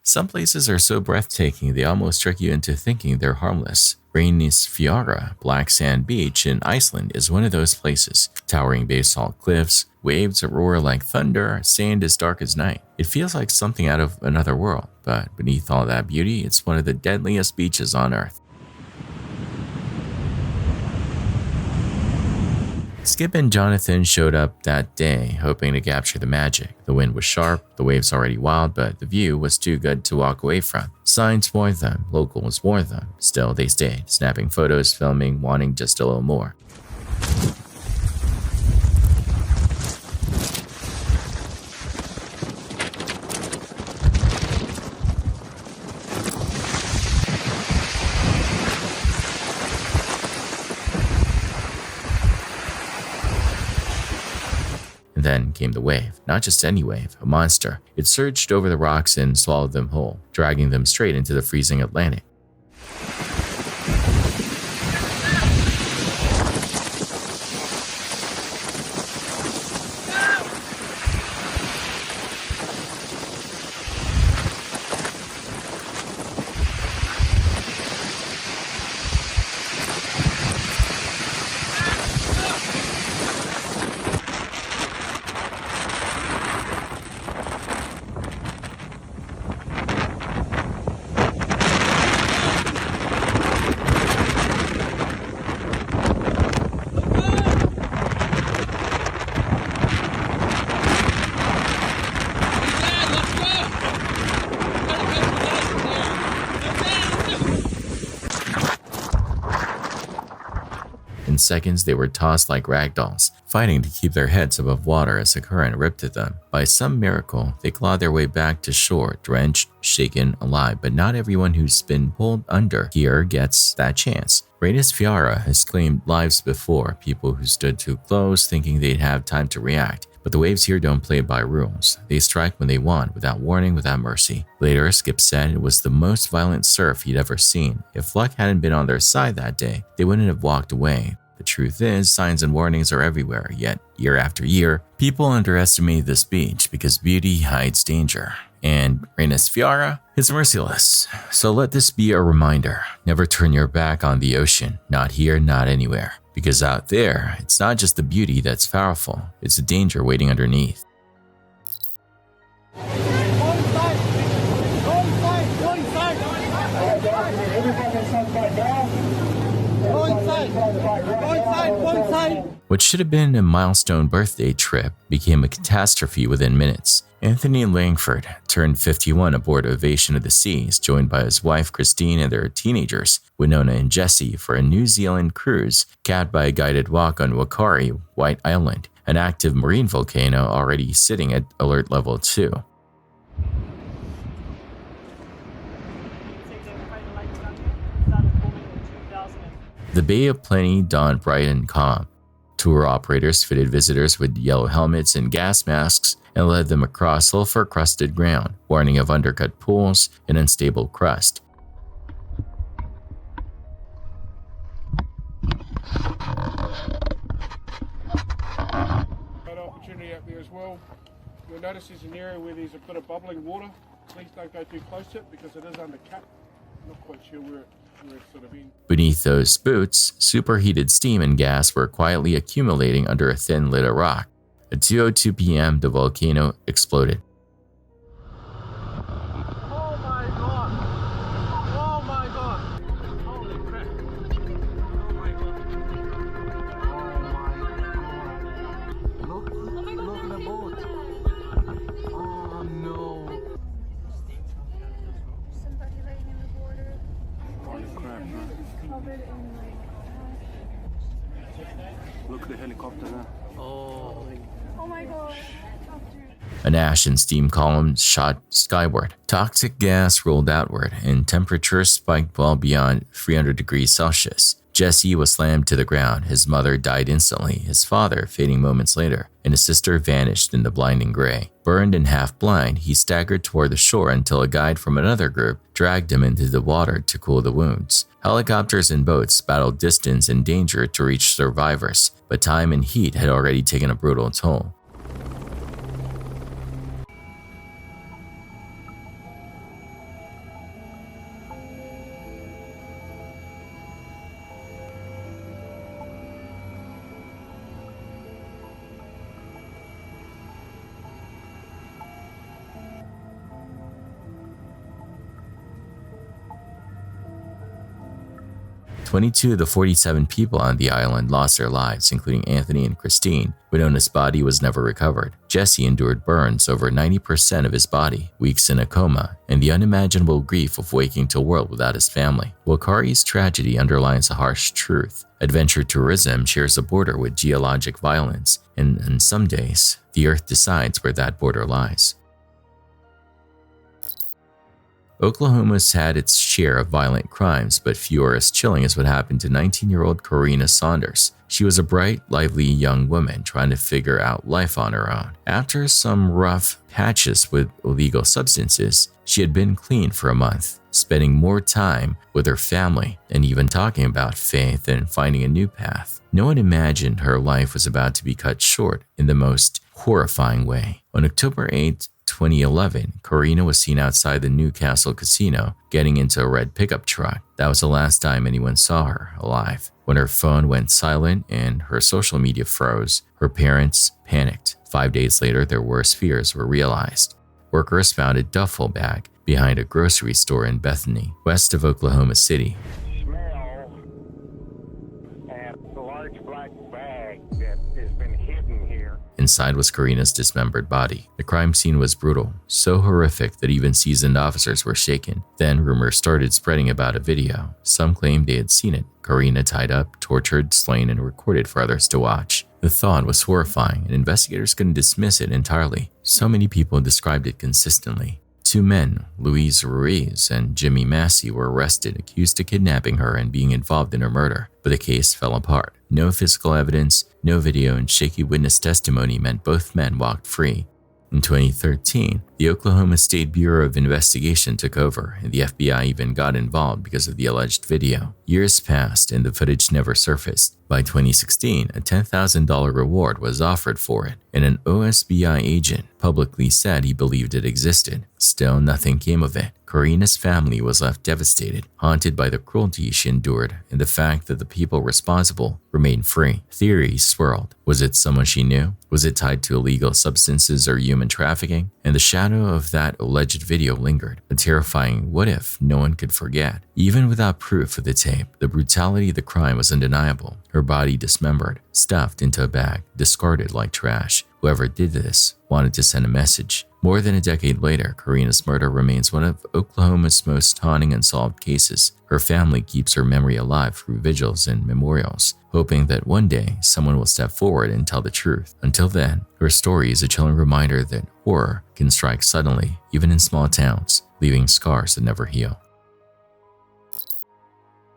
Some places are so breathtaking they almost trick you into thinking they're harmless. Reynisfjara, Black Sand Beach in Iceland, is one of those places. Towering basalt cliffs, waves that roar like thunder, sand as dark as night. It feels like something out of another world, but beneath all that beauty, it's one of the deadliest beaches on Earth. Skip and Jonathan showed up that day, hoping to capture the magic. The wind was sharp, the waves already wild, but the view was too good to walk away from. Signs warned them, locals warned them. Still, they stayed, snapping photos, filming, wanting just a little more. Then came the wave, not just any wave, a monster. It surged over the rocks and swallowed them whole, dragging them straight into the freezing Atlantic. In seconds, they were tossed like rag dolls, fighting to keep their heads above water as the current ripped at them. By some miracle, they clawed their way back to shore, drenched, shaken, alive, but not everyone who's been pulled under here gets that chance. Reynisfjara has claimed lives before, people who stood too close thinking they'd have time to react. But the waves here don't play by rules. They strike when they want, without warning, without mercy. Later, Skip said it was the most violent surf he'd ever seen. If luck hadn't been on their side that day, they wouldn't have walked away. The truth is, signs and warnings are everywhere, yet year after year, people underestimate this beach because beauty hides danger. And Reynisfjara is merciless. So let this be a reminder. Never turn your back on the ocean. Not here, not anywhere. Because out there, it's not just the beauty that's powerful, it's the danger waiting underneath. What should have been a milestone birthday trip became a catastrophe within minutes. Anthony Langford turned 51 aboard Ovation of the Seas, joined by his wife Christine and their teenagers, Winona and Jesse, for a New Zealand cruise capped by a guided walk on Wakari, White Island, an active marine volcano already sitting at alert level 2. The Bay of Plenty dawned bright and calm. Tour operators fitted visitors with yellow helmets and gas masks and led them across sulfur-crusted ground, warning of undercut pools and unstable crust. Great opportunity out there as well. You'll notice there's an area where there's a bit of bubbling water. Please don't go too close to it because it is undercut. I'm not quite sure where it's sort of in. Beneath those boots, superheated steam and gas were quietly accumulating under a thin lid of rock. At 2:02 p.m., the volcano exploded. Oh my god! Oh my god! Holy crap! Oh my god! Oh my god! Look at the boat! Oh no! Somebody laying in the water. Holy crap! Covered in like Look at the helicopter there. oh my god. An ash and steam column shot skyward. Toxic gas rolled outward, and temperatures spiked well beyond 300 degrees Celsius. Jesse was slammed to the ground. His mother died instantly, his father fading moments later, and his sister vanished in the blinding gray. Burned and half blind, he staggered toward the shore until a guide from another group dragged him into the water to cool the wounds. Helicopters and boats battled distance and danger to reach survivors, but time and heat had already taken a brutal toll. 22 of the 47 people on the island lost their lives, including Anthony and Christine. Winona's body was never recovered. Jesse endured burns over 90% of his body, weeks in a coma, and the unimaginable grief of waking to a world without his family. Wakari's tragedy underlines a harsh truth. Adventure tourism shares a border with geologic violence, and on some days, the earth decides where that border lies. Oklahoma's had its share of violent crimes, but few are as chilling as what happened to 19-year-old Corrina Saunders. She was a bright, lively young woman trying to figure out life on her own. After some rough patches with illegal substances, she had been clean for a month, spending more time with her family and even talking about faith and finding a new path. No one imagined her life was about to be cut short in the most horrifying way. On October 8, 2011, Corrina was seen outside the Newcastle casino getting into a red pickup truck. That was the last time anyone saw her alive. When her phone went silent and her social media froze, her parents panicked. 5 days later, their worst fears were realized. Workers found a duffel bag behind a grocery store in Bethany, west of Oklahoma City. Smell a large black bag that has been hidden here. Inside was Corrina's dismembered body. The crime scene was brutal, so horrific that even seasoned officers were shaken. Then rumors started spreading about a video. Some claimed they had seen it. Corrina tied up, tortured, slain, and recorded for others to watch. The thought was horrifying, and investigators couldn't dismiss it entirely. So many people described it consistently. 2 men, Luis Ruiz and Jimmy Massey, were arrested, accused of kidnapping her and being involved in her murder, but the case fell apart. No physical evidence, no video, and shaky witness testimony meant both men walked free. In 2013, the Oklahoma State Bureau of Investigation took over, and the FBI even got involved because of the alleged video. Years passed, and the footage never surfaced. By 2016, a $10,000 reward was offered for it, and an OSBI agent publicly said he believed it existed. Still, nothing came of it. Corrina's family was left devastated, haunted by the cruelty she endured and the fact that the people responsible remained free. Theories swirled. Was it someone she knew? Was it tied to illegal substances or human trafficking? And the shadow of that alleged video lingered, a terrifying what if no one could forget. Even without proof of the tape, the brutality of the crime was undeniable. Her body dismembered, stuffed into a bag, discarded like trash. Whoever did this wanted to send a message. More than a decade later, Corrina's murder remains one of Oklahoma's most haunting unsolved cases. Her family keeps her memory alive through vigils and memorials, hoping that one day someone will step forward and tell the truth. Until then, her story is a chilling reminder that horror can strike suddenly, even in small towns, leaving scars that never heal.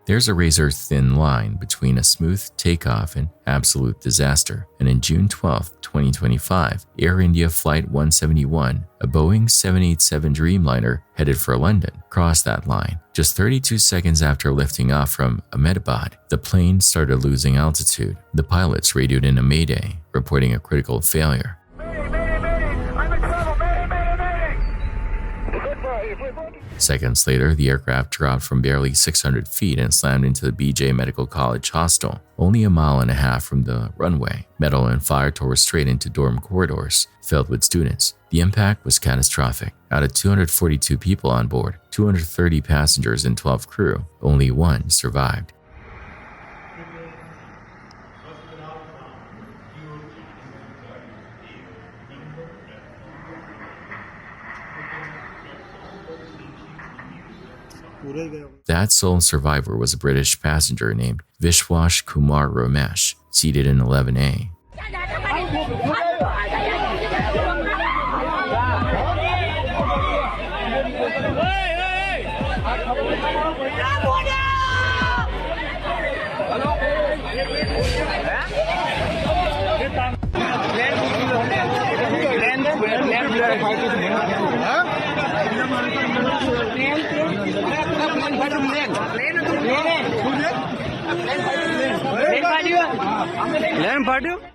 There's a razor-thin line between a smooth takeoff and absolute disaster, and in June 12, 2025, Air India Flight 171, a Boeing 787 Dreamliner headed for London, crossed that line. Just 32 seconds after lifting off from Ahmedabad, the plane started losing altitude. The pilots radioed in a mayday, reporting a critical failure. Seconds later, the aircraft dropped from barely 600 feet and slammed into the BJ Medical College hostel, only a mile and a half from the runway. Metal and fire tore straight into dorm corridors filled with students. The impact was catastrophic. Out of 242 people on board, 230 passengers and 12 crew, only 1 survived. That sole survivor was a British passenger named Vishwash Kumar Ramesh, seated in 11A.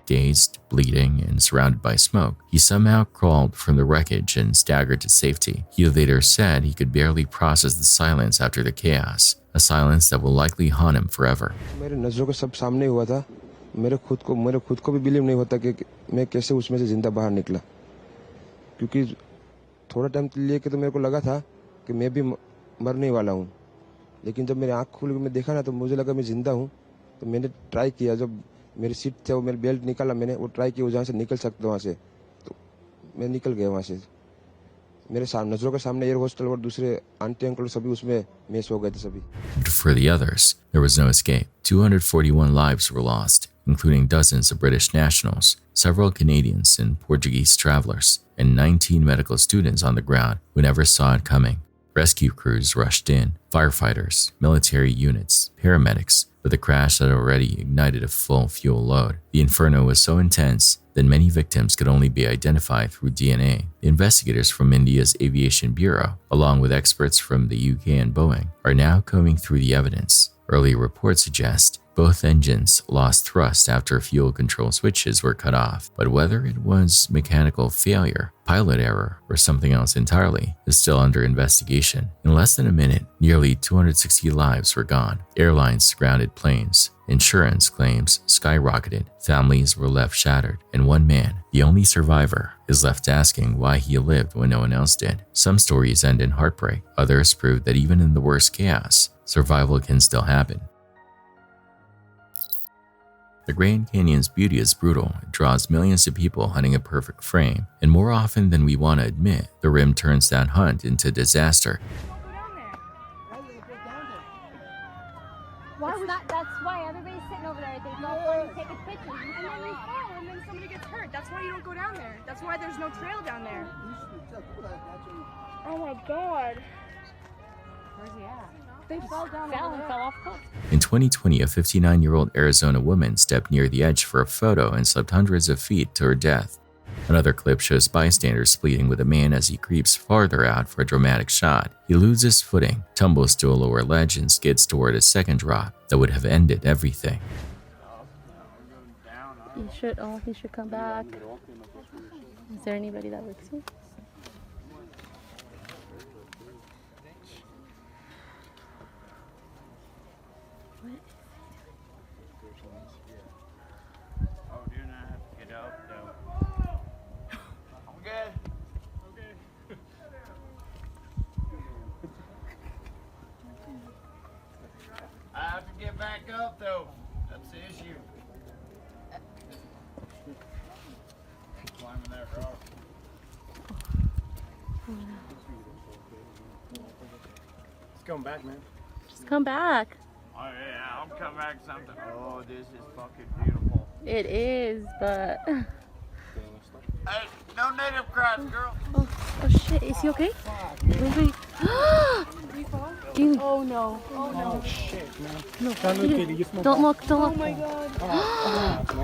Dazed, bleeding, and surrounded by smoke, he somehow crawled from the wreckage and staggered to safety. He later said he could barely process the silence after the chaos, a silence that will likely haunt him forever. मेरे नज़रों के सब सामने हुआ था. मेरे खुद को भी बिलीव नहीं होता कि मैं कैसे उसमें से जिंदा बाहर निकला, क्योंकि थोड़ा टाइम लिए कि तो मेरे को लगा था कि मैं भी मरने वाला हूँ, लेकिन जब मेरी आँख खुल गई, मैं देखा ना तो मुझे लगा मैं जिंदा हूँ। तो मैंने ट्राई किया, जब मेरी सीट थे वो मेरी बेल्ट निकाला, मैंने वो ट्राई किया जहाँ से निकल सकता वहाँ से, तो मैं निकल गया वहाँ से। मेरे सामने नजरों के सामने एयर हॉस्टल और दूसरे आंटी अंकल सभी उसमें मैच हो गए थे सभी। For the others, there was no escape. 241 lives were lost, including dozens of British nationals, several Canadians and Portuguese travelers, and 19 medical students on the ground who never saw it coming. Rescue crews rushed in, firefighters, military units, paramedics, but the crash had already ignited a full fuel load. The inferno was so intense that many victims could only be identified through DNA. The investigators from India's Aviation Bureau, along with experts from the UK and Boeing, are now combing through the evidence. Early reports suggest both engines lost thrust after fuel control switches were cut off, but whether it was mechanical failure, pilot error, or something else entirely is still under investigation. In less than a minute, nearly 260 lives were gone. Airlines grounded planes. Insurance claims skyrocketed. Families were left shattered, and one man, the only survivor, is left asking why he lived when no one else did. Some stories end in heartbreak. Others prove that even in the worst chaos, survival can still happen. The Grand Canyon's beauty is brutal. It draws millions of people hunting a perfect frame, and more often than we want to admit, the rim turns that hunt into disaster. Why would that? That's why everybody's sitting over there. They don't want to take a picture. And then you fall, and then somebody gets hurt. That's why you don't go down there. That's why there's no trail down there. Oh my God. Where's he at? They fell down and fell off cliff. In 2020, a 59-year-old Arizona woman stepped near the edge for a photo and slipped hundreds of feet to her death. Another clip shows bystanders pleading with a man as he creeps farther out for a dramatic shot. He loses footing, tumbles to a lower ledge, and skids toward a second drop that would have ended everything. He should come back. Is there anybody that works here? I have to get back up though. That's the issue. Climbing that rock. It's going back, man. Just come back. Oh yeah, I'll come back something. Oh, this is fucking beautiful. It is, but Hey, no native cross, girl. oh shit, is he okay? Wait. Dude. Oh no. Oh no. Shit, man. No, Don't look, Katie. You smoke. don't look. Oh my God.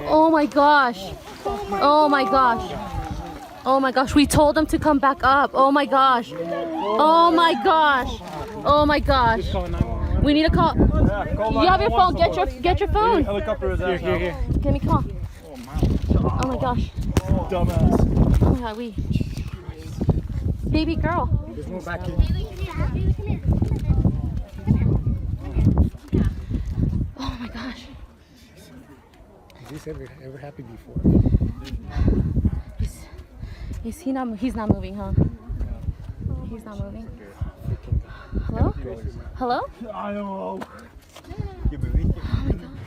Oh my gosh. Oh my gosh. Oh my gosh. We told him to come back up. Oh my gosh. Oh my gosh. Oh my gosh. Call 911. We need to call. Yeah, call You have your 911 phone. somewhere. Get your phone. Helicopter is out. Here. Give me a call. Oh my gosh. Dumbass. Oh my God. We. Baby girl. Just move back here. Oh my gosh. Has this ever happened before? He's not moving, huh? He's not moving. Hello? Hello? I don't know.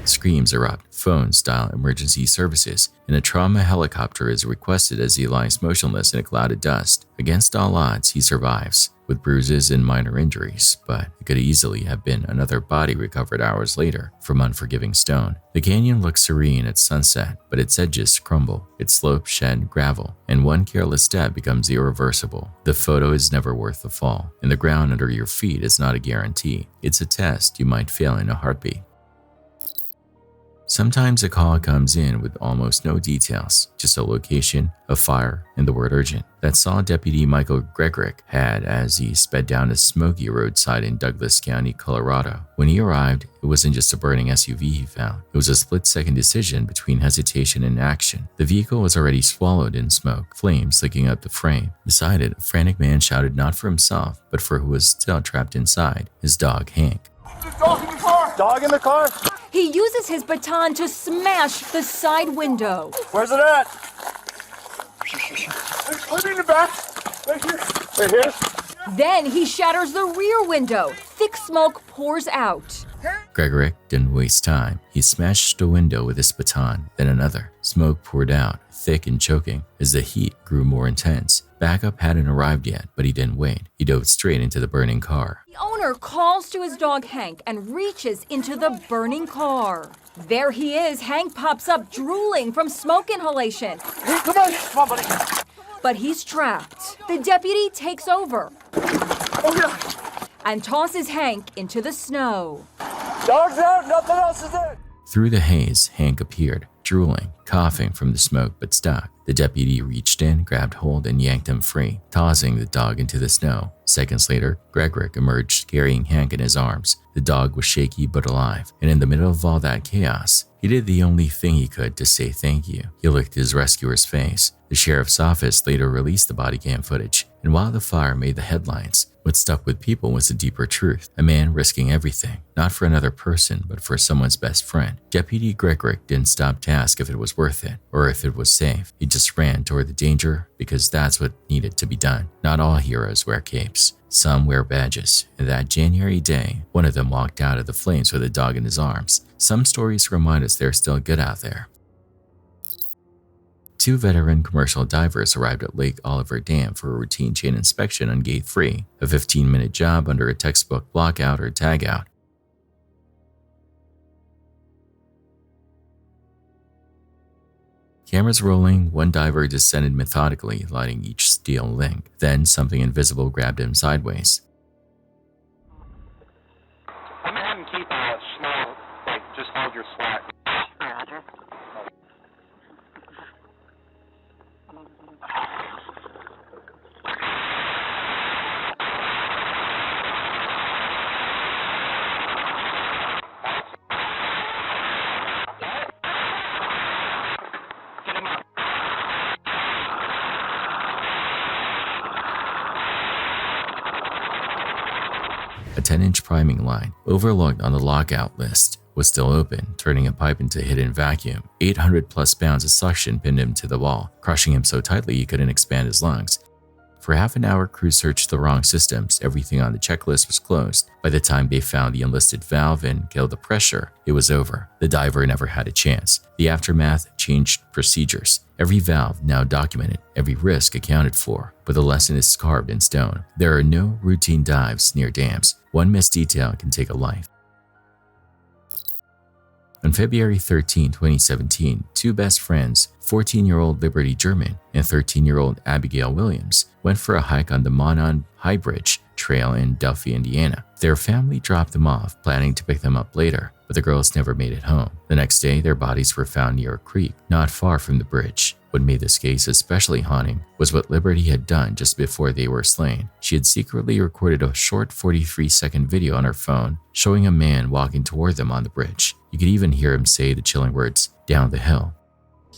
Screams erupt, phones dial emergency services, and a trauma helicopter is requested as he lies motionless in a cloud of dust. Against all odds, he survives, with bruises and minor injuries, but it could easily have been another body recovered hours later from unforgiving stone. The canyon looks serene at sunset, but its edges crumble, its slopes shed gravel, and one careless step becomes irreversible. The photo is never worth the fall, and the ground under your feet is not a guarantee. It's a test you might fail in a heartbeat. Sometimes a call comes in with almost no details, just a location, a fire, and the word urgent. That's all Deputy Michael Gregorick had as he sped down a smoky roadside in Douglas County, Colorado. When he arrived, it wasn't just a burning SUV he found. It was a split-second decision between hesitation and action. The vehicle was already swallowed in smoke, flames licking up the frame. Beside it, a frantic man shouted not for himself, but for who was still trapped inside, his dog, Hank. Dog in the car! Dog in the car? He uses his baton to smash the side window. Where's it at? Put it in the back. Right here. Right here? Then he shatters the rear window. Thick smoke pours out. Gregorick didn't waste time. He smashed a window with his baton, then another. Smoke poured out, thick and choking, as the heat grew more intense. Backup hadn't arrived yet, but he didn't wait. He dove straight into the burning car. The owner calls to his dog Hank and reaches into the burning car. There he is. Hank pops up drooling from smoke inhalation. Come on, buddy. But he's trapped. The deputy takes over and tosses Hank into the snow. Dog's out, nothing else is there. Through the haze, Hank appeared, drooling, coughing from the smoke but stuck. The deputy reached in, grabbed hold, and yanked him free, tossing the dog into the snow. Seconds later, Gregorick emerged carrying Hank in his arms. The dog was shaky but alive, and in the middle of all that chaos, he did the only thing he could to say thank you. He licked his rescuer's face. The sheriff's office later released the body cam footage, and while the fire made the headlines, what stuck with people was a deeper truth. A man risking everything, not for another person, but for someone's best friend. Deputy Gregorick didn't stop to ask if it was worth it, or if it was safe. He just ran toward the danger because that's what needed to be done. Not all heroes wear capes. Some wear badges, and that January day, one of them walked out of the flames with a dog in his arms. Some stories remind us they're still good out there. 2 veteran commercial divers arrived at Lake Oliver Dam for a routine chain inspection on Gate 3, a 15-minute job under a textbook blockout or tagout. Cameras rolling, one diver descended methodically, lighting each steel link. Then something invisible grabbed him sideways. I'm gonna have him keep slow, like just hold your slack. Roger. Get him up. A 10-inch priming line, overlooked on the lockout list, was still open, turning a pipe into hidden vacuum. 800 plus pounds of suction pinned him to the wall, crushing him so tightly he couldn't expand his lungs. For half an hour, crews searched the wrong systems. Everything on the checklist was closed. By the time they found the enlisted valve and killed the pressure, it was over. The diver never had a chance. The aftermath changed procedures. Every valve now documented, every risk accounted for, but the lesson is carved in stone. There are no routine dives near dams. One missed detail can take a life. On February 13, 2017, 2 best friends, 14-year-old Liberty German and 13-year-old Abigail Williams, went for a hike on the Monon High Bridge Trail in Duffy, Indiana. Their family dropped them off, planning to pick them up later, but the girls never made it home. The next day, their bodies were found near a creek, not far from the bridge. What made this case especially haunting was what Liberty had done just before they were slain. She had secretly recorded a short 43-second video on her phone showing a man walking toward them on the bridge. You could even hear him say the chilling words, "Down the hill."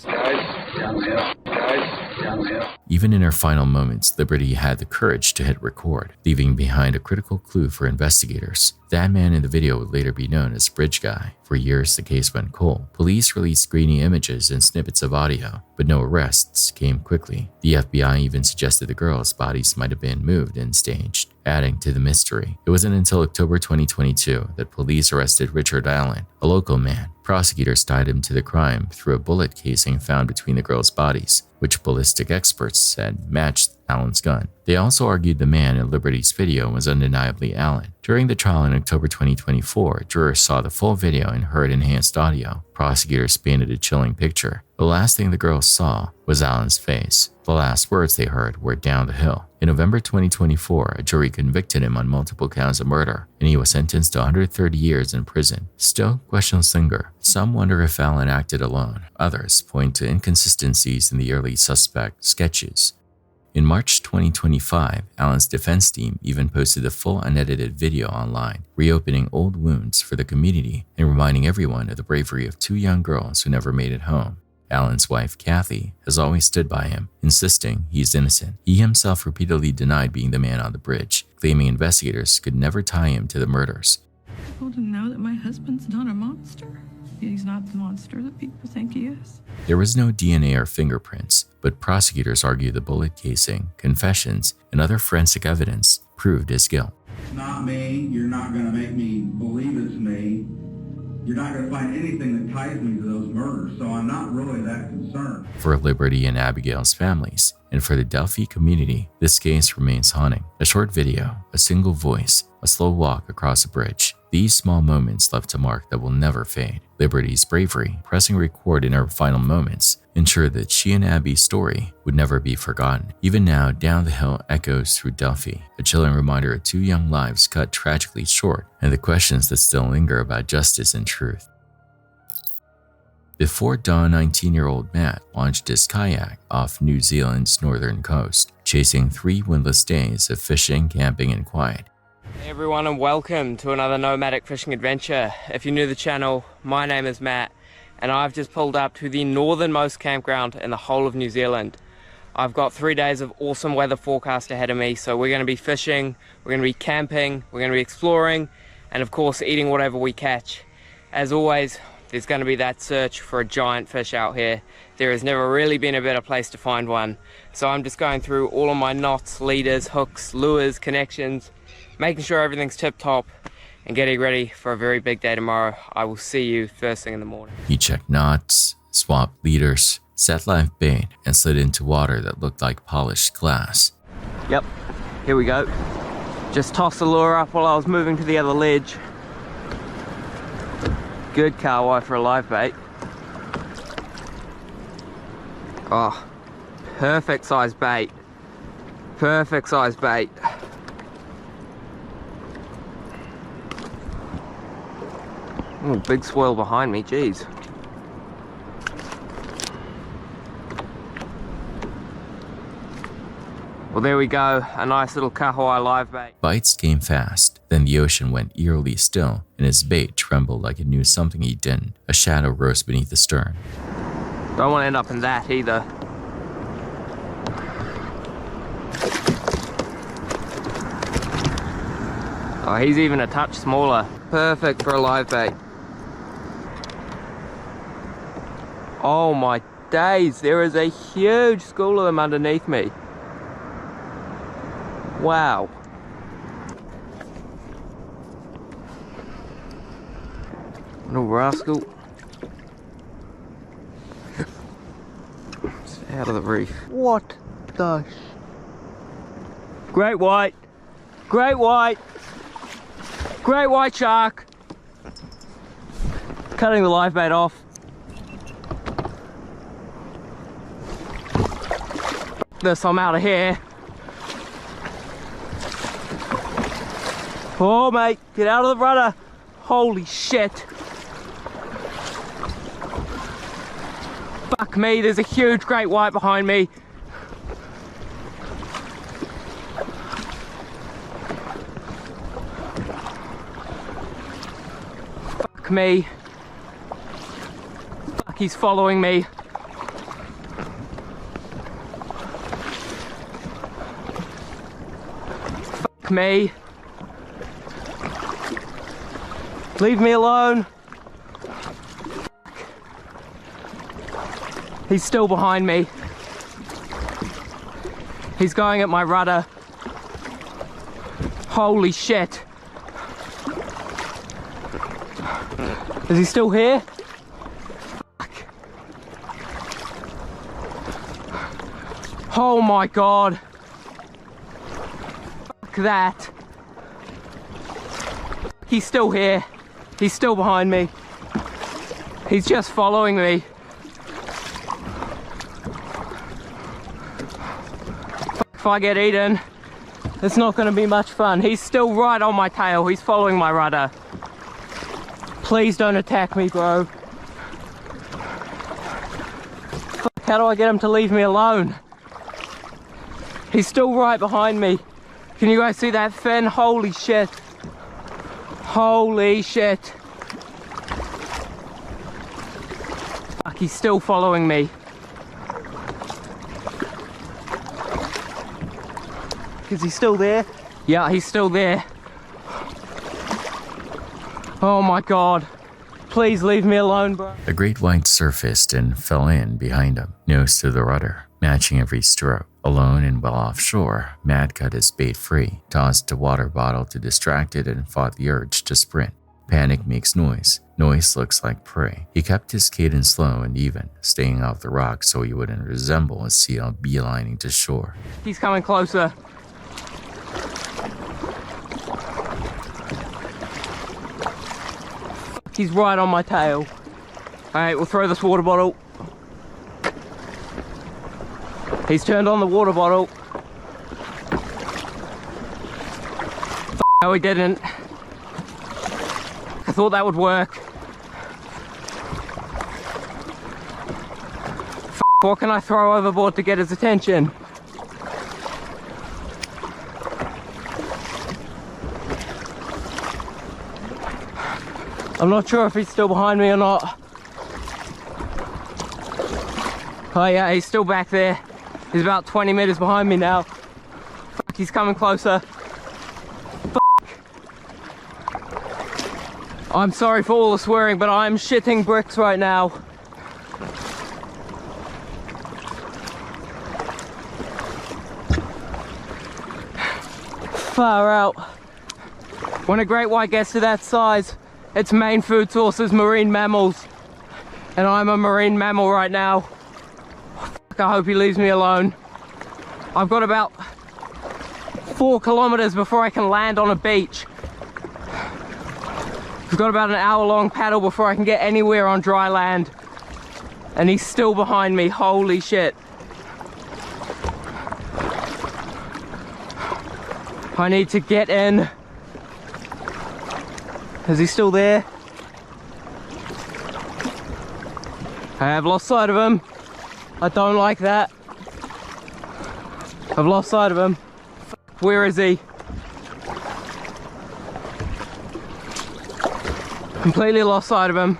Guys, down the hill. Guys, down the hill. Even in her final moments, Liberty had the courage to hit record, leaving behind a critical clue for investigators. That man in the video would later be known as Bridge Guy. For years, the case went cold. Police released grainy images and snippets of audio, but no arrests came quickly. The FBI even suggested the girls' bodies might have been moved and staged, adding to the mystery. It wasn't until October 2022 that police arrested Richard Allen, a local man. Prosecutors tied him to the crime through a bullet casing found between the girls' bodies, which ballistic experts said matched Allen's gun. They also argued the man in Liberty's video was undeniably Allen. During the trial in October 2024, jurors saw the full video and heard enhanced audio. Prosecutors painted a chilling picture. The last thing the girls saw was Allen's face. The last words they heard were "down the hill." In November 2024, a jury convicted him on multiple counts of murder, and he was sentenced to 130 years in prison. Still, questions linger. Some wonder if Allen acted alone. Others point to inconsistencies in the early suspect sketches. In March 2025, Allen's defense team even posted a full unedited video online, reopening old wounds for the community and reminding everyone of the bravery of 2 young girls who never made it home. Allen's wife, Kathy, has always stood by him, insisting he's innocent. He himself repeatedly denied being the man on the bridge, claiming investigators could never tie him to the murders. People to know that my husband's not a monster. He's not the monster that people think he is. There was no DNA or fingerprints, but prosecutors argue the bullet casing, confessions, and other forensic evidence proved his guilt. It's not me. You're not going to make me believe it's me. You're not going to find anything that ties me to those murders, so I'm not really that concerned. For Liberty and Abigail's families, and for the Delphi community, this case remains haunting. A short video, a single voice, a slow walk across a bridge. These small moments left a mark that will never fade. Liberty's bravery, pressing record in her final moments, ensured that she and Abby's story would never be forgotten. Even now, Down the Hill echoes through Delphi, a chilling reminder of two young lives cut tragically short and the questions that still linger about justice and truth. Before dawn, 19-year-old Matt launched his kayak off New Zealand's northern coast, chasing 3 windless days of fishing, camping, and quiet. Hey everyone, and welcome to another nomadic fishing adventure. If you're new to the channel, my name is Matt, and I've just pulled up to the northernmost campground in the whole of New Zealand. I've got 3 days of awesome weather forecast ahead of me, so we're going to be fishing, we're going to be camping, we're going to be exploring, and of course eating whatever we catch. As always, there's going to be that search for a giant fish out here. There has never really been a better place to find one. So I'm just going through all of my knots, leaders, hooks, lures, connections, making sure everything's tip-top and getting ready for a very big day tomorrow. I will see you first thing in the morning. He checked knots, swapped leaders, set live bait, and slid into water that looked like polished glass. Yep, here we go. Just tossed the lure up while I was moving to the other ledge. Good kahawai for a live bait. Oh, perfect size bait. Perfect size bait. Oh, big swirl behind me, jeez. Well, there we go, a nice little kahawai live bait. Bites came fast, then the ocean went eerily still, and his bait trembled like it knew something he didn't. A shadow rose beneath the stern. Don't want to end up in that either. Oh, he's even a touch smaller. Perfect for a live bait. Oh my days, there is a huge school of them underneath me. Wow. Little rascal. It's out of the reef. What the Great white. Great white. Great white shark. Cutting the live bait off. This, I'm out of here. Oh mate, get out of the rudder. Holy shit. Fuck me, there's a huge great white behind me. Fuck me. Fuck, he's following me. Fuck me. Leave me alone. He's still behind me. He's going at my rudder. Holy shit. Is he still here? Fuck. Oh my god. Fuck that. He's still here. He's still behind me. He's just following me. If I get eaten, it's not going to be much fun. He's still right on my tail. He's following my rudder. Please don't attack me, bro. Fuck, how do I get him to leave me alone? He's still right behind me. Can you guys see that fin? Holy shit. Holy shit. Fuck, he's still following me. Is he still there? Yeah, he's still there. Oh my god. please leave me alone, bro. The great white surfaced and fell in behind him, nose to the rudder, matching every stroke. Alone and well offshore, Matt cut his bait free, tossed a water bottle to distract it, and fought the urge to sprint. Panic makes noise. Noise looks like prey. He kept his cadence slow and even, staying off the rocks so he wouldn't resemble a seal beelining to shore. He's coming closer. He's right on my tail. Alright, we'll throw this water bottle. He's turned on the water bottle. No, he didn't. I thought that would work. What can I throw overboard to get his attention? I'm not sure if he's still behind me or not. Oh yeah, he's still back there. He's about 20 meters behind me now. Fuck, he's coming closer. Fuck. I'm sorry for all the swearing, but I'm shitting bricks right now. Far out. When a great white gets to that size, its main food source is marine mammals. And I'm a marine mammal right now. Fuck, I hope he leaves me alone. I've got about 4 kilometers before I can land on a beach. I've got about an hour-long paddle before I can get anywhere on dry land. And he's still behind me, holy shit. I need to get in. Is he still there? I have lost sight of him. I don't like that. I've lost sight of him. Where is he? Completely lost sight of him.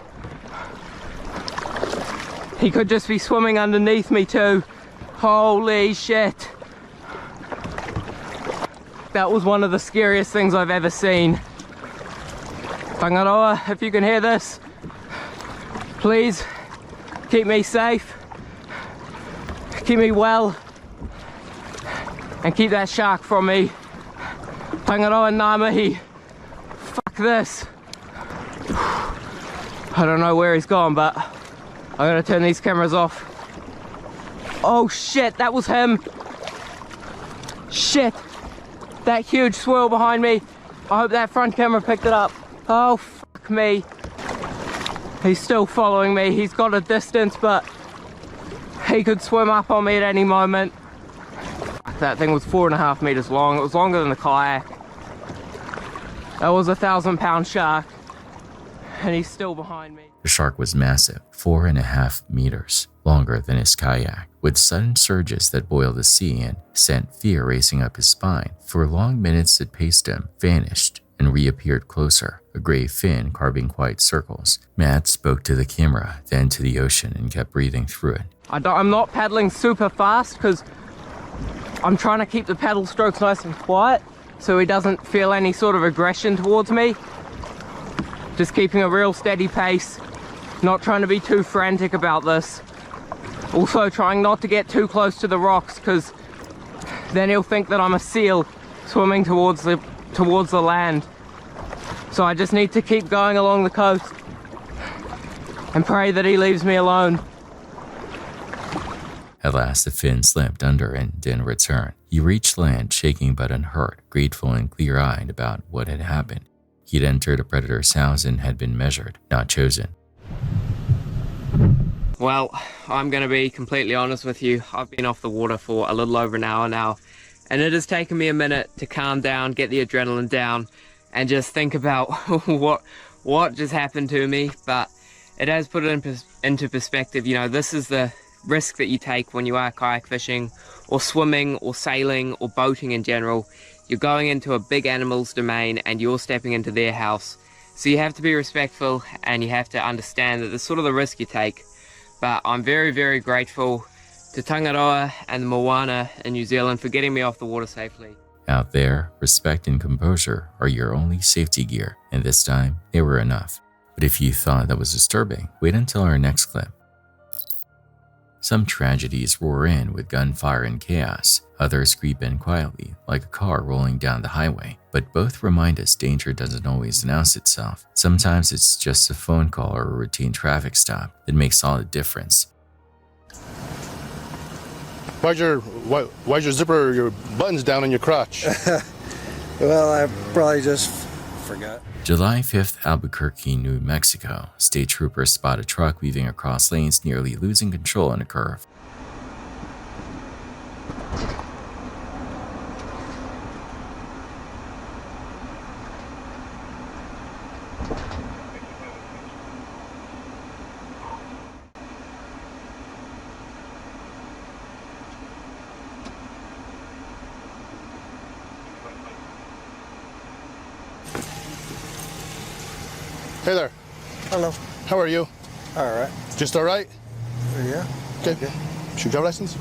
He could just be swimming underneath me too. Holy shit. That was one of the scariest things I've ever seen. Tangaroa, if you can hear this, please keep me safe, keep me well, and keep that shark from me. Tangaroa Namahi. Fuck this. I don't know where he's gone, but I'm gonna turn these cameras off. Oh shit, that was him. Shit. That huge swirl behind me. I hope that front camera picked it up. Oh, fuck me. He's still following me. He's got a distance, but he could swim up on me at any moment. That thing was 4.5 meters long. It was longer than the kayak. That was a 1,000-pound shark. And he's still behind me. The shark was massive, 4.5 meters, longer than his kayak, with sudden surges that boiled the sea and sent fear racing up his spine. For long minutes it paced him, vanished, and reappeared closer, a gray fin carving white circles. Matt spoke to the camera, then to the ocean, and kept breathing through it. I'm not paddling super fast because I'm trying to keep the paddle strokes nice and quiet so he doesn't feel any sort of aggression towards me. Just keeping a real steady pace, not trying to be too frantic about this. Also trying not to get too close to the rocks because then he'll think that I'm a seal swimming towards the land. So I just need to keep going along the coast and pray that he leaves me alone. At last the fin slipped under and didn't return. He reached land shaking but unhurt, grateful and clear-eyed about what had happened. He'd entered a predator's house and had been measured, not chosen. Well, I'm going to be completely honest with you. I've been off the water for a little over an hour now, and it has taken me a minute to calm down, get the adrenaline down, and just think about what just happened to me. But it has put it into perspective. You know, this is the risk that you take when you are kayak fishing or swimming or sailing or boating in general. You're going into a big animal's domain and you're stepping into their house. So you have to be respectful and you have to understand that this is sort of the risk you take. But I'm very, very grateful to Tangaroa and the Moana in New Zealand for getting me off the water safely. Out there, respect and composure are your only safety gear, and this time, they were enough. But if you thought that was disturbing, wait until our next clip. Some tragedies roar in with gunfire and chaos. Others creep in quietly, like a car rolling down the highway. But both remind us danger doesn't always announce itself. Sometimes it's just a phone call or a routine traffic stop that makes all the difference. Why's your zipper, your buttons down on your crotch? Well, I probably just forgot. July 5th, Albuquerque, New Mexico. State troopers spot a truck weaving across lanes, nearly losing control in a curve. Hey there. Hello. How are you? All right. Just all right? Yeah. Okay. Should driver license?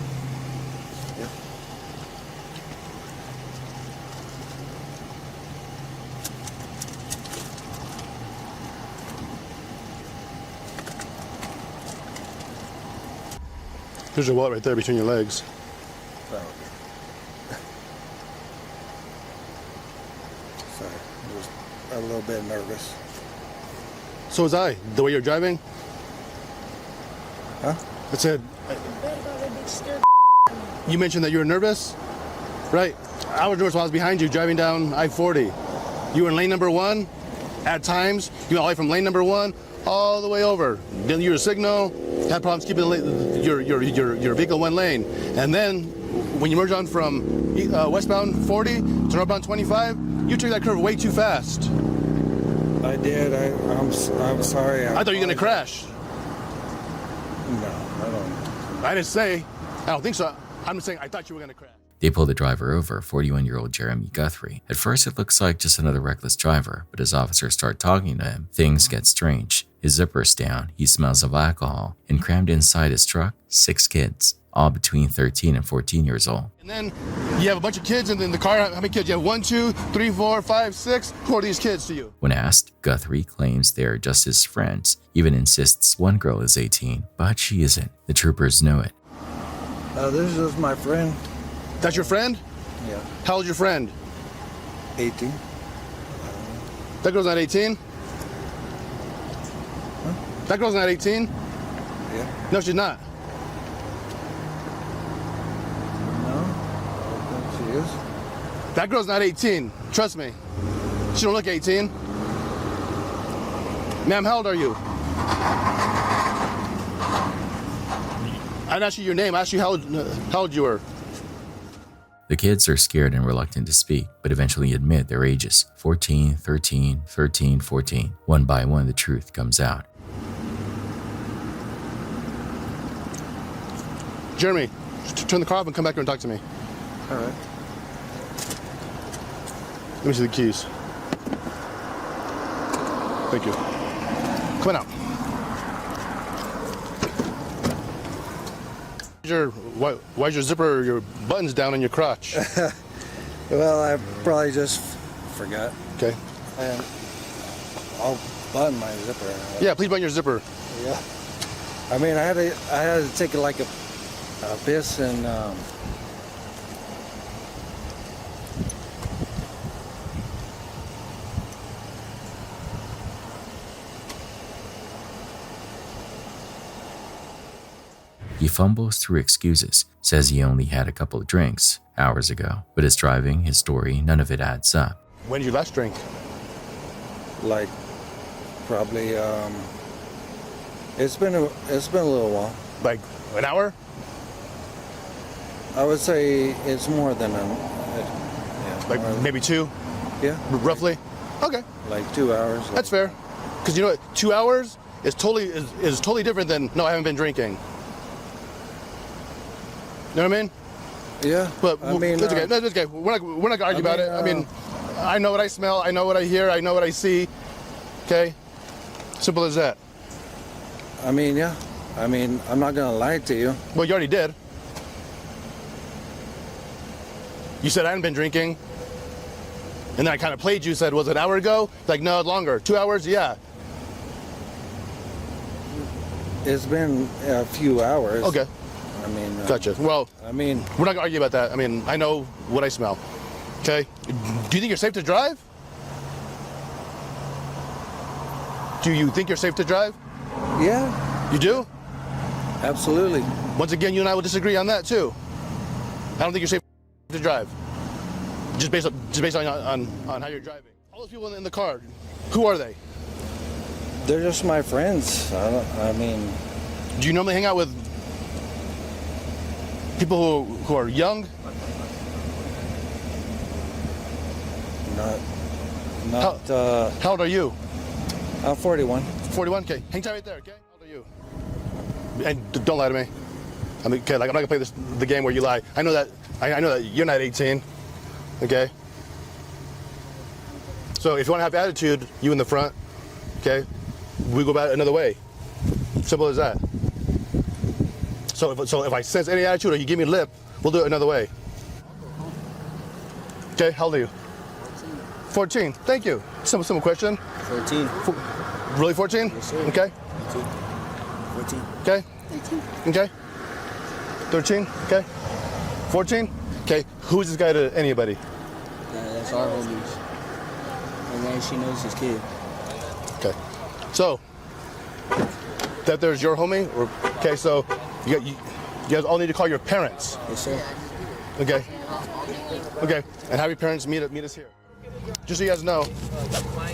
Yeah. There's your wallet right there between your legs. Sorry. Sorry. I was a little bit nervous. So was I. The way you're driving? Huh? I said, you mentioned that you were nervous? Right. I was nervous while I was behind you driving down I-40. You were in lane number 1. At times, you went all the way from lane number 1 all the way over. Then you were a signal, had problems keeping your vehicle one lane. And then when you merge on from westbound 40 to northbound 25, you took that curve way too fast. I did. I'm sorry. I thought you were going to crash. No, I don't. I didn't say. I don't think so. I'm just saying I thought you were going to crash. They pull the driver over, 41-year-old Jeremy Guthrie. At first, it looks like just another reckless driver, but as officers start talking to him, things get strange. His zipper's down, he smells of alcohol, and crammed inside his truck, 6 kids, all between 13 and 14 years old. And then you have a bunch of kids in the car. How many kids? You have 1, 2, 3, 4, 5, 6. Who are these kids to you? When asked, Guthrie claims they are just his friends, even insists one girl is 18, but she isn't. The troopers know it. This is my friend. That's your friend? Yeah. How old's your friend? 18. That girl's not 18? Huh? That girl's not 18? Yeah. No, she's not. No, I don't think she is. That girl's not 18. Trust me. She don't look 18. Ma'am, how old are you? I didn't ask you your name. I asked you how old you were. The kids are scared and reluctant to speak, but eventually admit their ages, 14, 13, 13, 14. One by one, the truth comes out. Jeremy, turn the car off and come back here and talk to me. All right. Let me see the keys. Thank you. Come on out. Why's your zipper, your buttons down on your crotch? Well, I probably just forgot. Okay. And I'll button my zipper. Yeah, please button your zipper. Yeah. I mean, I had to take like a piss and He fumbles through excuses, says he only had a couple of drinks hours ago, but his driving, his story, none of it adds up. When did you last drink? like probably it's been a little while. Like an hour? I would say it's more than like maybe 2? Yeah. Roughly? Okay. Like 2 hours. That's fair. Because you know what? 2 hours is totally different than no, I haven't been drinking. You know what I mean? Yeah. But I mean, it's okay. No, it's okay. We're not gonna argue about it. I mean, I know what I smell. I know what I hear. I know what I see. Okay. Simple as that. I mean, yeah. I mean, I'm not gonna lie to you. Well, you already did. You said I hadn't been drinking. And then I kind of played you, said, was it an hour ago? Like, no, longer. 2 hours? Yeah. It's been a few hours. Okay. I mean, Gotcha. Well, I mean, we're not gonna argue about that. I mean, I know what I smell. Okay. Do you think you're safe to drive? Do you think you're safe to drive? Yeah. You do? Absolutely. Once again, you and I will disagree on that too. I don't think you're safe to drive. Just based on how you're driving. All those people in the car, who are they? They're just my friends. I mean, do you normally hang out with people who are young? Not. How old are you? I'm 41. 41. Okay. Hang tight right there. Okay. How old are you? And don't lie to me. I mean, okay, like I'm not gonna play the game where you lie. I know that. I know that you're not 18. Okay. So if you want to have attitude, you in the front. Okay. We go about it another way. Simple as that. So if I sense any attitude or you give me lip, we'll do it another way. Okay. How old are you? 14. Thank you. Simple question. 14. Really 14? Yes, sir. Okay. 14. Okay. 13. Okay. 13. Okay. 14. Okay. Who's this guy to anybody? That's our homies. And then she knows his kid. Okay. So that there's your homie. Or, okay. So you guys all need to call your parents. Yes, sir. Okay. Okay. And have your parents meet us here. Just so you guys know,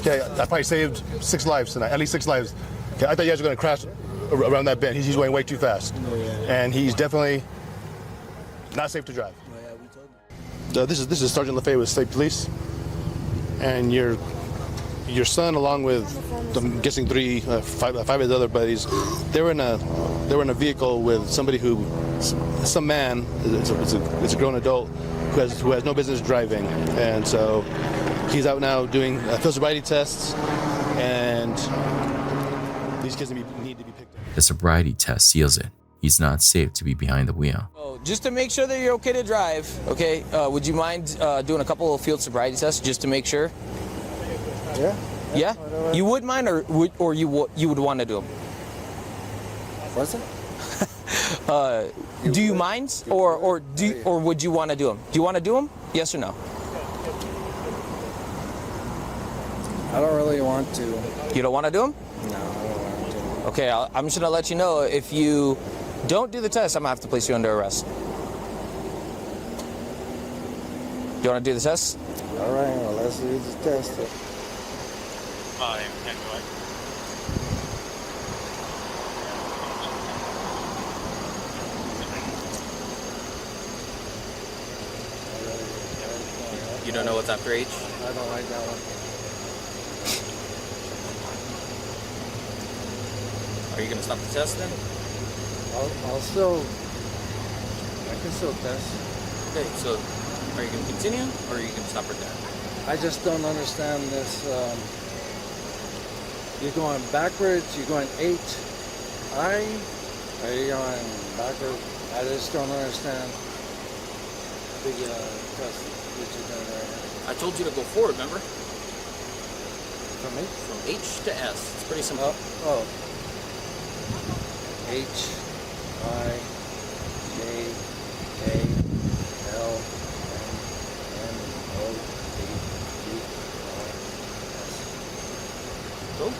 okay, I probably saved 6 lives tonight, at least 6 lives. Okay, I thought you guys were going to crash around that bend. He's going way too fast. And he's definitely not safe to drive. This is Sergeant LaFay with State Police. And your son, along with, I'm guessing 5 of his other buddies, they were in a vehicle with somebody some man, it's a grown adult, who has no business driving. And so he's out now doing field sobriety tests, and these kids need to be picked up. The sobriety test seals it. He's not safe to be behind the wheel. Oh, just to make sure that you're okay to drive, okay, would you mind doing a couple of field sobriety tests just to make sure? Yeah. Yeah? You would mind, or you would want to do them? What's it? Do you mind, or would you want to do them? Do you want to do them? Yes or no? I don't really want to. You don't want to do them? No, I don't want to. Okay, I'm just gonna let you know, if you don't do the test, I'm gonna have to place you under arrest. Do you want to do the test? All right, well, let's do the test. You don't know what's after H? I don't like that one. Are you gonna stop the test then? I'll still. I can still test. Okay, so are you gonna continue, or are you gonna stop right there? I just don't understand this. You're going backwards. You're going H-I. Are you going backwards? I just don't understand the test that you're doing right now. I told you to go forward, remember? From me? From H to S. It's pretty simple. Oh. H-I-J-K-L-M-N-O-P. Cool.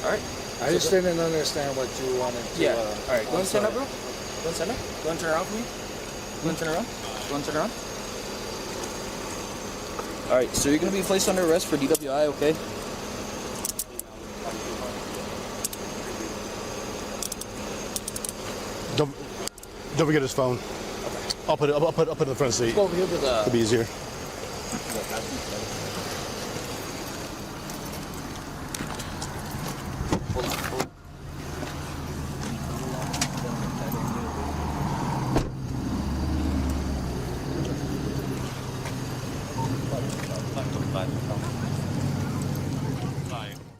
All right. I just didn't understand what you wanted to. Yeah. All right. Go and stand up, bro. Go and stand up. Go and turn around for me. Go and turn around. Go and turn around. All right. So you're gonna be placed under arrest for DWI, okay? Don't forget his phone. I'll put it in the front seat. Let's go over here to the. It'll be easier.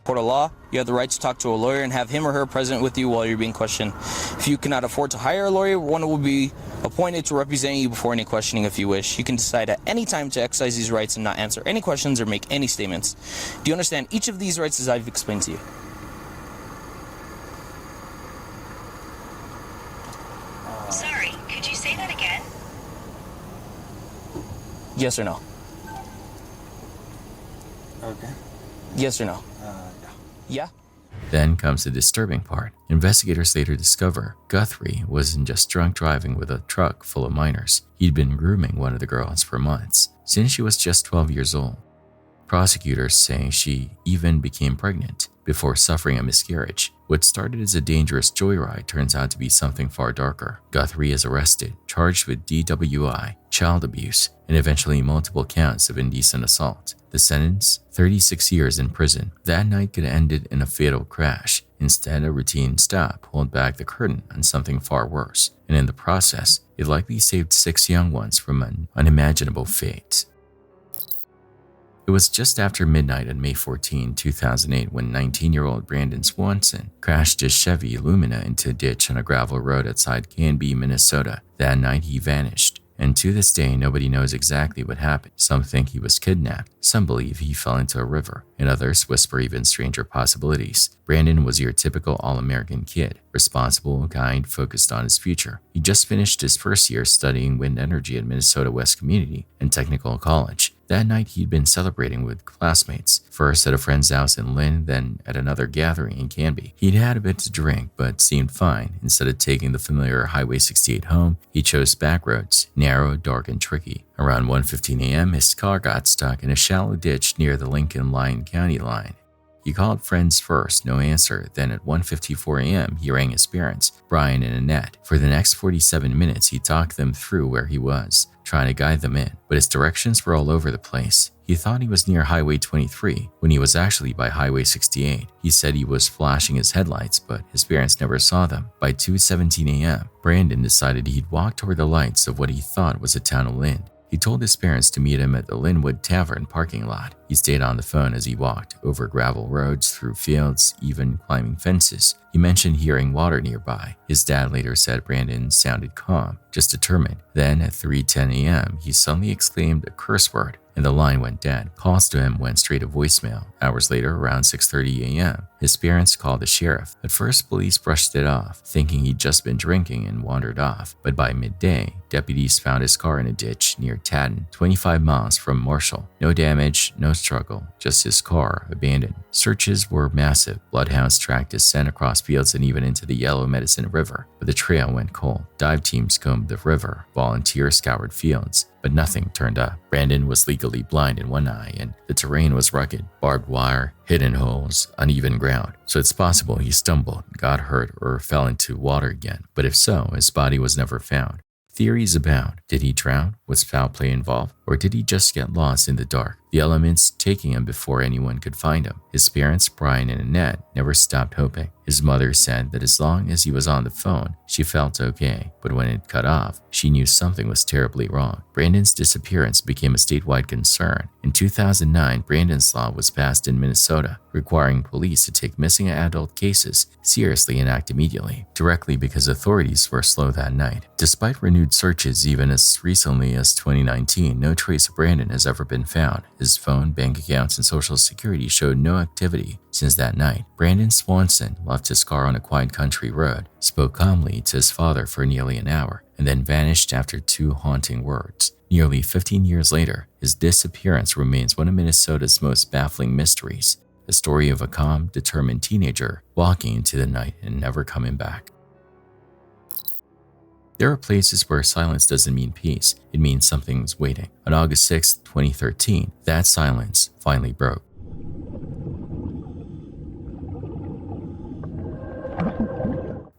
Court of law, you have the right to talk to a lawyer and have him or her present with you while you're being questioned. If you cannot afford to hire a lawyer, one will be appointed to represent you before any questioning if you wish. You can decide at any time to exercise these rights and not answer any questions or make any statements. Do you understand each of these rights as I've explained to you? Yes or no? Okay. Yes or no? No. Yeah? Then comes the disturbing part. Investigators later discover Guthrie wasn't just drunk driving with a truck full of minors. He'd been grooming one of the girls for months, since she was just 12 years old. Prosecutors say she even became pregnant before suffering a miscarriage. What started as a dangerous joyride turns out to be something far darker. Guthrie is arrested, charged with DWI, child abuse, and eventually multiple counts of indecent assault. The sentence? 36 years in prison. That night could have ended in a fatal crash. Instead, a routine stop pulled back the curtain on something far worse, and in the process, it likely saved 6 young ones from an unimaginable fate. It was just after midnight on May 14, 2008 when 19-year-old Brandon Swanson crashed his Chevy Lumina into a ditch on a gravel road outside Canby, Minnesota. That night he vanished, and to this day nobody knows exactly what happened. Some think he was kidnapped, some believe he fell into a river, and others whisper even stranger possibilities. Brandon was your typical all-American kid, responsible, kind, focused on his future. He just finished his first year studying wind energy at Minnesota West Community and Technical College. That night he'd been celebrating with classmates, first at a friend's house in Lynn, then at another gathering in Canby. He'd had a bit to drink, but seemed fine. Instead of taking the familiar Highway 68 home, he chose back roads, narrow, dark, and tricky. Around 1:15 a.m., his car got stuck in a shallow ditch near the Lincoln-Lyon County line. He called friends first, no answer. Then at 1:54 a.m., he rang his parents, Brian and Annette. For the next 47 minutes, he talked them through where he was, trying to guide them in, but his directions were all over the place. He thought he was near Highway 23 when he was actually by Highway 68. He said he was flashing his headlights, but his parents never saw them. By 2:17 a.m., Brandon decided he'd walk toward the lights of what he thought was the town of Lynn. He told his parents to meet him at the Linwood Tavern parking lot. He stayed on the phone as he walked, over gravel roads, through fields, even climbing fences. He mentioned hearing water nearby. His dad later said Brandon sounded calm, just determined. Then at 3:10 a.m., he suddenly exclaimed a curse word, and the line went dead. Calls to him went straight to voicemail. Hours later, around 6:30 a.m., his parents called the sheriff. At first, police brushed it off, thinking he'd just been drinking and wandered off. But by midday, deputies found his car in a ditch near Taden, 25 miles from Marshall. No damage, no struggle, just his car abandoned. Searches were massive. Bloodhounds tracked his scent across fields and even into the Yellow Medicine River, but the trail went cold. Dive teams combed the river, volunteers scoured fields, but nothing turned up. Brandon was legally blind in one eye, and the terrain was rugged, barbed wire, hidden holes, uneven ground. So it's possible he stumbled, got hurt, or fell into water again. But if so, his body was never found. Theories abound. Did he drown? Was foul play involved? Or did he just get lost in the dark, the elements taking him before anyone could find him? His parents, Brian and Annette, never stopped hoping. His mother said that as long as he was on the phone, she felt okay, but when it cut off, she knew something was terribly wrong. Brandon's disappearance became a statewide concern. In 2009, Brandon's Law was passed in Minnesota, requiring police to take missing adult cases seriously and act immediately, directly because authorities were slow that night. Despite renewed searches even as recently as 2019, no trace of Brandon has ever been found. His phone, bank accounts, and social security showed no activity since that night. Brandon Swanson left his car on a quiet country road, spoke calmly to his father for nearly an hour, and then vanished after 2 haunting words. Nearly 15 years later, his disappearance remains one of Minnesota's most baffling mysteries, the story of a calm, determined teenager walking into the night and never coming back. There are places where silence doesn't mean peace, it means something's waiting. On August 6, 2013, that silence finally broke.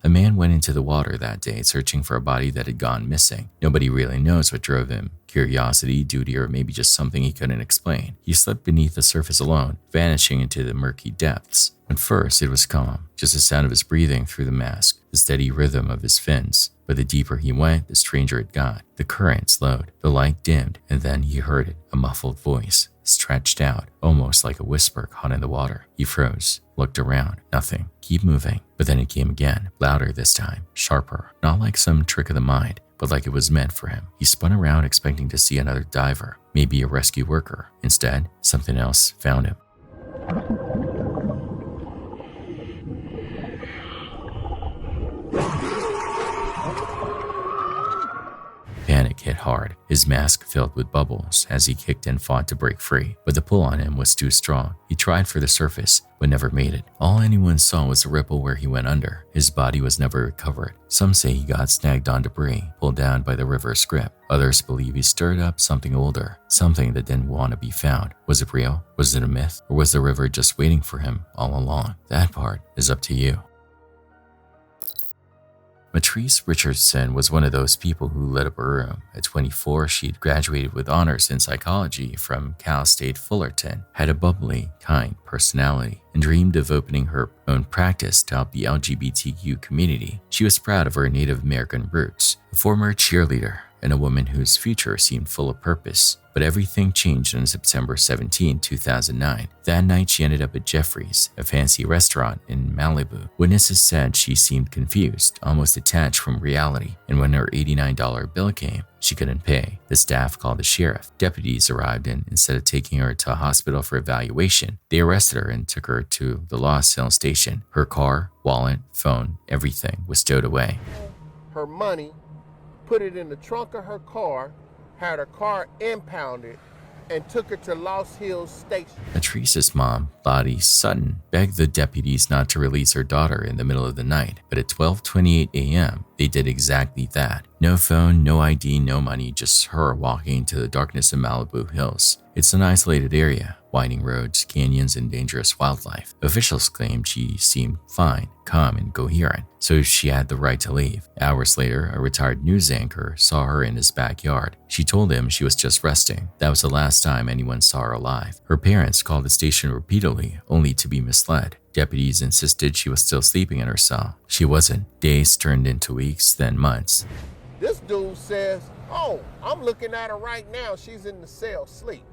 A man went into the water that day searching for a body that had gone missing. Nobody really knows what drove him. Curiosity, duty, or maybe just something he couldn't explain. He slipped beneath the surface alone, vanishing into the murky depths. At first, it was calm, just the sound of his breathing through the mask, the steady rhythm of his fins. But the deeper he went, the stranger it got. The current slowed, the light dimmed, and then he heard it, a muffled voice, stretched out, almost like a whisper caught in the water. He froze, looked around, nothing. Keep moving. But then it came again, louder this time, sharper, not like some trick of the mind, but like it was meant for him. He spun around expecting to see another diver, maybe a rescue worker. Instead, something else found him. Panic hit hard. his mask filled with bubbles as he kicked and fought to break free, but the pull on him was too strong. He tried for the surface, but never made it. All anyone saw was a ripple where he went under. His body was never recovered. Some say he got snagged on debris, pulled down by the river's grip. Others believe he stirred up something older, something that didn't want to be found. Was it real? Was it a myth? Or was the river just waiting for him all along? That part is up to you. Matrice Richardson was one of those people who lit up a room. At 24, she'd graduated with honors in psychology from Cal State Fullerton, had a bubbly, kind personality, and dreamed of opening her own practice to help the LGBTQ community. She was proud of her Native American roots, a former cheerleader, and a woman whose future seemed full of purpose. But everything changed on September 17, 2009. That night, she ended up at Jeffrey's, a fancy restaurant in Malibu. Witnesses said she seemed confused, almost detached from reality, and when her $89 bill came, she couldn't pay. The staff called the sheriff. Deputies arrived, and instead of taking her to a hospital for evaluation, they arrested her and took her to the Lost Hill station. Her car, wallet, phone, everything was stowed away. Her money, put it in the trunk of her car, had her car impounded, and took her to Lost Hills Station. Matrice's mom, Lottie Sutton, begged the deputies not to release her daughter in the middle of the night, but at 12:28 a.m., they did exactly that. No phone, no ID, no money, just her walking into the darkness of Malibu Hills. It's an isolated area, winding roads, canyons, and dangerous wildlife. Officials claimed she seemed fine, calm, and coherent, so she had the right to leave. Hours later, a retired news anchor saw her in his backyard. She told him she was just resting. That was the last time anyone saw her alive. Her parents called the station repeatedly, only to be misled. Deputies insisted she was still sleeping in her cell. She wasn't. Days turned into weeks, then months. This dude says, "Oh, I'm looking at her right now. She's in the cell, sleep."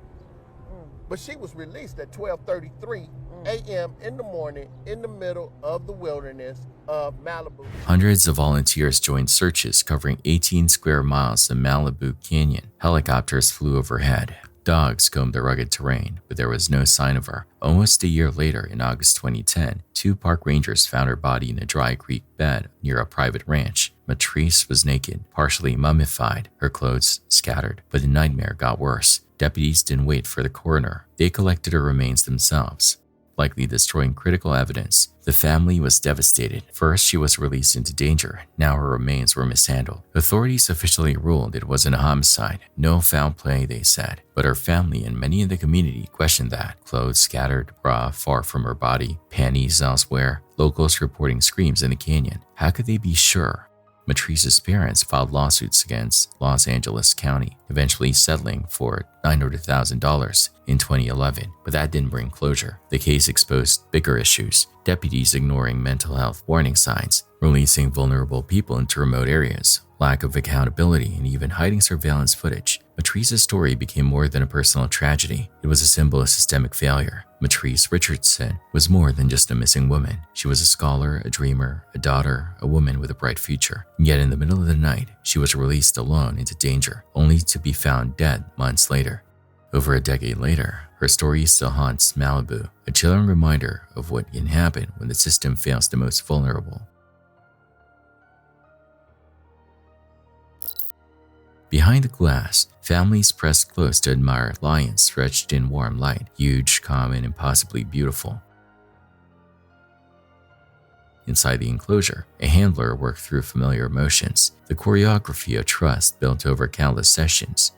But she was released at 12:33 a.m. in the morning in the middle of the wilderness of Malibu. Hundreds of volunteers joined searches covering 18 square miles of Malibu Canyon. Helicopters flew overhead. Dogs combed the rugged terrain, but there was no sign of her. Almost a year later, in August 2010, 2 park rangers found her body in a dry creek bed near a private ranch. Matrice was naked, partially mummified, her clothes scattered, but the nightmare got worse. Deputies didn't wait for the coroner. They collected her remains themselves, likely destroying critical evidence. The family was devastated. First, she was released into danger. Now her remains were mishandled. Authorities officially ruled it wasn't a homicide. No foul play, they said. But her family and many in the community questioned that. Clothes scattered, bra far from her body, panties elsewhere, locals reporting screams in the canyon. How could they be sure? Matrice's parents filed lawsuits against Los Angeles County, eventually settling for $900,000 in 2011, but that didn't bring closure. The case exposed bigger issues: deputies ignoring mental health warning signs, releasing vulnerable people into remote areas, lack of accountability, and even hiding surveillance footage. Matrice's story became more than a personal tragedy. It was a symbol of systemic failure. Matrice Richardson was more than just a missing woman. She was a scholar, a dreamer, a daughter, a woman with a bright future. And yet in the middle of the night, she was released alone into danger, only to be found dead months later. Over a decade later, her story still haunts Malibu, a chilling reminder of what can happen when the system fails the most vulnerable. Behind the glass, families pressed close to admire lions stretched in warm light, huge, calm, and impossibly beautiful. Inside the enclosure, a handler worked through familiar emotions, the choreography of trust built over countless sessions.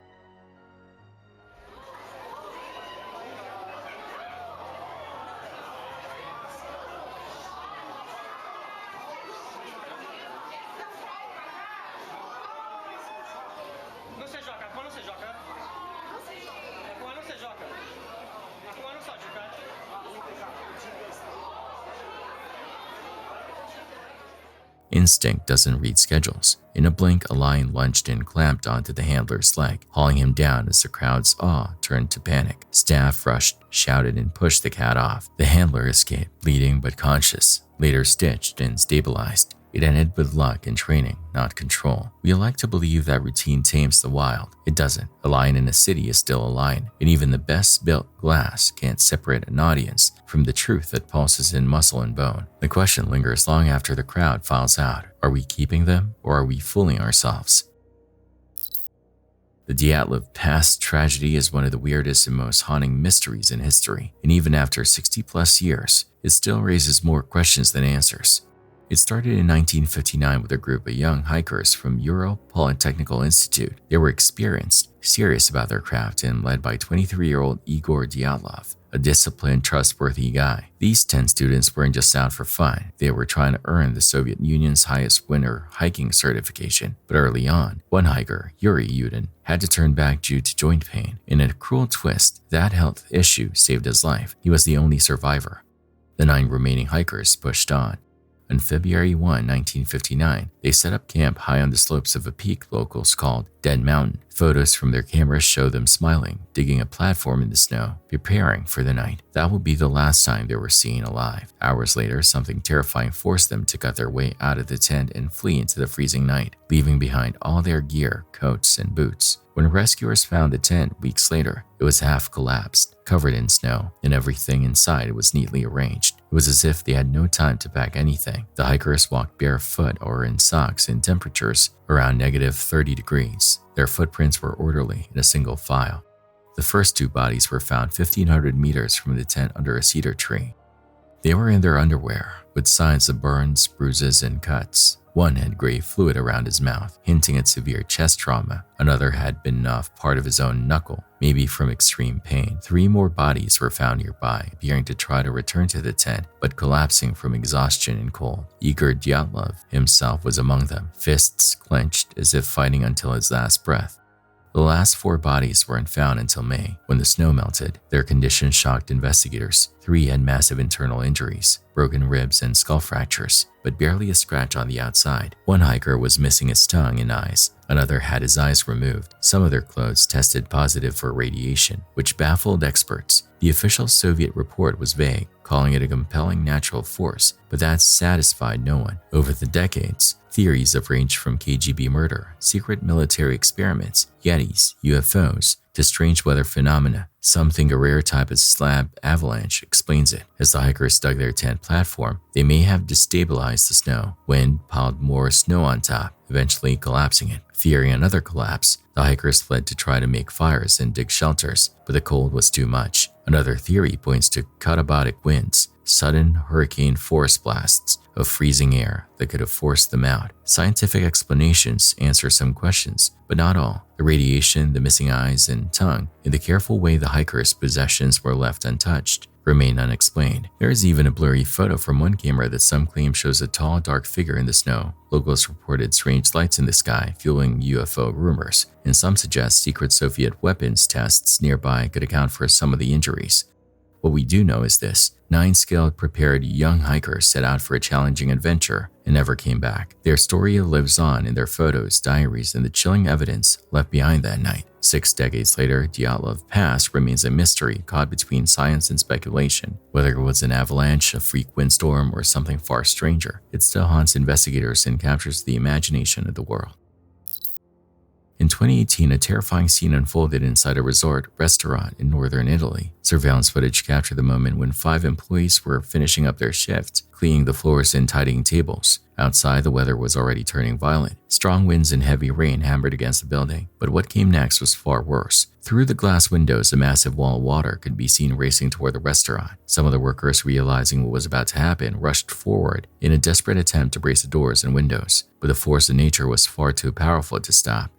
Instinct doesn't read schedules. In a blink, a lion lunged and clamped onto the handler's leg, hauling him down as the crowd's awe turned to panic. Staff rushed, shouted, and pushed the cat off. The handler escaped, bleeding but conscious, later stitched and stabilized. It ended with luck and training, not control. We like to believe that routine tames the wild. It doesn't. A lion in a city is still a lion, and even the best built glass can't separate an audience from the truth that pulses in muscle and bone. The question lingers long after the crowd files out. Are we keeping them, or are we fooling ourselves? The Dyatlov Pass tragedy is one of the weirdest and most haunting mysteries in history, and even after 60 plus years, it still raises more questions than answers. It started in 1959 with a group of young hikers from Ural Polytechnical Institute. They were experienced, serious about their craft, and led by 23-year-old Igor Dyatlov, a disciplined, trustworthy guy. These 10 students weren't just out for fun. They were trying to earn the Soviet Union's highest winter hiking certification. But early on, one hiker, Yuri Yudin, had to turn back due to joint pain. In a cruel twist, that health issue saved his life. He was the only survivor. The 9 remaining hikers pushed on. On February 1, 1959, they set up camp high on the slopes of a peak locals called Dead Mountain. Photos from their cameras show them smiling, digging a platform in the snow, preparing for the night. That would be the last time they were seen alive. Hours later, something terrifying forced them to cut their way out of the tent and flee into the freezing night, leaving behind all their gear, coats, and boots. When rescuers found the tent weeks later, it was half collapsed, covered in snow, and everything inside was neatly arranged. It was as if they had no time to pack anything. The hikers walked barefoot or in socks in temperatures around -30 degrees. Their footprints were orderly in a single file. The first 2 bodies were found 1,500 meters from the tent under a cedar tree. They were in their underwear, with signs of burns, bruises, and cuts. One had gray fluid around his mouth, hinting at severe chest trauma. Another had bitten off part of his own knuckle, maybe from extreme pain. 3 more bodies were found nearby, appearing to try to return to the tent, but collapsing from exhaustion and cold. Igor Dyatlov himself was among them, fists clenched as if fighting until his last breath. The last 4 bodies weren't found until May, when the snow melted. Their condition shocked investigators. 3 had massive internal injuries, broken ribs and skull fractures, but barely a scratch on the outside. One hiker was missing his tongue and eyes. Another had his eyes removed. Some of their clothes tested positive for radiation, which baffled experts. The official Soviet report was vague, calling it a compelling natural force, but that satisfied no one. Over the decades, theories have ranged from KGB murder, secret military experiments, Yetis, UFOs, to strange weather phenomena. Some think a rare type of slab avalanche explains it. As the hikers dug their tent platform, they may have destabilized the snow. Wind piled more snow on top, eventually collapsing it. Fearing another collapse, the hikers fled to try to make fires and dig shelters, but the cold was too much. Another theory points to katabatic winds, sudden hurricane force blasts of freezing air that could have forced them out. Scientific explanations answer some questions, but not all. The radiation, the missing eyes and tongue, and the careful way the hikers' possessions were left untouched remain unexplained. There is even a blurry photo from one camera that some claim shows a tall, dark figure in the snow. Locals reported strange lights in the sky, fueling UFO rumors, and some suggest secret Soviet weapons tests nearby could account for some of the injuries. What we do know is this: 9 skilled, prepared young hikers set out for a challenging adventure and never came back. Their story lives on in their photos, diaries, and the chilling evidence left behind that night. 6 decades later, Dyatlov Pass remains a mystery caught between science and speculation. Whether it was an avalanche, a freak windstorm, or something far stranger, it still haunts investigators and captures the imagination of the world. In 2018, a terrifying scene unfolded inside a resort restaurant in northern Italy. Surveillance footage captured the moment when 5 employees were finishing up their shift, cleaning the floors and tidying tables. Outside, the weather was already turning violent. Strong winds and heavy rain hammered against the building. But what came next was far worse. Through the glass windows, a massive wall of water could be seen racing toward the restaurant. Some of the workers, realizing what was about to happen, rushed forward in a desperate attempt to brace the doors and windows. But the force of nature was far too powerful to stop.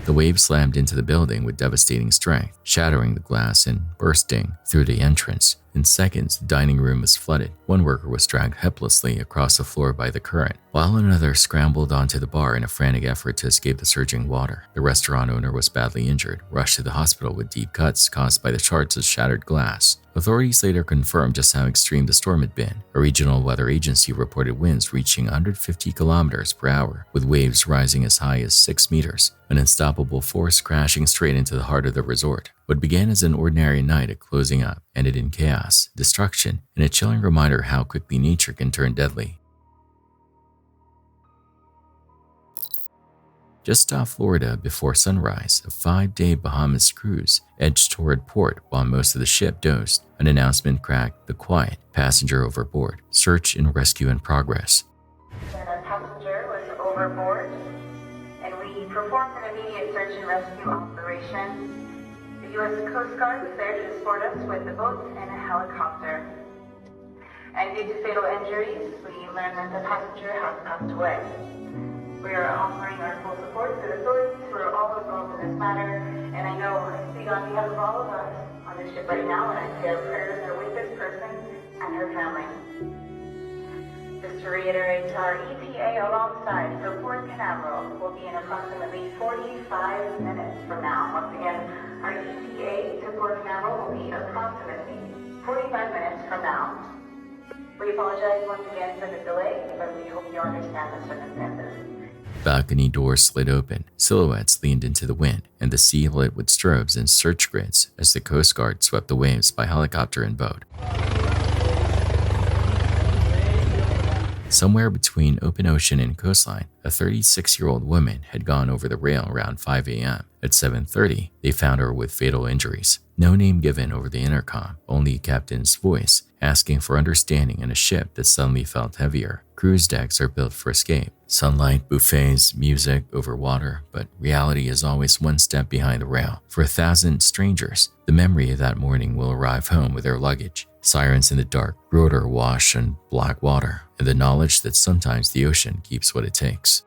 The wave slammed into the building with devastating strength, shattering the glass and bursting through the entrance. In seconds, the dining room was flooded. One worker was dragged helplessly across the floor by the current, while another scrambled onto the bar in a frantic effort to escape the surging water. The restaurant owner was badly injured, rushed to the hospital with deep cuts caused by the shards of shattered glass. Authorities later confirmed just how extreme the storm had been. A regional weather agency reported winds reaching 150 kilometers per hour, with waves rising as high as 6 meters, an unstoppable force crashing straight into the heart of the resort. What began as an ordinary night at closing up ended in chaos, destruction, and a chilling reminder how quickly nature can turn deadly. Just off Florida before sunrise, a 5-day Bahamas cruise edged toward port while most of the ship dozed. An announcement cracked the quiet. Passenger overboard. Search and rescue in progress. When a passenger was overboard, and we performed an immediate search and rescue operation. The U.S. Coast Guard was there to escort us with a boat and a helicopter. And due to fatal injuries, we learned that the passenger has passed away. We are offering our full support to the authorities who are all involved in this matter, and I know I speak on behalf of all of us on this ship right now, and I say our prayers are with this person and her family. Just to reiterate, our ETA alongside for Port Canaveral will be in approximately 45 minutes from now. Once again, our ETA to Port Canaveral will be approximately 45 minutes from now. We apologize once again for the delay, but we hope you understand the circumstances. Balcony doors slid open, silhouettes leaned into the wind, and the sea lit with strobes and search grids as the Coast Guard swept the waves by helicopter and boat. Somewhere between open ocean and coastline, a 36-year-old woman had gone over the rail around 5 a.m. At 7:30, they found her with fatal injuries. No name given over the intercom, only a captain's voice asking for understanding in a ship that suddenly felt heavier. Cruise decks are built for escape. Sunlight, buffets, music over water, but reality is always one step behind the rail. For 1,000 strangers, the memory of that morning will arrive home with their luggage. Sirens in the dark, rotor wash in black water, and the knowledge that sometimes the ocean keeps what it takes.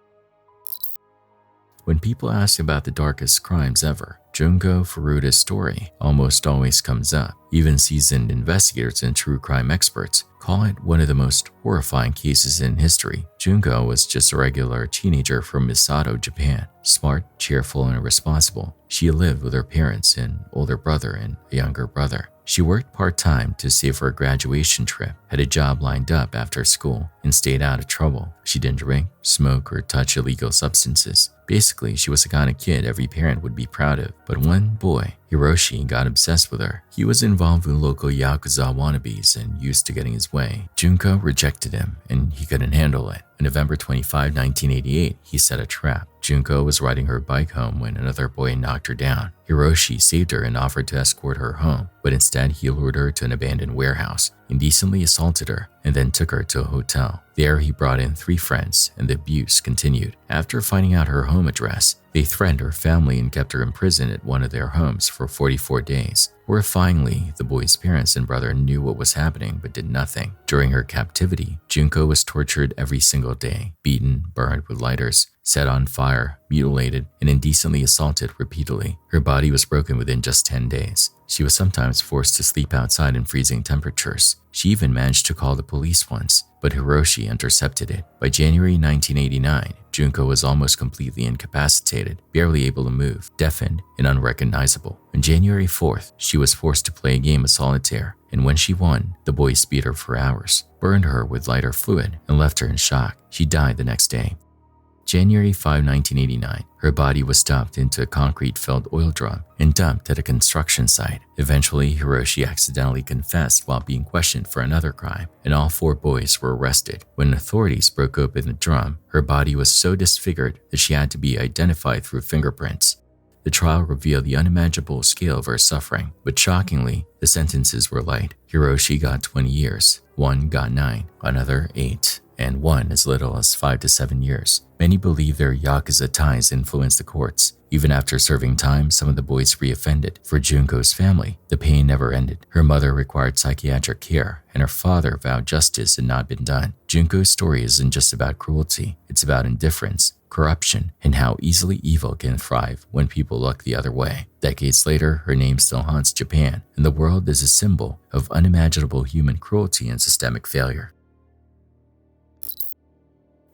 When people ask about the darkest crimes ever, Junko Furuta's story almost always comes up. Even seasoned investigators and true crime experts call it one of the most horrifying cases in history. Junko was just a regular teenager from Misato, Japan. Smart, cheerful, and responsible. She lived with her parents, an older brother and a younger brother. She worked part-time to save for a graduation trip, had a job lined up after school, and stayed out of trouble. She didn't drink, smoke, or touch illegal substances. Basically, she was the kind of kid every parent would be proud of. But one boy, Hiroshi, got obsessed with her. He was involved with local Yakuza wannabes and used to getting his way. Junko rejected him, and he couldn't handle it. On November 25, 1988, he set a trap. Junko was riding her bike home when another boy knocked her down. Hiroshi saved her and offered to escort her home, but instead he lured her to an abandoned warehouse, indecently assaulted her, and then took her to a hotel. There he brought in 3 friends, and the abuse continued. After finding out her home address, they threatened her family and kept her in prison at one of their homes for 44 days. Horrifyingly, the boy's parents and brother knew what was happening but did nothing. During her captivity, Junko was tortured every single day, beaten, burned with lighters, set on fire, mutilated, and indecently assaulted repeatedly. Her body was broken within just 10 days. She was sometimes forced to sleep outside in freezing temperatures. She even managed to call the police once, but Hiroshi intercepted it. By January 1989, Junko was almost completely incapacitated, barely able to move, deafened, and unrecognizable. On January 4th, she was forced to play a game of solitaire, and when she won, the boys beat her for hours, burned her with lighter fluid, and left her in shock. She died the next day. January 5, 1989, her body was stuffed into a concrete-filled oil drum and dumped at a construction site. Eventually, Hiroshi accidentally confessed while being questioned for another crime, and all 4 boys were arrested. When authorities broke open the drum, her body was so disfigured that she had to be identified through fingerprints. The trial revealed the unimaginable scale of her suffering, but shockingly, the sentences were light. Hiroshi got 20 years, one got 9, another 8. And one as little as 5 to 7 years. Many believe their Yakuza ties influenced the courts. Even after serving time, some of the boys reoffended. For Junko's family, the pain never ended. Her mother required psychiatric care, and her father vowed justice had not been done. Junko's story isn't just about cruelty, it's about indifference, corruption and how easily evil can thrive when people look the other way. Decades later, her name still haunts Japan, and the world is a symbol of unimaginable human cruelty and systemic failure.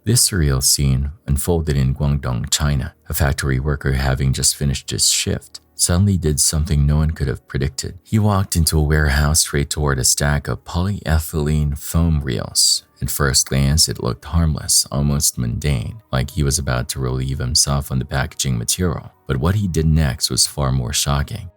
This surreal scene unfolded in Guangdong, China. A factory worker, having just finished his shift, suddenly did something no one could have predicted. He walked into a warehouse straight toward a stack of polyethylene foam reels. At first glance, it looked harmless, almost mundane, like he was about to relieve himself on the packaging material. But what he did next was far more shocking.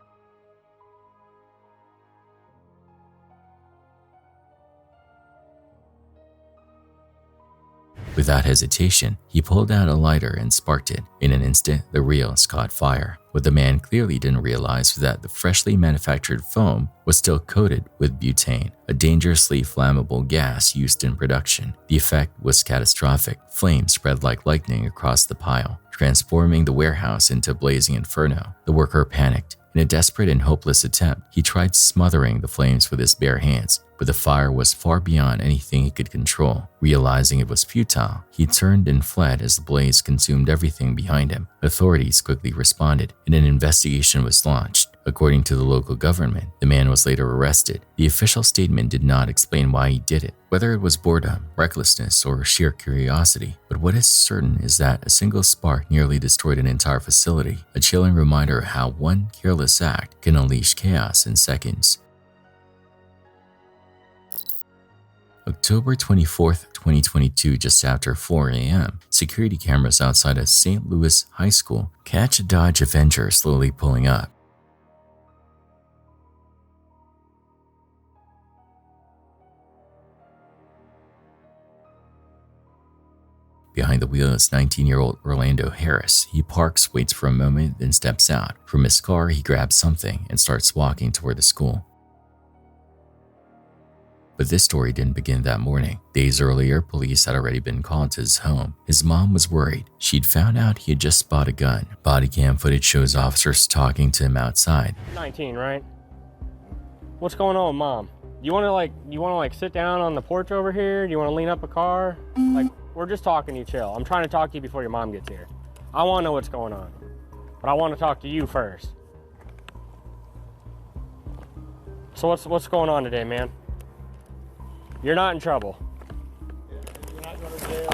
Without hesitation, he pulled out a lighter and sparked it. In an instant, the reels caught fire. What the man clearly didn't realize was that the freshly manufactured foam was still coated with butane, a dangerously flammable gas used in production. The effect was catastrophic. Flames spread like lightning across the pile, transforming the warehouse into a blazing inferno. The worker panicked. In a desperate and hopeless attempt, he tried smothering the flames with his bare hands, but the fire was far beyond anything he could control. Realizing it was futile, he turned and fled as the blaze consumed everything behind him. Authorities quickly responded, and an investigation was launched. According to the local government, the man was later arrested. The official statement did not explain why he did it, whether it was boredom, recklessness, or sheer curiosity. But what is certain is that a single spark nearly destroyed an entire facility, a chilling reminder of how one careless act can unleash chaos in seconds. October 24th, 2022, just after 4 a.m., security cameras outside a St. Louis high school catch a Dodge Avenger slowly pulling up. Behind the wheel is 19-year-old Orlando Harris. He parks, waits for a moment, then steps out. From his car, he grabs something and starts walking toward the school. But this story didn't begin that morning. Days earlier, police had already been called to his home. His mom was worried. She'd found out he had just bought a gun. Body cam footage shows officers talking to him outside. 19, right? What's going on, Mom? You want to sit down on the porch over here? Do you want to lean up a car? We're just talking to you, chill. I'm trying to talk to you before your mom gets here. I want to know what's going on, but I want to talk to you first. So what's going on today, man? You're not in trouble.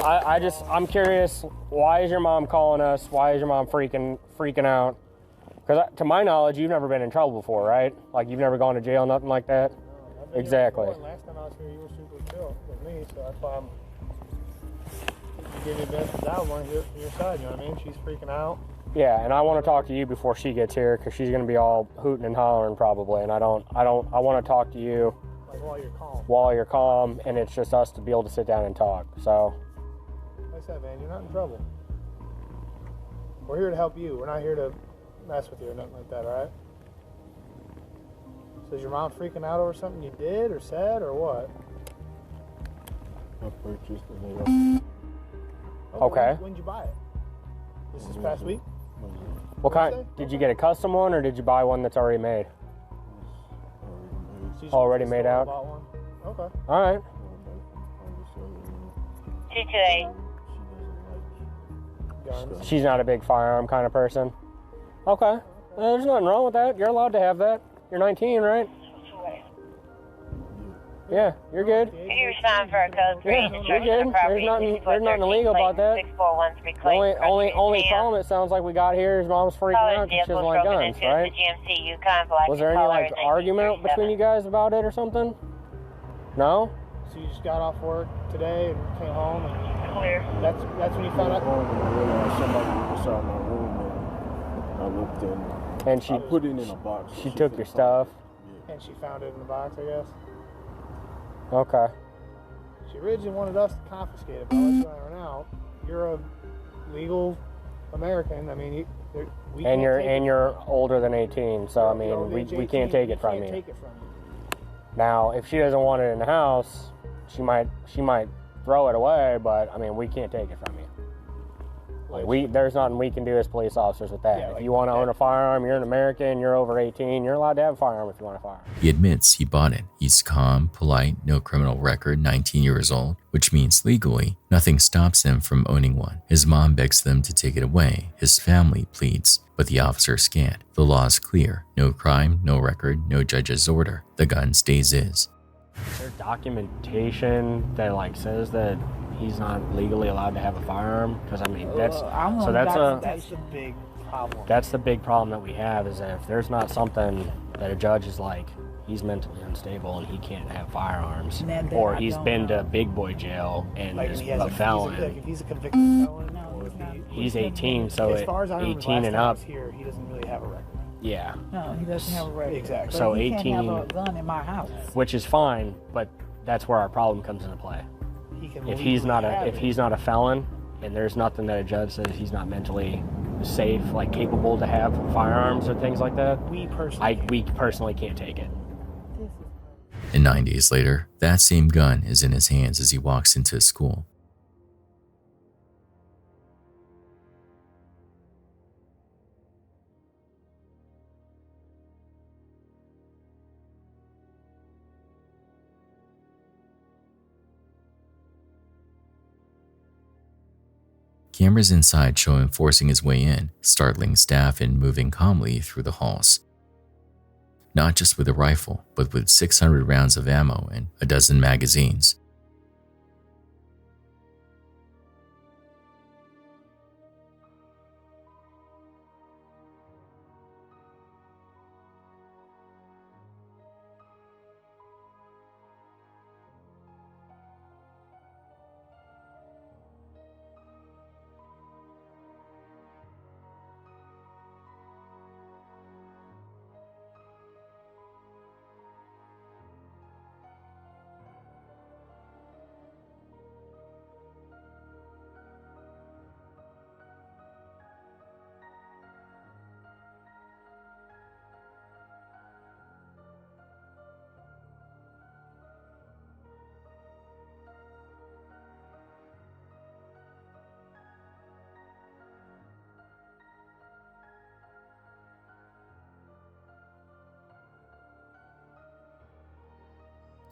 I'm curious, why is your mom calling us? Why is your mom freaking out? Because to my knowledge, you've never been in trouble before, right? Like you've never gone to jail, nothing like that? No, exactly. Last time I was here, you were super chill with me, so that's why I'm giving you the benefit of the doubt. I want to hear from your side, you know what I mean? She's freaking out. Yeah, and I want to talk to you before she gets here, because she's going to be all hooting and hollering probably, and I want to talk to you. Like while you're calm. While you're calm, and it's just us to be able to sit down and talk, so. Like I said, man, you're not in trouble. We're here to help you. We're not here to mess with you or nothing like that, all right? So is your mom freaking out over something you did or said or what? I purchased it. Okay. When did you buy it? This past week? What kind? Did you get a custom one, or did you buy one that's already made? Already made out? Okay. All right. 228. She's not a big firearm kind of person. Okay. There's nothing wrong with that. You're allowed to have that. You're 19, right? Yeah, you're good. You respond for a code 3. Yeah, you're good. There's nothing illegal about that. The only problem it sounds like we got here is mom's freaking out because she doesn't like guns, right? Was there any argument between you guys about it or something? No? So you just got off work today and came home and that's when you found out? Somebody was inside my room and I looked in. And she put it in a box. She took your stuff. And she found it in the box, I guess. Okay. She originally wanted us to confiscate it, but I'll let you know now. You're a legal American. I mean, you're older than 18, so I mean, we can't take it from you. Now, if she doesn't want it in the house, she might throw it away, but I mean, we can't take it from you. Like there's nothing we can do as police officers with that. If you want to own a firearm, you're an American, you're over 18, you're allowed to have a firearm if you want a firearm. He admits he bought it. He's calm, polite, no criminal record, 19 years old, which means legally, nothing stops him from owning one. His mom begs them to take it away. His family pleads, but the officers can't. The law is clear. No crime, no record, no judge's order. The gun stays his. There's documentation that like says that he's not legally allowed to have a firearm, because I mean that's the big problem. That's the big problem that we have, is that if there's not something that a judge is like, he's mentally unstable and he can't have firearms, or he's been to big boy jail and like is a felon. If he's a convicted felon, he's 18, so as far as I remember, 18 and up. Here, he doesn't really have a record. Yeah. No, he doesn't have a record. Exactly. So he 18, can't have a gun in my house. which is fine, but that's where our problem comes into play. If he's not a felon, and there's nothing that a judge says he's not mentally safe, like capable to have firearms or things like that, we personally can't take it. And 9 days later, that same gun is in his hands as he walks into his school. Cameras inside show him forcing his way in, startling staff and moving calmly through the halls. Not just with a rifle, but with 600 rounds of ammo and a dozen magazines.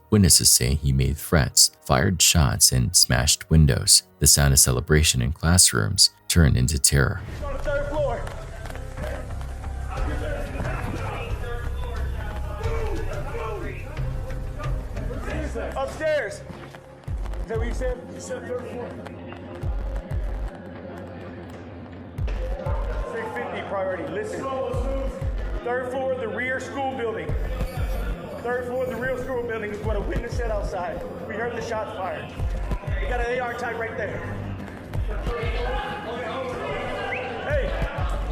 Witnesses say he made threats, fired shots, and smashed windows. The sound of celebration in classrooms turned into terror. On the third floor. Upstairs. Is that what you said? You said third floor. 650 priority. Listen. Third floor of the rear school building. Third floor of the real school building is what a witness said outside. We heard the shots fired. We got an AR type right there. Hey,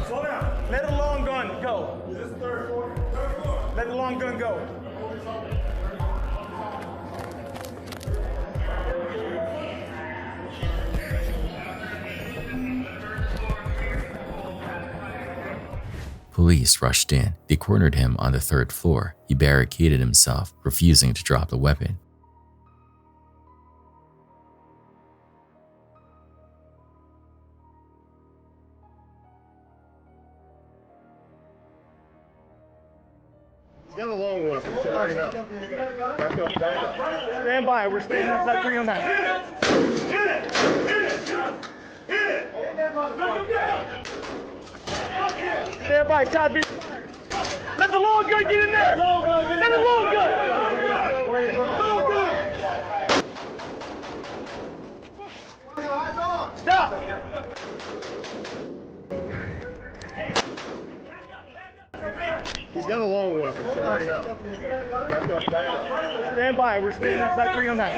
slow down. Let the long gun go. Is this the third floor? Third floor. Let the long gun go. Police rushed in. They cornered him on the third floor. He barricaded himself, refusing to drop the weapon. Got a long one. Stand by. We're staying outside 309. Hit it! Stand by. Todd. Let the long gun get in there. Let the long gun. Stop. He's got a long one. Stand by. We're staying outside 309.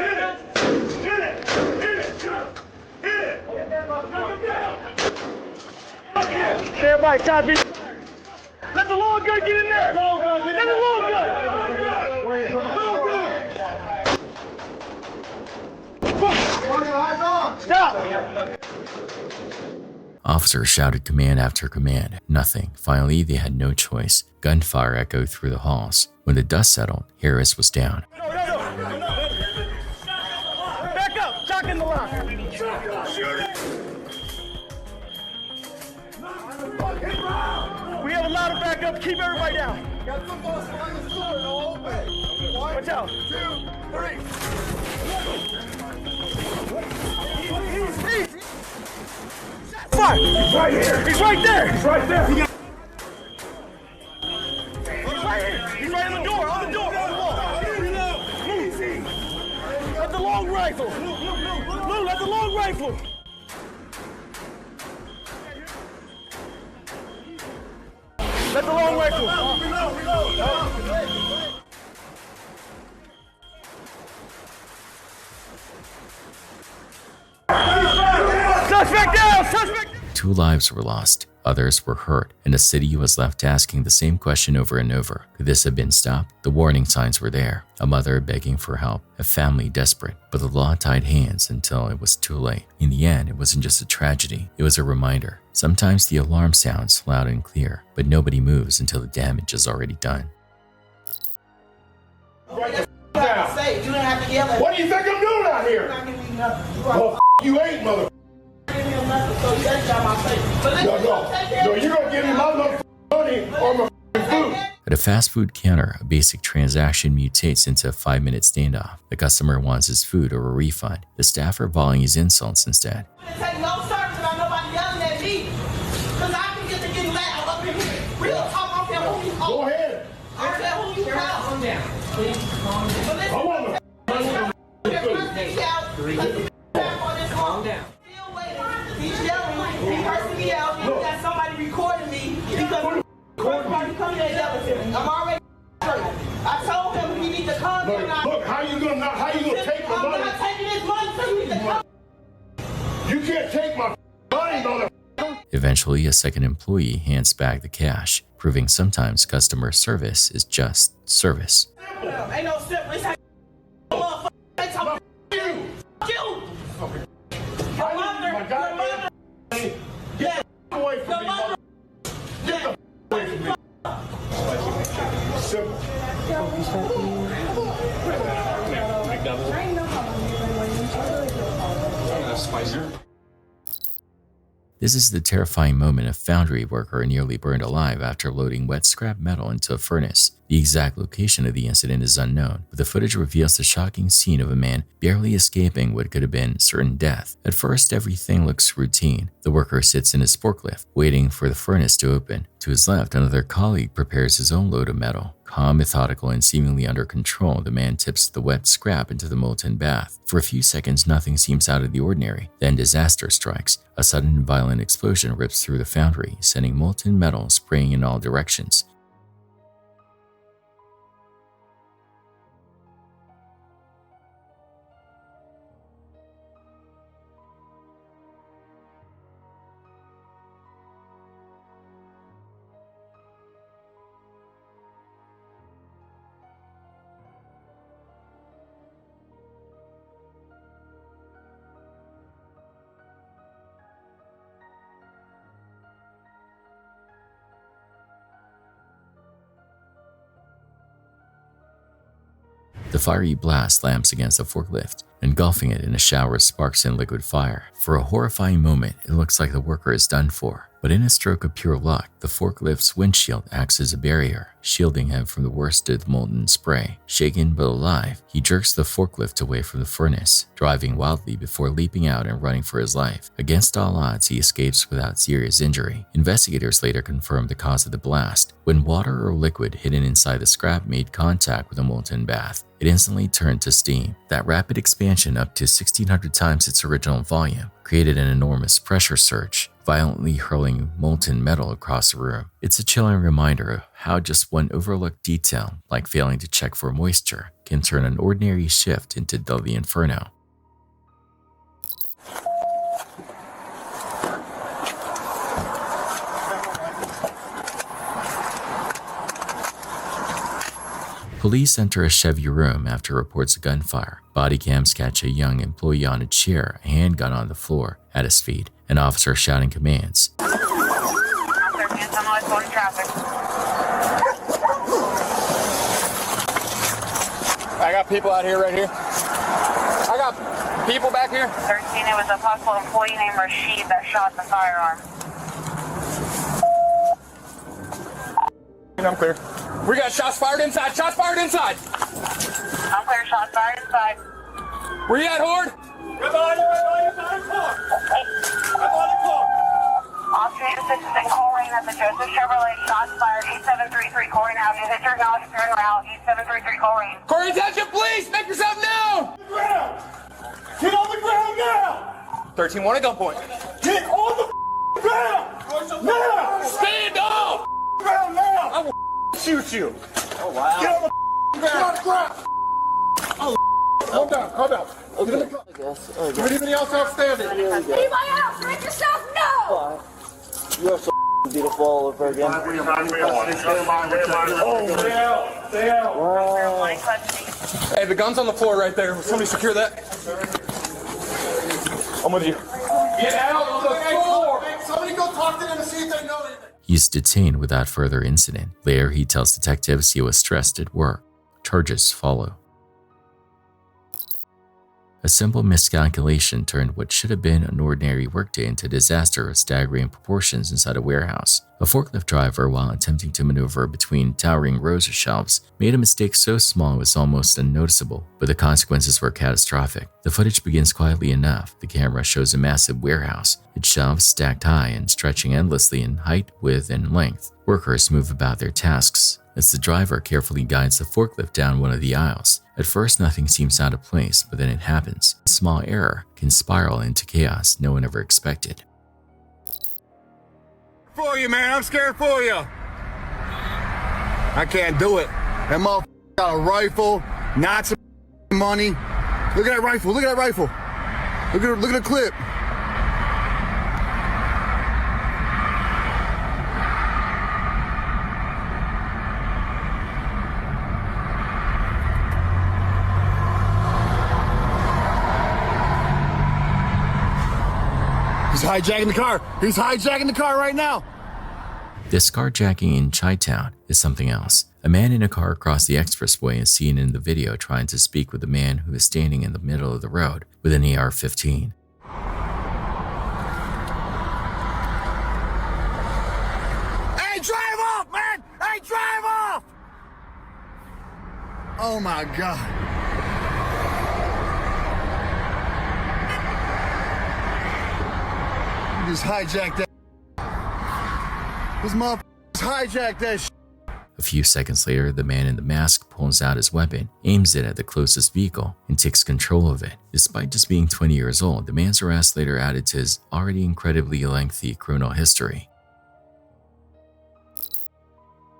Stand by. Todd. Let the long gun get in there. Let the long gun. Stop. Officers shouted command after command. Nothing. Finally, they had no choice. Gunfire echoed through the halls. When the dust settled, Harris was down. Back up. Shock in the lock. We have a lot of backup. Keep everybody down. Watch out. 2, 3. Fire! He's right here. He's right there. He's right there. He's right here. He's right on the door. On the door. On the wall. Easy. That's the long rifle. Lou, that's the long rifle. That's the long rifle. Suspect down! Suspect! 2 lives were lost, others were hurt, and the city was left asking the same question over and over. Could this have been stopped? The warning signs were there. A mother begging for help, a family desperate, but the law tied hands until it was too late. In the end, it wasn't just a tragedy, it was a reminder. Sometimes the alarm sounds loud and clear, but nobody moves until the damage is already done. What do you think I'm doing out here? Well, you ain't, mother. No, you're gonna give me my money or my food. At a fast food counter, a basic transaction mutates into a 5-minute standoff. The customer wants his food or a refund. The staff are volleying his insults instead. Take no service about nobody yelling at me. Because I can get to getting loud up in here. Real talk, I don't care who you are. Go ahead. I don't care who you are. Calm down. Please calm down. Calm down. He's yelling. He cursing me out. He got somebody recording me because everybody come here yelling to me. I'm already straight. I told him he needs to calm down. Look, how you gonna take my money? I'm not taking his money, so you need to come. You can't take my money, mother. Eventually, a second employee hands back the cash, proving sometimes customer service is just service. Ain't no simple. It's how motherfucker. They talk about you. You. Your mother. Yeah. Away from me, mother. Get the away from me. Simple. This is the terrifying moment a foundry worker nearly burned alive after loading wet scrap metal into a furnace. The exact location of the incident is unknown, but the footage reveals the shocking scene of a man barely escaping what could have been certain death. At first, everything looks routine. The worker sits in his forklift, waiting for the furnace to open. To his left, another colleague prepares his own load of metal. Calm, methodical, and seemingly under control, the man tips the wet scrap into the molten bath. For a few seconds, nothing seems out of the ordinary. Then disaster strikes. A sudden and violent explosion rips through the foundry, sending molten metal spraying in all directions. The fiery blast slams against the forklift, engulfing it in a shower of sparks and liquid fire. For a horrifying moment, it looks like the worker is done for. But in a stroke of pure luck, the forklift's windshield acts as a barrier, shielding him from the worst of the molten spray. Shaken but alive, he jerks the forklift away from the furnace, driving wildly before leaping out and running for his life. Against all odds, he escapes without serious injury. Investigators later confirmed the cause of the blast. When water or liquid hidden inside the scrap made contact with a molten bath, it instantly turned to steam. That rapid expansion up to 1,600 times its original volume created an enormous pressure surge, violently hurling molten metal across the room. It's a chilling reminder of how just one overlooked detail, like failing to check for moisture, can turn an ordinary shift into deadly inferno. Police enter a Chevy room after reports of gunfire. Body cams catch a young employee on a chair, a handgun on the floor at his feet, an officer shouting commands. I got people out here right here. I got people back here. 13, it was a possible employee named Rashid that shot the firearm. I'm clear. We got shots fired inside. Shots fired inside. I'm clear. Shots fired inside. Where you at, Horde? Come on, inside the car. Come on the car. Officer 86 Coleraine at the Joseph Chevrolet. Shots fired. 8733 Coleraine Avenue. Hit your acknowledged turn route. 8733 Coleraine. Corey, attention, please. Make yourself known. Get on the ground now. 13-1 at gunpoint. Get on the ground now. Stand up. Ground now. I will shoot you. Oh wow. Get on the ground. Oh, calm down, calm down. Okay. Do anybody else outstanding? Anybody else? Make yourself known. You are so beautiful all over again. Oh, wow. Hey, the gun's on the floor right there. Will somebody secure that? I'm with you. Get out on the floor. Somebody go talk to them and see if they know anything. He's detained without further incident. Later, he tells detectives he was stressed at work. Charges follow. A simple miscalculation turned what should have been an ordinary workday into a disaster of staggering proportions inside a warehouse. A forklift driver, while attempting to maneuver between towering rows of shelves, made a mistake so small it was almost unnoticeable, but the consequences were catastrophic. The footage begins quietly enough. The camera shows a massive warehouse, its shelves stacked high and stretching endlessly in height, width, and length. Workers move about their tasks as the driver carefully guides the forklift down one of the aisles. At first, nothing seems out of place, but then it happens. A small error can spiral into chaos no one ever expected. For you, man. I'm scared for you. I can't do it. That motherfucker got a rifle, not some money. Look at that rifle. Look at that rifle. Look at the clip. He's hijacking the car. He's hijacking the car right now. This carjacking in Chi-Town is something else. A man in a car across the expressway is seen in the video trying to speak with a man who is standing in the middle of the road with an AR-15. Hey, drive off, man! Hey, drive off! Oh my God. You just hijacked that. This motherfucker hijacked that shit. A few seconds later, the man in the mask pulls out his weapon, aims it at the closest vehicle, and takes control of it. Despite just being 20 years old, the man's arrest later added to his already incredibly lengthy criminal history.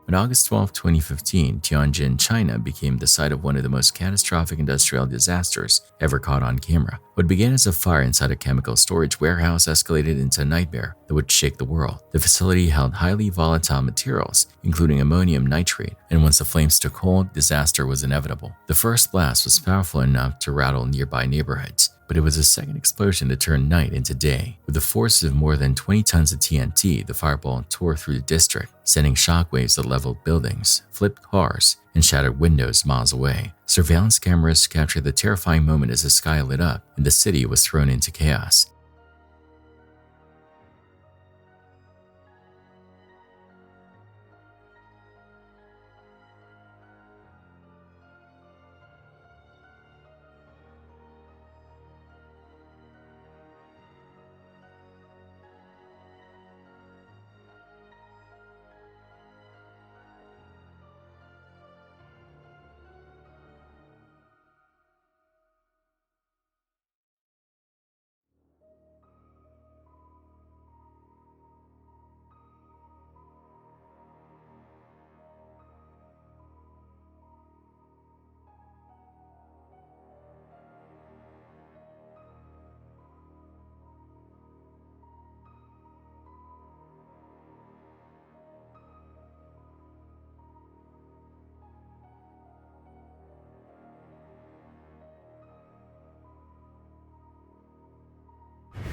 On August 12, 2015, Tianjin, China became the site of one of the most catastrophic industrial disasters ever caught on camera. What began as a fire inside a chemical storage warehouse escalated into a nightmare that would shake the world. The facility held highly volatile materials, including ammonium nitrate, and once the flames took hold, disaster was inevitable. The first blast was powerful enough to rattle nearby neighborhoods, but it was the second explosion that turned night into day. With the force of more than 20 tons of TNT, the fireball tore through the district, sending shockwaves that leveled buildings, flipped cars, and shattered windows miles away. Surveillance cameras captured the terrifying moment as the sky lit up and the city was thrown into chaos.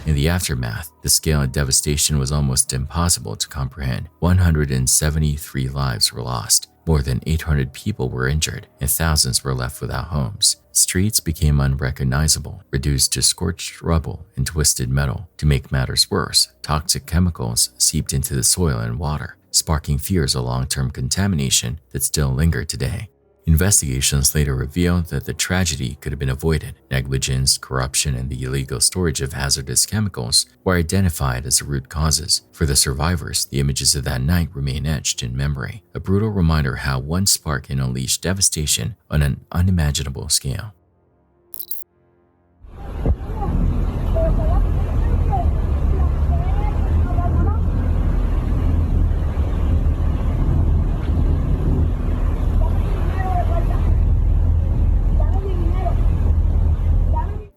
In the aftermath, the scale of devastation was almost impossible to comprehend. 173 lives were lost, more than 800 people were injured, and thousands were left without homes. Streets became unrecognizable, reduced to scorched rubble and twisted metal. To make matters worse, toxic chemicals seeped into the soil and water, sparking fears of long-term contamination that still linger today. Investigations later revealed that the tragedy could have been avoided. Negligence, corruption, and the illegal storage of hazardous chemicals were identified as the root causes. For the survivors, the images of that night remain etched in memory, a brutal reminder how one spark can unleash devastation on an unimaginable scale.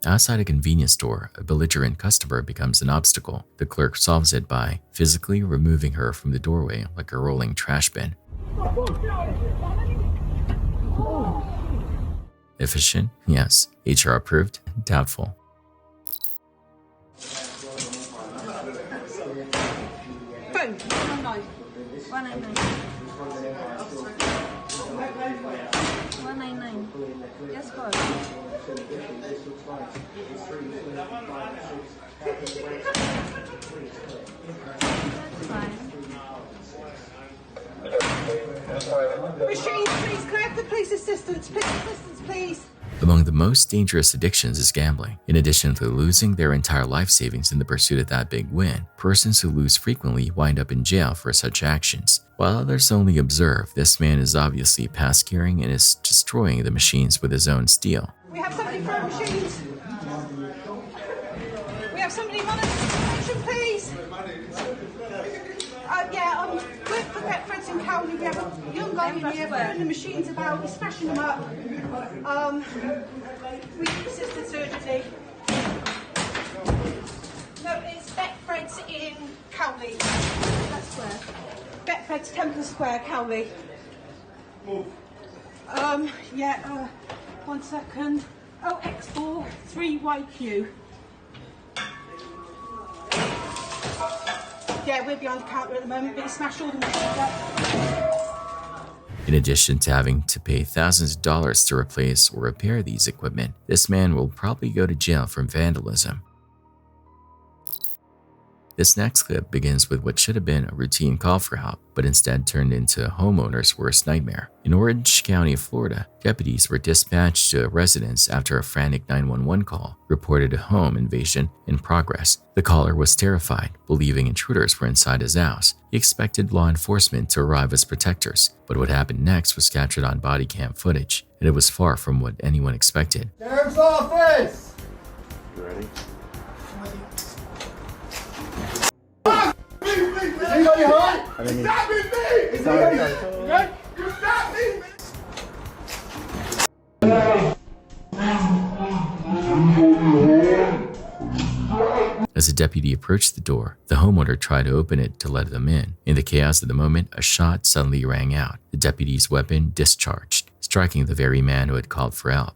Outside a convenience store, a belligerent customer becomes an obstacle. The clerk solves it by physically removing her from the doorway like a rolling trash bin. Efficient? Yes. HR approved? Doubtful. Phone, 199. Yes, call. Machine, please, can I have the police assistance? Police assistance, please. Among the most dangerous addictions is gambling. In addition to losing their entire life savings in the pursuit of that big win, persons who lose frequently wind up in jail for such actions. While others only observe, this man is obviously past caring and is destroying the machines with his own steel. We have somebody for our machines. We have somebody monitoring attention, please. We're for Betfred's in Cowley. We have a young guy in here putting the machines about. He's smashing them up. We need assistance urgently. No, it's Betfred's in Cowley. That's where. Betfred's Temple Square, Cowley. 1 second. OX4 3YQ. Yeah, we're behind the counter at the moment, but he smashed all the machines up. In addition to having to pay thousands of dollars to replace or repair these equipment, this man will probably go to jail for vandalism. This next clip begins with what should have been a routine call for help, but instead turned into a homeowner's worst nightmare. In Orange County, Florida, deputies were dispatched to a residence after a frantic 911 call reported a home invasion in progress. The caller was terrified, believing intruders were inside his house. He expected law enforcement to arrive as protectors, but what happened next was captured on body cam footage, and it was far from what anyone expected. Sheriff's office! You ready? Is anybody hurt? I didn't mean- Stop me! Is anybody hurt? You stop me, As a deputy approached the door, the homeowner tried to open it to let them in. In the chaos of the moment, a shot suddenly rang out. The deputy's weapon discharged, striking the very man who had called for help.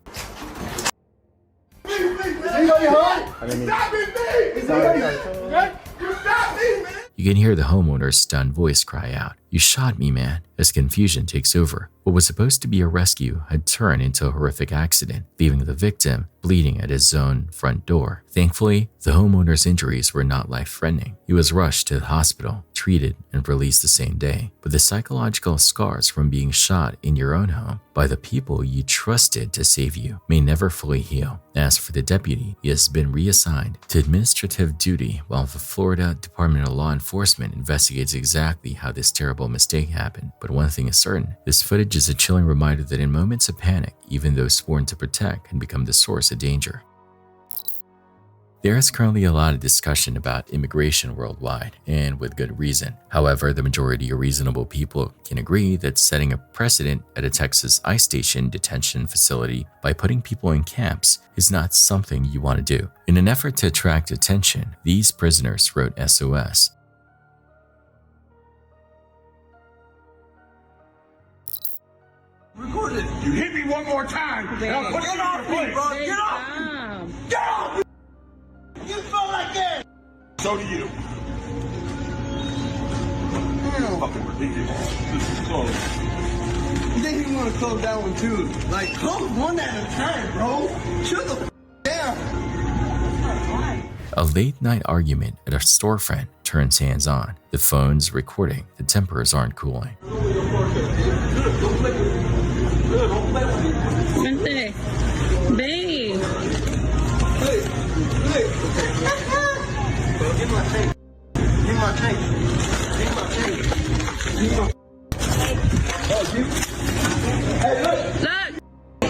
Is anybody hurt? I didn't mean- Stop me! Is anybody hurt? You stop me, man! You can hear the homeowner's stunned voice cry out, "You shot me, man," as confusion takes over. What was supposed to be a rescue had turned into a horrific accident, leaving the victim bleeding at his own front door. Thankfully, the homeowner's injuries were not life-threatening. He was rushed to the hospital, treated, and released the same day. But the psychological scars from being shot in your own home by the people you trusted to save you may never fully heal. As for the deputy, he has been reassigned to administrative duty while the Florida Department of Law Enforcement investigates exactly how this terrible mistake happened. But one thing is certain, this footage is a chilling reminder that in moments of panic, even those sworn to protect can become the source of danger. There is currently a lot of discussion about immigration worldwide, and with good reason. However, the majority of reasonable people can agree that setting a precedent at a Texas ICE station detention facility by putting people in camps is not something you want to do. In an effort to attract attention, these prisoners wrote SOS. Record it. You hit me one more time. I'll put you off me, bro. Get off me. Get off me. You feel like that. So do you. Fucking ridiculous. This is close. You think you want to close that one too? Like, close one at a time, bro. Chill the down. A late-night argument at a storefront turns hands-on. The phone's recording. The tempers aren't cooling. Vente. Babe. Give my tank. Give my tank. Hey, look.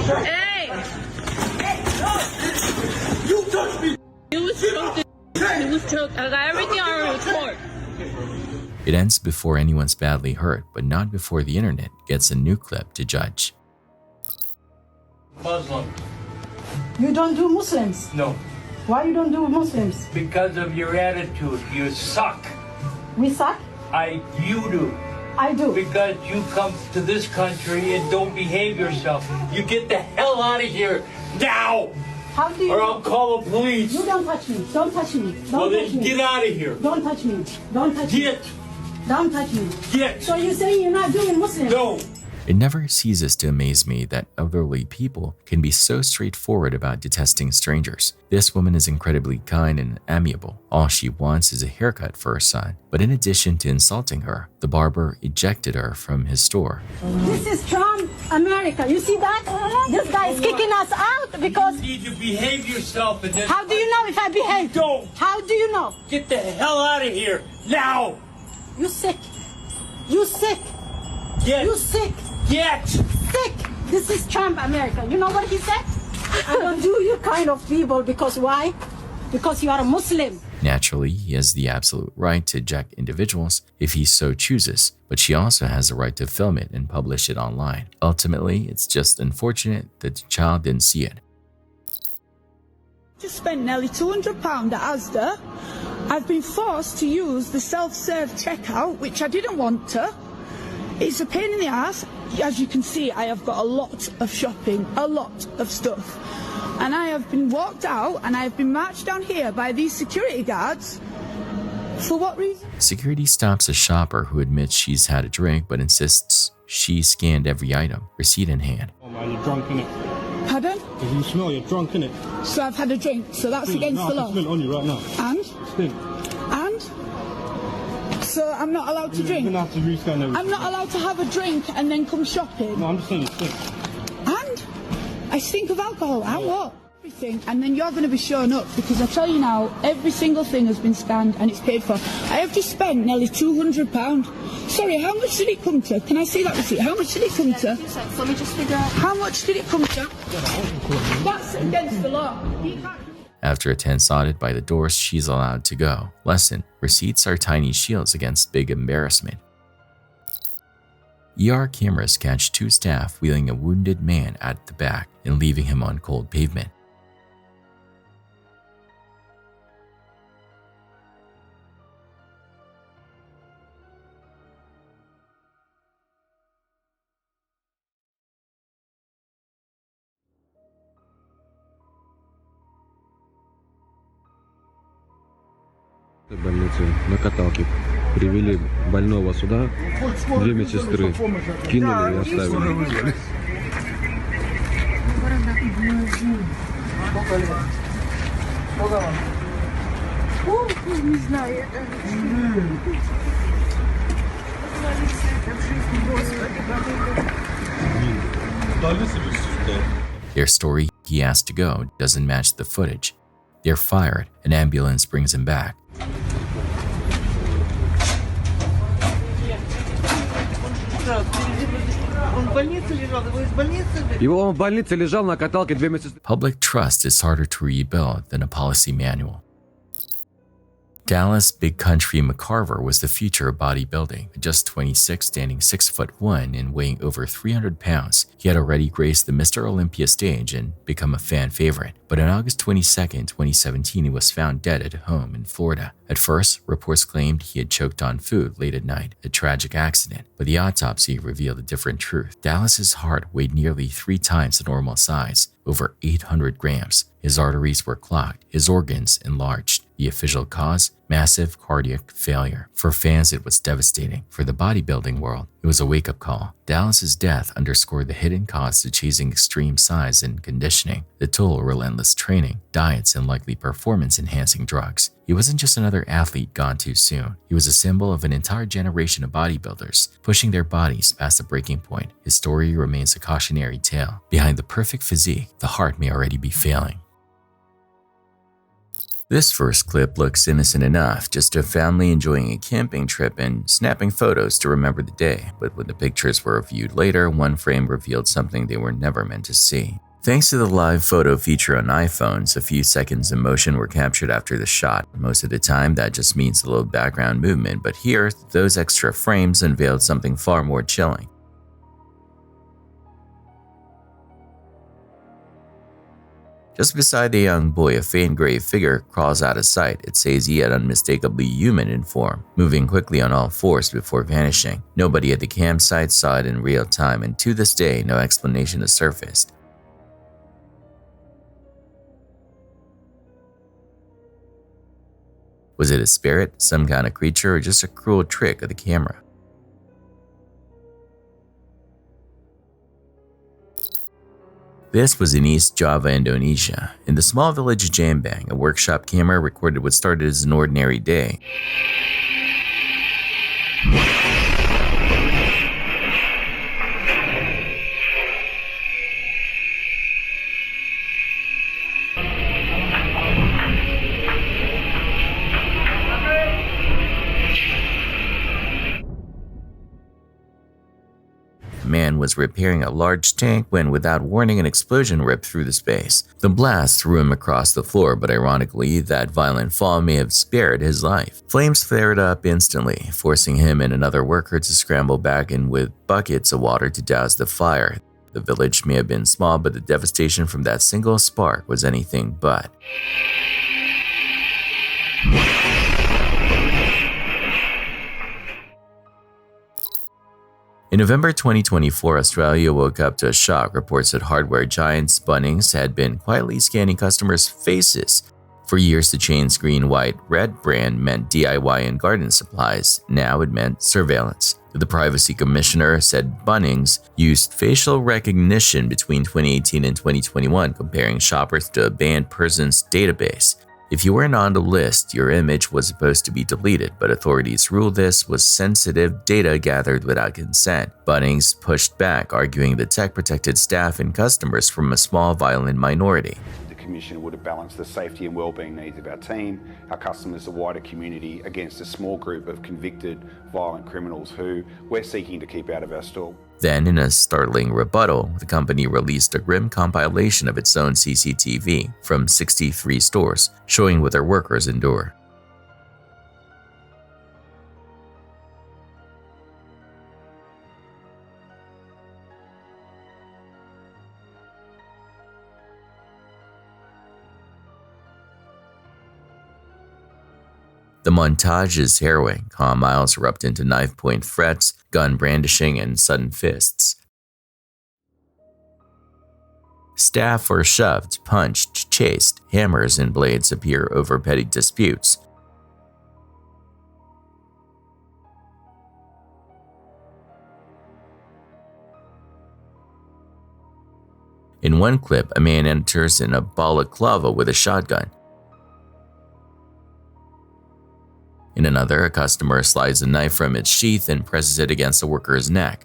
Look. Hey. You touched me. He was choked. He was choked. I got everything on record. It ends before anyone's badly hurt, but not before the internet gets a new clip to judge. Muslim. You don't do Muslims? No. Why you don't do Muslims? Because of your attitude. You suck. We suck? You do. I do. Because you come to this country and don't behave yourself. You get the hell out of here now! How do you? Or I'll call the police. You don't touch me. Don't touch me. Don't Well, touch then me. get out of here. Don't touch me. Don't touch Get. me. Don't touch me. Get. So you're saying you're not doing Muslims? No. It never ceases to amaze me that elderly people can be so straightforward about detesting strangers. This woman is incredibly kind and amiable. All she wants is a haircut for her son. But in addition to insulting her, the barber ejected her from his store. This is Trump America. You see that? This guy is kicking us out because... You need to behave yourself. And then How do you know if I behave? Don't. How do you know? Get the hell out of here now. You sick. You sick. Get. You sick. Get. Sick. This is Trump America. You know what he said? I don't do you kind of people because why? Because you are a Muslim. Naturally, he has the absolute right to eject individuals if he so chooses, but she also has the right to film it and publish it online. Ultimately, it's just unfortunate that the child didn't see it. Just spent nearly £200 at Asda. I've been forced to use the self-serve checkout, which I didn't want to. It's a pain in the ass. As you can see, I have got a lot of shopping, a lot of stuff. And I have been walked out and I have been marched down here by these security guards. For what reason? Security stops a shopper who admits she's had a drink but insists she scanned every item, receipt in hand. Oh man, you're drunk, innit? Pardon? Because you smell, you're drunk, innit? So I've had a drink, so that's against the law. I can smell it on you right now. And? Stink. And? So I'm not allowed to drink? You're gonna have to rescan everything. I'm not allowed to have a drink and then come shopping? No, I'm just saying you stink. And? I stink of alcohol, and what? Everything, and then you're going to be showing up, because I tell you now, every single thing has been scanned and it's paid for. I have just spent nearly £200. Sorry, how much did it come to? Can I see that receipt? How much did it come to? Let me just figure out. How much did it come to? That's against the law. After a tense audit by the doors, she's allowed to go. Lesson: receipts are tiny shields against big embarrassment. ER cameras catch two staff wheeling a wounded man at the back and leaving him on cold pavement. Больницы на каталке. Привели больного сюда, две медсестры кинули и оставили. Не знаю. Their story, he asked to go, doesn't match the footage. They're fired. An ambulance brings him back. Его в больнице лежал на каталке, две медсестры. Public trust is harder to rebuild than a policy manual. Dallas Big Country McCarver was the future of bodybuilding. At just 26, standing 6'1" and weighing over 300 pounds, he had already graced the Mr. Olympia stage and become a fan favorite. But on August 22, 2017, he was found dead at home in Florida. At first, reports claimed he had choked on food late at night, a tragic accident. But the autopsy revealed a different truth. Dallas's heart weighed nearly 3 times the normal size, over 800 grams. His arteries were clogged, his organs enlarged. The official cause? Massive cardiac failure. For fans, it was devastating. For the bodybuilding world, it was a wake-up call. Dallas's death underscored the hidden costs of chasing extreme size and conditioning, the toll of relentless training, diets, and likely performance-enhancing drugs. He wasn't just another athlete gone too soon. He was a symbol of an entire generation of bodybuilders, pushing their bodies past the breaking point. His story remains a cautionary tale. Behind the perfect physique, the heart may already be failing. This first clip looks innocent enough, just a family enjoying a camping trip and snapping photos to remember the day. But when the pictures were viewed later, one frame revealed something they were never meant to see. Thanks to the live photo feature on iPhones, a few seconds in motion were captured after the shot. Most of the time, that just means a little background movement, but here, those extra frames unveiled something far more chilling. Just beside the young boy, a faint gray figure crawls out of sight. It says he had unmistakably human in form, moving quickly on all fours before vanishing. Nobody at the campsite saw it in real time, and to this day, no explanation has surfaced. Was it a spirit, some kind of creature, or just a cruel trick of the camera? This was in East Java, Indonesia. In the small village of Jambang, a workshop camera recorded what started as an ordinary day. Man was repairing a large tank when, without warning, an explosion ripped through the space. The blast threw him across the floor, but ironically, that violent fall may have spared his life. Flames flared up instantly, forcing him and another worker to scramble back in with buckets of water to douse the fire. The village may have been small, but the devastation from that single spark was anything but. In November 2024, Australia woke up to a shock. Reports that hardware giants Bunnings had been quietly scanning customers' faces. For years, the chain's green, white, red brand meant DIY and garden supplies. Now it meant surveillance. The privacy commissioner said Bunnings used facial recognition between 2018 and 2021, comparing shoppers to a banned person's database. If you weren't on the list, your image was supposed to be deleted, but authorities ruled this was sensitive data gathered without consent. Bunnings pushed back, arguing the tech protected staff and customers from a small violent minority. The Commission would have balanced the safety and wellbeing needs of our team, our customers, the wider community, against a small group of convicted violent criminals who we're seeking to keep out of our store. Then, in a startling rebuttal, the company released a grim compilation of its own CCTV from 63 stores, showing what their workers endure. The montage is harrowing. Calm aisles erupt into knife-point threats, gun brandishing, and sudden fists. Staff are shoved, punched, chased. Hammers and blades appear over petty disputes. In one clip, a man enters in a balaclava with a shotgun. In another, a customer slides a knife from its sheath and presses it against a worker's neck.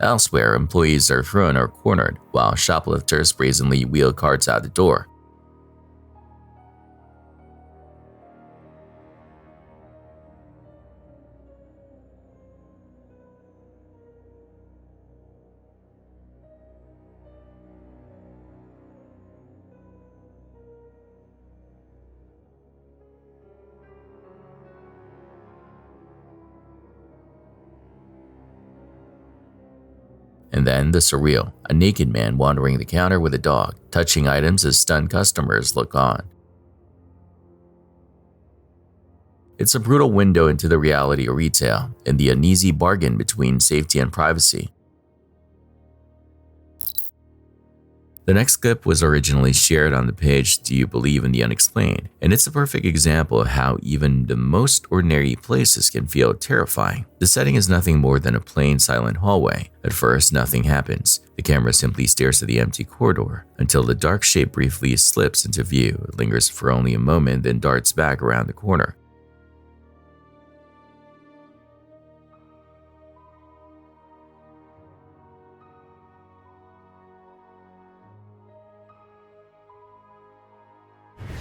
Elsewhere, employees are thrown or cornered, while shoplifters brazenly wheel carts out the door. And then the surreal, a naked man wandering the counter with a dog, touching items as stunned customers look on. It's a brutal window into the reality of retail and the uneasy bargain between safety and privacy. The next clip was originally shared on the page Do You Believe in the Unexplained? And it's a perfect example of how even the most ordinary places can feel terrifying. The setting is nothing more than a plain silent hallway. At first, nothing happens. The camera simply stares at the empty corridor until the dark shape briefly slips into view. It lingers for only a moment, then darts back around the corner.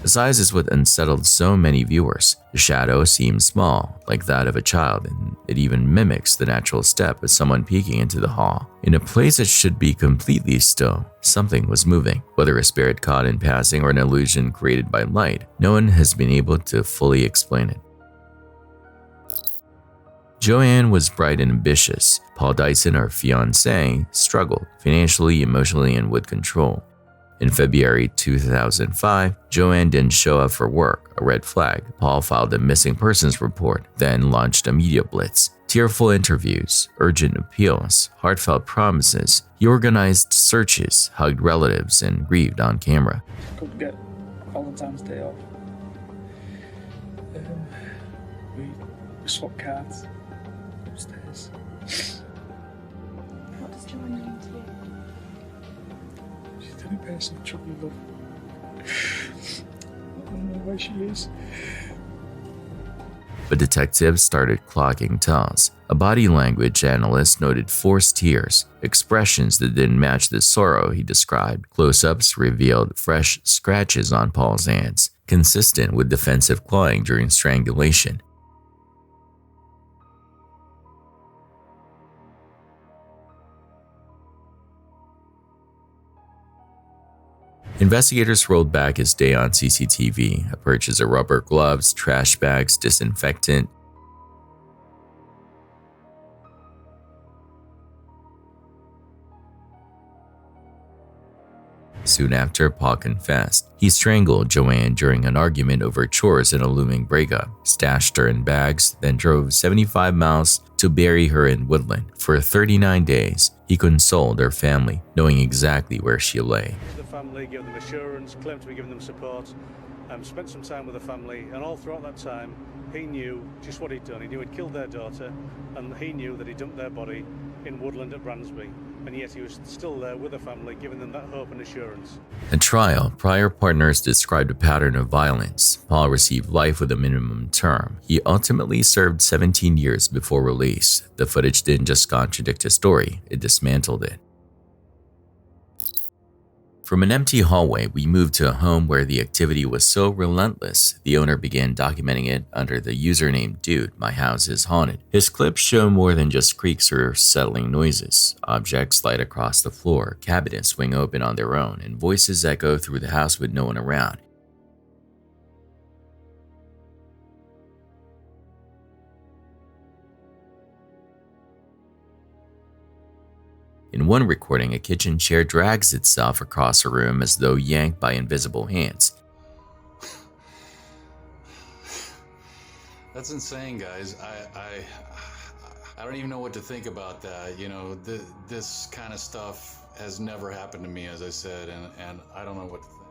The size is what unsettled so many viewers. The shadow seems small, like that of a child, and it even mimics the natural step of someone peeking into the hall. In a place that should be completely still, something was moving. Whether a spirit caught in passing or an illusion created by light, no one has been able to fully explain it. Joanne was bright and ambitious. Paul Dyson, her fiancé, struggled financially, emotionally, and with control. In February 2005, Joanne didn't show up for work, a red flag. Paul filed a missing persons report, then launched a media blitz. Tearful interviews, urgent appeals, heartfelt promises. He organized searches, hugged relatives, and grieved on camera. Couldn't get Valentine's Day off. We swapped cards upstairs. What does Joanne mean to you? She's the only person I truly love. I don't know where she is. But detectives started clocking tells. A body language analyst noted forced tears, expressions that didn't match the sorrow he described. Close-ups revealed fresh scratches on Paul's hands, consistent with defensive clawing during strangulation. Investigators rolled back his day on CCTV, a purchase of rubber gloves, trash bags, disinfectant. Soon after, Paul confessed. He strangled Joanne during an argument over chores in a looming breakup, stashed her in bags, then drove 75 miles to bury her in Woodland. For 39 days, he consoled her family, knowing exactly where she lay. The family, gave them assurance, claimed to be giving them support, spent some time with the family, and all throughout that time, he knew just what he'd done. He knew he'd killed their daughter, and he knew that he dumped their body in Woodland at Bransby, and yet he was still there with the family, giving them that hope and assurance. At trial, prior partners described a pattern of violence. Paul received life with a minimum term. He ultimately served 17 years before release. The footage didn't just contradict his story, it dismantled it. From an empty hallway, we moved to a home where the activity was so relentless, the owner began documenting it under the username Dude, My House is Haunted. His clips show more than just creaks or settling noises. Objects slide across the floor, cabinets swing open on their own, and voices echo through the house with no one around. In one recording, a kitchen chair drags itself across a room as though yanked by invisible hands. That's insane, guys. I don't even know what to think about that. You know, this kind of stuff has never happened to me, as I said, and I don't know what to think.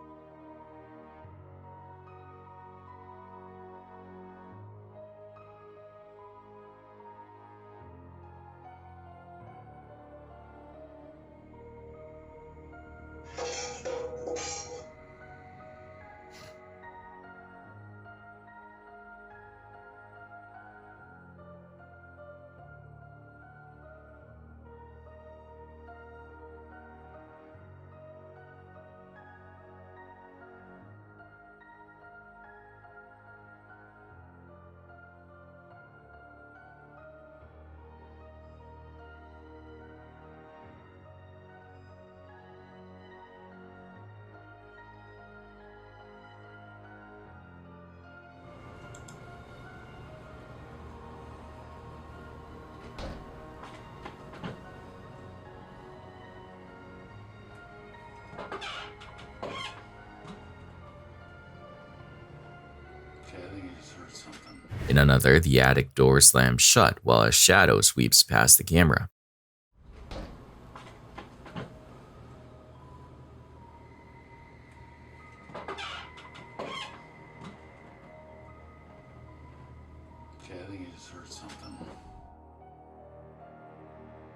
In another, the attic door slams shut while a shadow sweeps past the camera.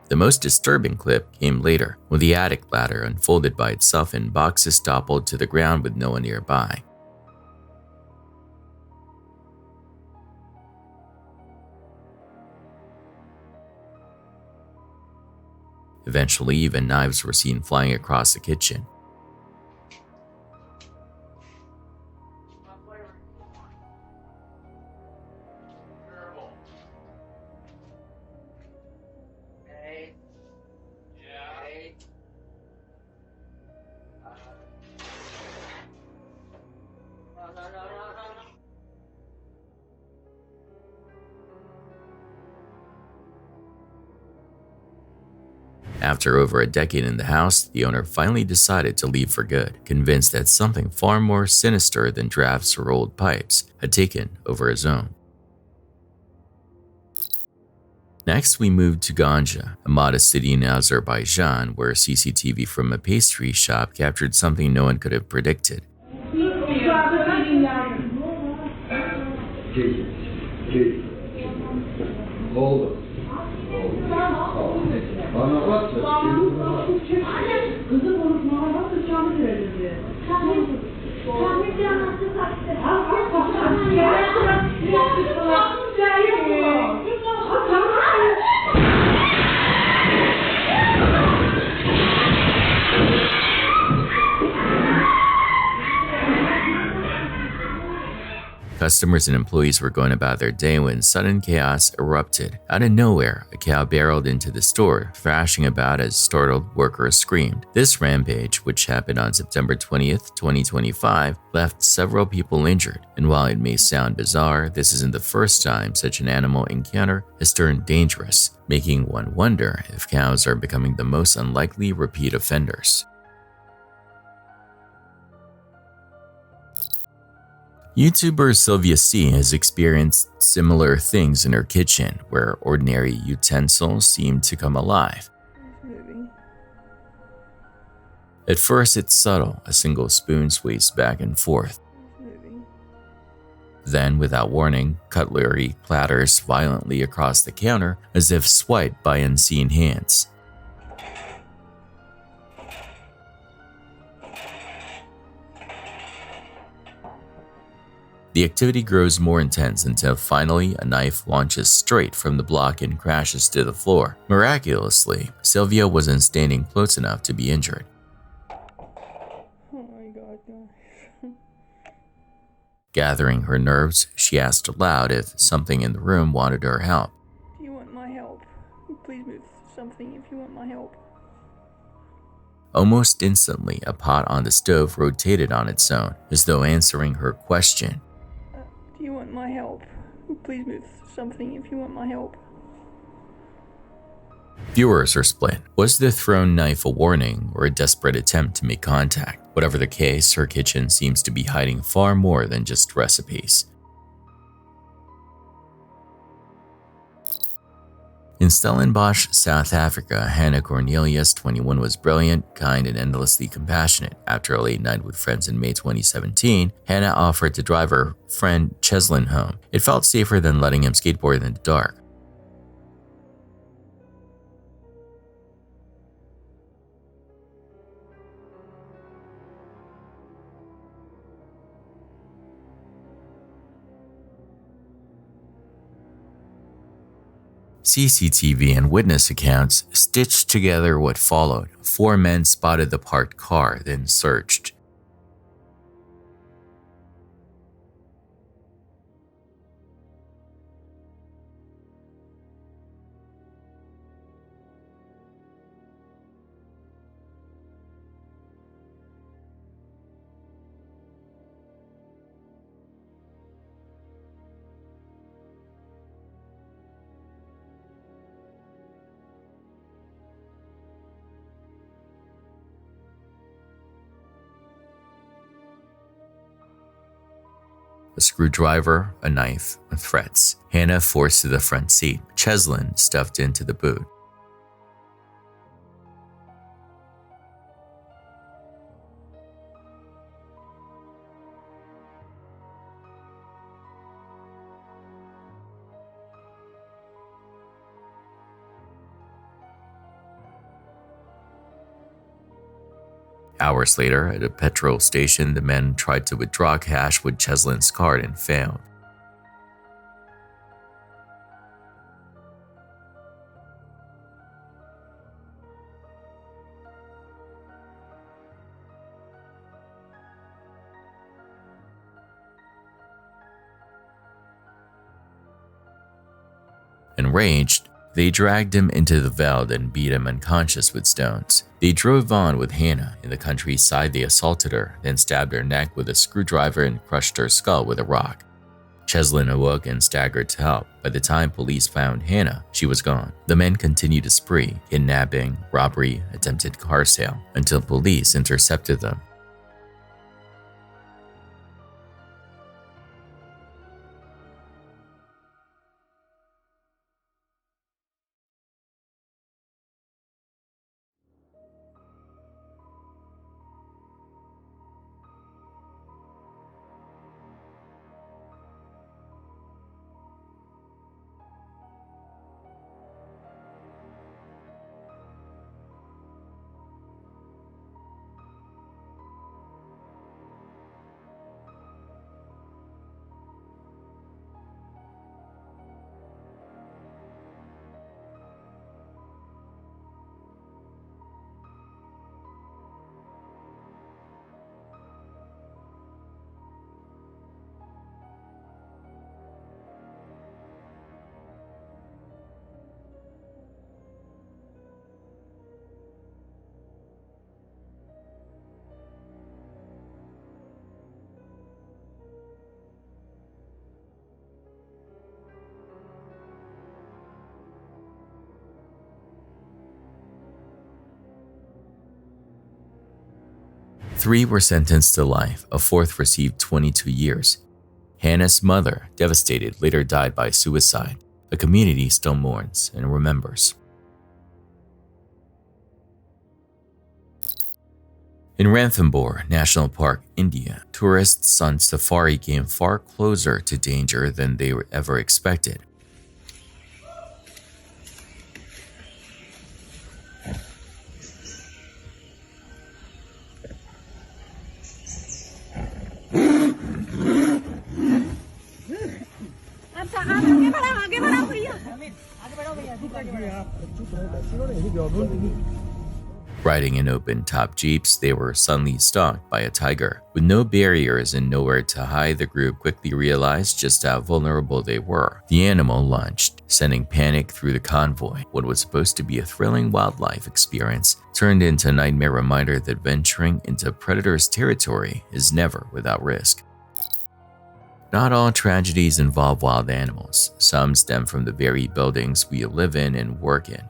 The most disturbing clip came later, when the attic ladder unfolded by itself and boxes toppled to the ground with no one nearby. Eventually, even knives were seen flying across the kitchen. After over a decade in the house, the owner finally decided to leave for good, convinced that something far more sinister than drafts or old pipes had taken over his own. Next, we moved to Ganja, a modest city in Azerbaijan where CCTV from a pastry shop captured something no one could have predicted. Customers and employees were going about their day when sudden chaos erupted. Out of nowhere, a cow barreled into the store, thrashing about as startled workers screamed. This rampage, which happened on September 20th, 2025, left several people injured. And while it may sound bizarre, this isn't the first time such an animal encounter has turned dangerous, making one wonder if cows are becoming the most unlikely repeat offenders. YouTuber Sylvia C has experienced similar things in her kitchen, where ordinary utensils seem to come alive. At first, it's subtle, a single spoon sways back and forth. Then, without warning, cutlery clatters violently across the counter as if swiped by unseen hands. The activity grows more intense until finally a knife launches straight from the block and crashes to the floor. Miraculously, Sylvia wasn't standing close enough to be injured. Oh my God, guys. Gathering her nerves, she asked aloud if something in the room wanted her help. Do you want my help? Please move something if you want my help. Almost instantly, a pot on the stove rotated on its own, as though answering her question. Do you want my help? Please move something if you want my help. Viewers are split. Was the thrown knife a warning or a desperate attempt to make contact? Whatever the case, her kitchen seems to be hiding far more than just recipes. In Stellenbosch, South Africa, Hannah Cornelius, 21, was brilliant, kind, and endlessly compassionate. After a late night with friends in May 2017, Hannah offered to drive her friend Cheslin home. It felt safer than letting him skateboard in the dark. CCTV and witness accounts stitched together what followed. 4 men spotted the parked car, then searched. A screwdriver, a knife, and threats. Hannah forced to the front seat, Cheslin stuffed into the boot. Hours later, at a petrol station, the men tried to withdraw cash with Cheslin's card and failed. Enraged, they dragged him into the veld and beat him unconscious with stones. They drove on with Hannah. In the countryside, they assaulted her, then stabbed her neck with a screwdriver and crushed her skull with a rock. Cheslin awoke and staggered to help. By the time police found Hannah, she was gone. The men continued a spree, kidnapping, robbery, attempted car sale, until police intercepted them. Three were sentenced to life, a fourth received 22 years. Hannah's mother, devastated, later died by suicide. The community still mourns and remembers. In Ranthambore National Park, India, tourists on safari came far closer to danger than they ever expected. Riding in open-top jeeps, they were suddenly stalked by a tiger. With no barriers and nowhere to hide, the group quickly realized just how vulnerable they were. The animal lunged, sending panic through the convoy. What was supposed to be a thrilling wildlife experience turned into a nightmare reminder that venturing into predators' territory is never without risk. Not all tragedies involve wild animals. Some stem from the very buildings we live in and work in.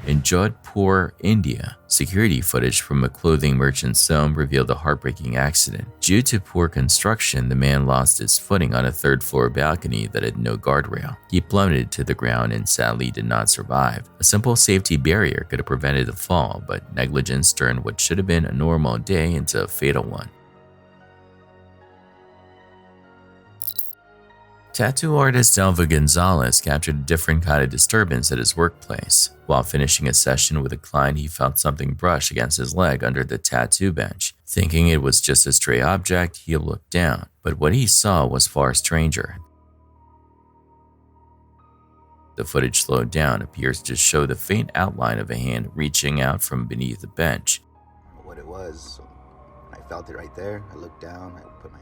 In Jodhpur, India, security footage from a clothing merchant's home revealed a heartbreaking accident. Due to poor construction, the man lost his footing on a third-floor balcony that had no guardrail. He plummeted to the ground and sadly did not survive. A simple safety barrier could have prevented the fall, but negligence turned what should have been a normal day into a fatal one. Tattoo artist Elva Gonzalez captured a different kind of disturbance at his workplace. While finishing a session with a client, he felt something brush against his leg under the tattoo bench. Thinking it was just a stray object, he looked down, but what he saw was far stranger. The footage slowed down, appears to show the faint outline of a hand reaching out from beneath the bench. I don't know what it was. I felt it right there. I looked down, I put my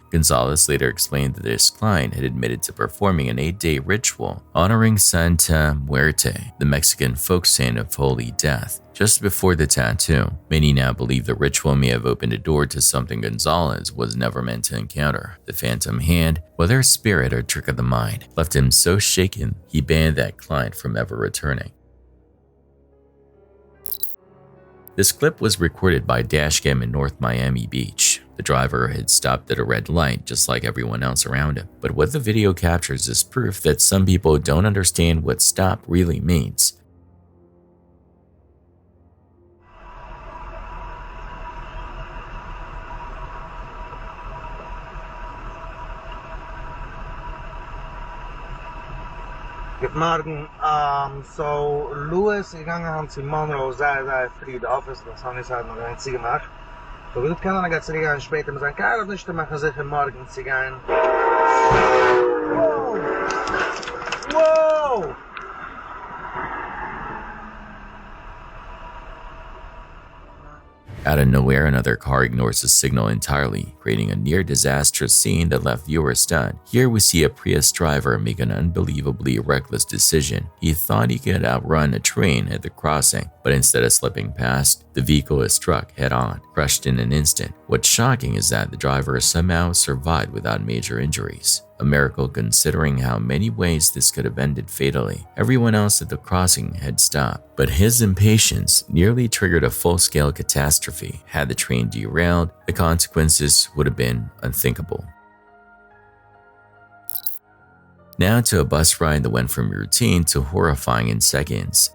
Gonzalez later explained that his client had admitted to performing an 8-day ritual honoring Santa Muerte, the Mexican folk saint of Holy Death, just before the tattoo. Many now believe the ritual may have opened a door to something Gonzalez was never meant to encounter. The phantom hand, whether a spirit or trick of the mind, left him so shaken he banned that client from ever returning. This clip was recorded by dashcam in North Miami Beach. The driver had stopped at a red light just like everyone else around him. But what the video captures is proof that some people don't understand what stop really means. Good morning. So Louis gegangen haben zu Monroe, sei free the office, das haben ich halt noch ein Ziege gemacht. So gut kann er ganz gehen später mit seinem Karl nicht machen sicher morgen zu gehen. Whoa! Whoa! Out of nowhere, another car ignores the signal entirely, creating a near-disastrous scene that left viewers stunned. Here we see a Prius driver make an unbelievably reckless decision. He thought he could outrun a train at the crossing, but instead of slipping past, the vehicle is struck head-on, crushed in an instant. What's shocking is that the driver somehow survived without major injuries. A miracle considering how many ways this could have ended fatally. Everyone else at the crossing had stopped, but his impatience nearly triggered a full-scale catastrophe. Had the train derailed, the consequences would have been unthinkable. Now to a bus ride that went from routine to horrifying in seconds.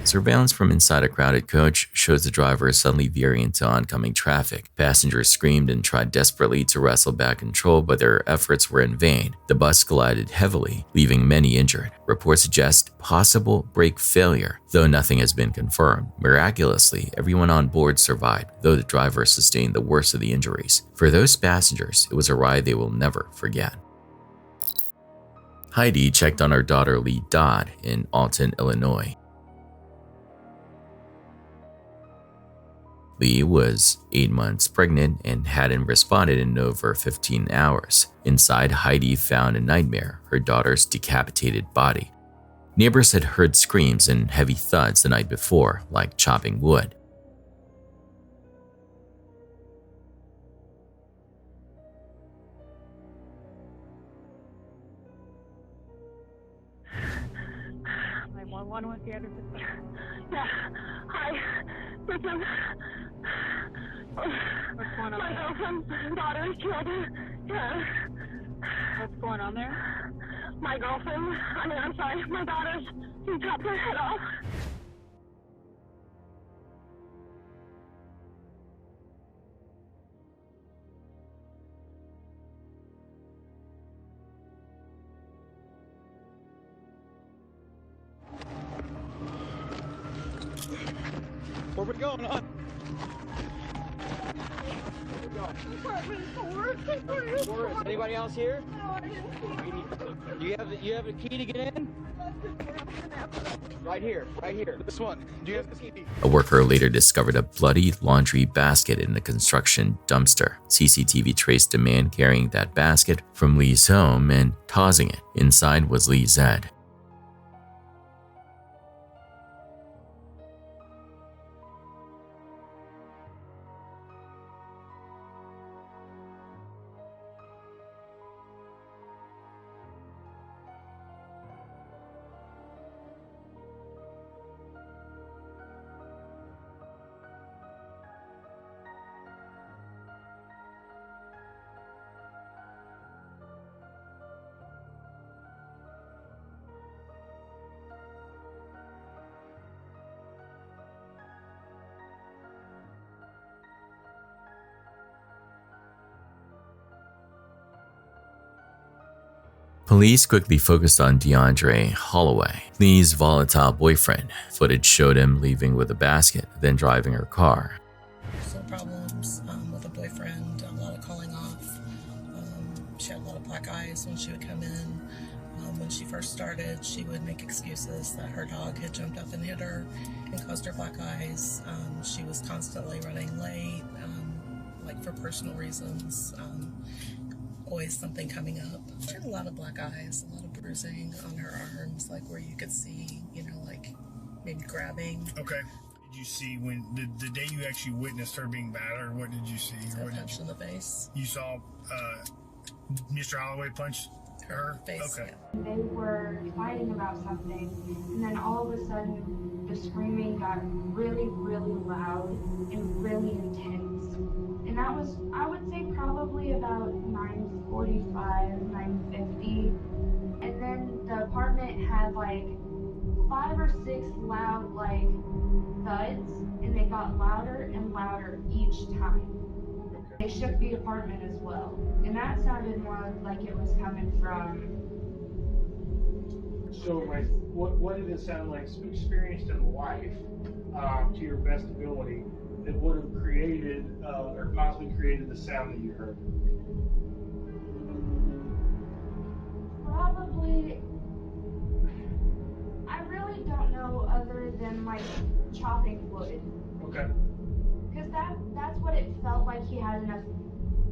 Surveillance from inside a crowded coach shows the driver suddenly veering into oncoming traffic. Passengers screamed and tried desperately to wrestle back control, but their efforts were in vain. The bus collided heavily, leaving many injured. Reports suggest possible brake failure, though nothing has been confirmed. Miraculously, everyone on board survived, though the driver sustained the worst of the injuries. For those passengers, it was a ride they will never forget. Heidi checked on her daughter Lee Dodd in Alton, Illinois. Lee was 8 months pregnant and hadn't responded in over 15 hours. Inside, Heidi found a nightmare, her daughter's decapitated body. Neighbors had heard screams and heavy thuds the night before, like chopping wood. With the other yeah. Hi. Listen. What's going on? My girlfriend's daughter is killed. Yeah. What's going on there? My girlfriend, I'm sorry, my daughter's, he chopped her head off. Where we going on? Is anybody else here? Do you have a key to get in? Right here. This one. Do you have the key? A worker later discovered a bloody laundry basket in the construction dumpster. CCTV traced a man carrying that basket from Lee's home and tossing it. Inside was Lee's head. Police quickly focused on DeAndre Holloway, Lee's volatile boyfriend. Footage showed him leaving with a basket, then driving her car. Still problems with a boyfriend, a lot of calling off. She had a lot of black eyes when she would come in. When she first started, she would make excuses that her dog had jumped up and hit her and caused her black eyes. She was constantly running late, like for personal reasons. Always something coming up. She had a lot of black eyes, a lot of bruising on her arms, like where you could see, you know, like maybe grabbing. Okay. Did you see when the day you actually witnessed her being battered? What did you see? A punch in the face. You saw Mr. Holloway punch her face. Okay. They were fighting about something, and then all of a sudden, the screaming got really, really loud and really intense. And that was, I would say, probably about 9:45, 9:50. And then the apartment had like 5 or 6 loud like thuds, and they got louder and louder each time. They shook the apartment as well, and that sounded more like it was coming from. So, like, what did it sound like, experienced in life, to your best ability, that would have created or possibly created the sound that you heard? Probably, I really don't know other than like chopping wood. Okay. Because that's what it felt like he had enough,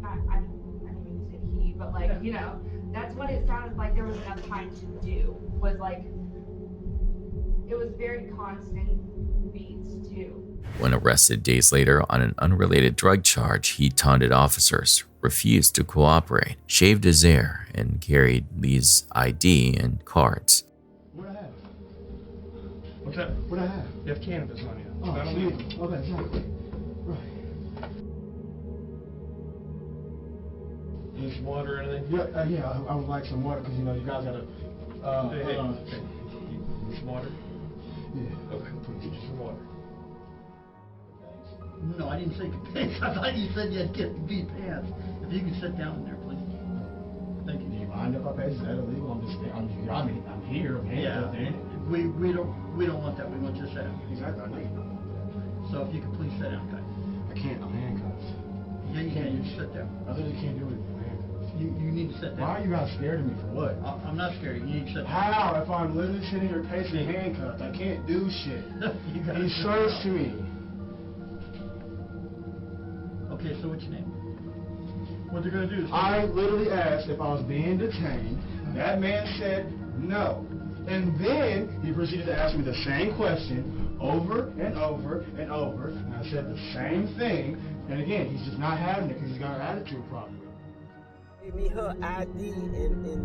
I didn't mean to say he, but like, you know, that's what it sounded like there was enough time to do, was like, it was very constant beats too. When arrested days later on an unrelated drug charge, he taunted officers, refused to cooperate, shaved his hair, and carried Lee's ID and cards. What I have? What's that? What I have? You have cannabis on you. Oh, Not see? Okay, exactly. Right. Need some water or anything? Yeah, yeah. I would like some water because you know you guys gotta. Hey. Need some water? Yeah. Okay. Get you some water. No, I didn't say pants. I thought you said you had to be pants. If you can sit down in there, please. Thank you. Do you mind if I pay? Is that illegal? I'm here. I'm handcuffed, ain't it? We don't want that. We want you to sit down. Exactly. I need it. So if you could please sit down, guys. I can't. I'm handcuffed. Yeah, you can. You sit down. I literally can't do anything. I'm handcuffed. You need to sit down. Why are you guys scared of me for what? I'm not scared. You need to sit down. How? If I'm literally sitting here pacing handcuffed, I can't do shit. He searched me. Okay, so what's your name? What they're gonna do is I literally asked if I was being detained. That man said no. And then he proceeded to ask me the same question over and over and over. And I said the same thing. And again, he's just not having it because he's got an attitude problem. Give me her ID and the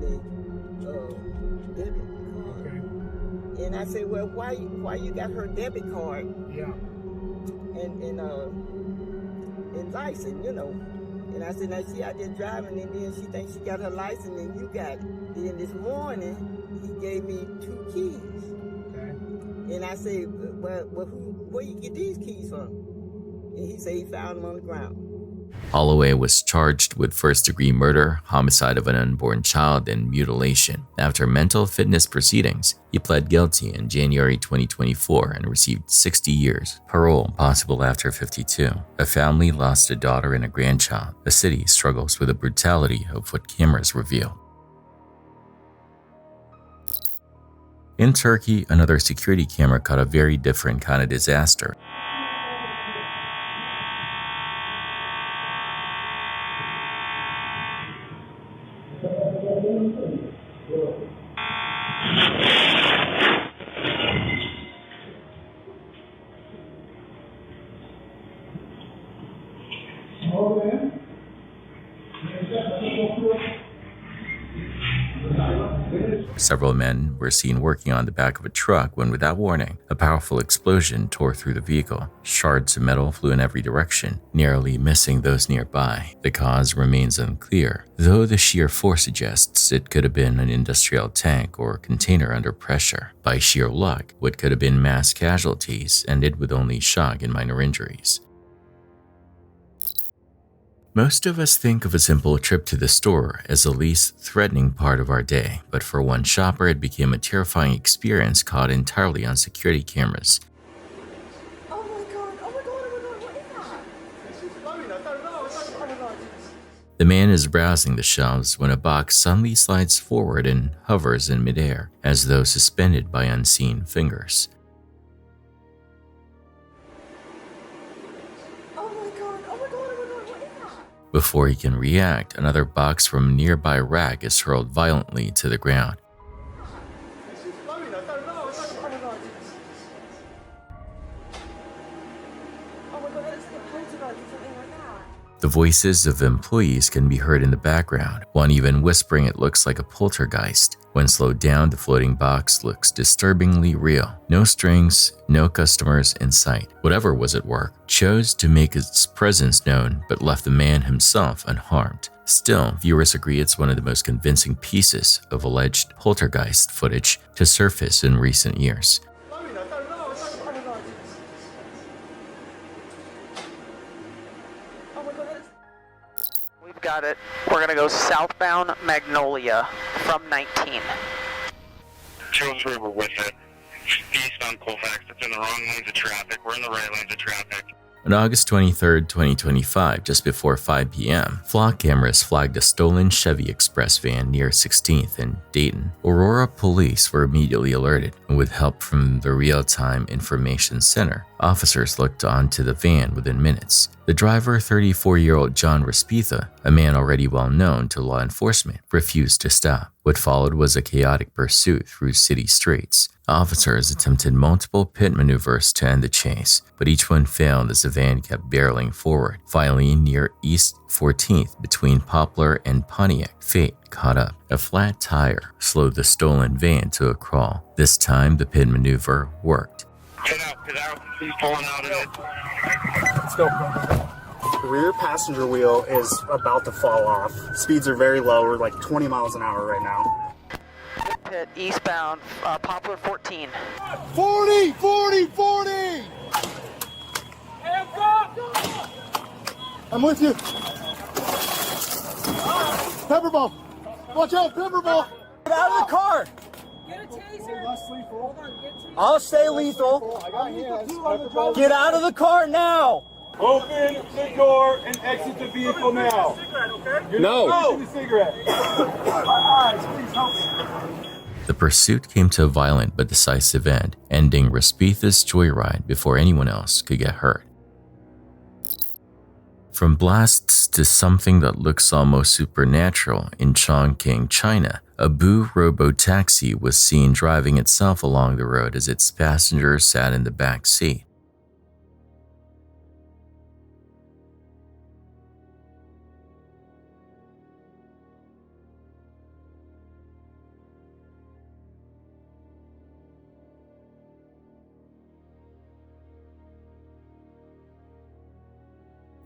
debit card. Okay. And I said, well, why you got her debit card? Yeah. And license, you know. And I said, now she out there driving, and then she thinks she got her license, and you got it. Then this morning, he gave me 2 keys. Okay. And I said, well, where you get these keys from? And he said he found them on the ground. Holloway was charged with first-degree murder, homicide of an unborn child, and mutilation. After mental fitness proceedings, he pled guilty in January 2024 and received 60 years. Parole possible after 52. A family lost a daughter and a grandchild. The city struggles with the brutality of what cameras reveal. In Turkey, another security camera caught a very different kind of disaster. Several men were seen working on the back of a truck when, without warning, a powerful explosion tore through the vehicle. Shards of metal flew in every direction, narrowly missing those nearby. The cause remains unclear, though the sheer force suggests it could have been an industrial tank or container under pressure. By sheer luck, what could have been mass casualties ended with only shock and minor injuries. Most of us think of a simple trip to the store as the least threatening part of our day, but for one shopper, it became a terrifying experience caught entirely on security cameras. The man is browsing the shelves when a box suddenly slides forward and hovers in midair, as though suspended by unseen fingers. Before he can react, another box from a nearby rack is hurled violently to the ground. The voices of employees can be heard in the background, one even whispering it looks like a poltergeist. When slowed down, the floating box looks disturbingly real. No strings, no customers in sight. Whatever was at work chose to make its presence known but left the man himself unharmed. Still, viewers agree it's one of the most convincing pieces of alleged poltergeist footage to surface in recent years. We've got it. We're gonna go southbound Magnolia from 19. Charles River with it. Eastbound Colfax. It's in the wrong lanes of traffic. We're in the right lanes of traffic. On August 23, 2025, just before 5 p.m., flock cameras flagged a stolen Chevy Express van near 16th and Dayton. Aurora police were immediately alerted, and with help from the Real-Time Information Center, officers looked onto the van within minutes. The driver, 34-year-old John Respetha, a man already well known to law enforcement, refused to stop. What followed was a chaotic pursuit through city streets. Officers attempted multiple pit maneuvers to end the chase, but each one failed as the van kept barreling forward. Finally, near East 14th between Poplar and Pontiac, fate caught up. A flat tire slowed the stolen van to a crawl. This time, the pit maneuver worked. Get out. He's pulling out of it. Let's go. The rear passenger wheel is about to fall off. Speeds are very low. We're like 20 miles an hour right now. Pit eastbound, Poplar 14. 40! Hands up! I'm with you. Pepperball! Watch out, Pepperball! Get out of the car! Get a taser. Hold on, get taser. I'll stay lethal. Get out of the car now! Open the door and exit the vehicle now. No! The cigarette. Please help me. The pursuit came to a violent but decisive end, ending Respetha's joyride before anyone else could get hurt. From blasts to something that looks almost supernatural in Chongqing, China, a Boo robo-taxi was seen driving itself along the road as its passengers sat in the back seat.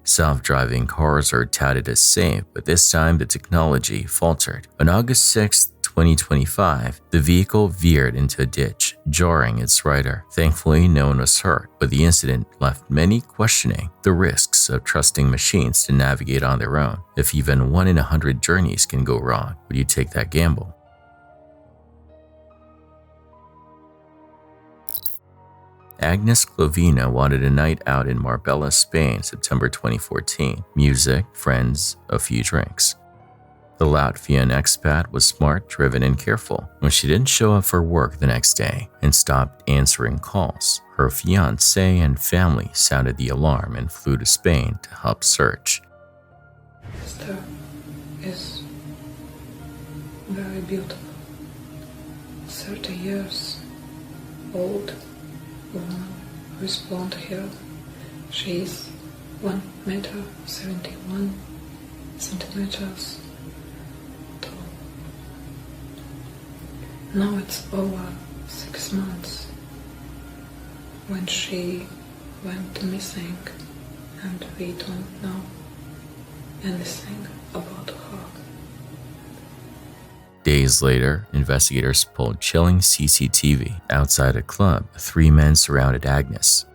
Self-driving cars are touted as safe, but this time the technology faltered. On August 6, 2025, the vehicle veered into a ditch, jarring its rider. Thankfully, no one was hurt, but the incident left many questioning the risks of trusting machines to navigate on their own. If even 1 in 100 journeys can go wrong, would you take that gamble? Agnes Clovina wanted a night out in Marbella, Spain, September 2014. Music, friends, a few drinks. The Latvian expat was smart, driven, and careful. When she didn't show up for work the next day and stopped answering calls, her fiancé and family sounded the alarm and flew to Spain to help search. Sister is very beautiful. 30 years old woman with blonde hair. She is 1.71 meters tall. Now it's over 6 months when she went missing, and we don't know anything about her. Days later, investigators pulled chilling CCTV. Outside a club, 3 men surrounded Agnes.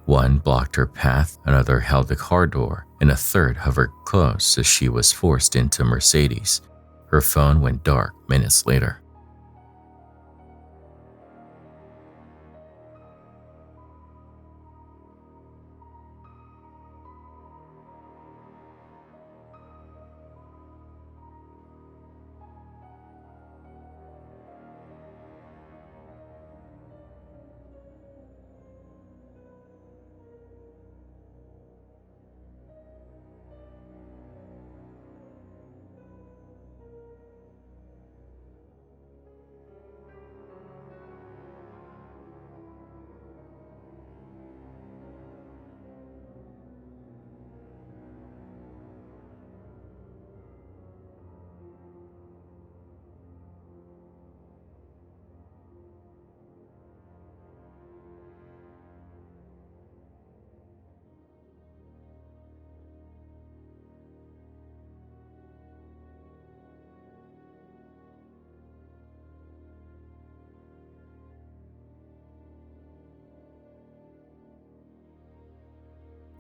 One blocked her path, another held the car door, and a third hovered close as she was forced into a Mercedes. Her phone went dark minutes later.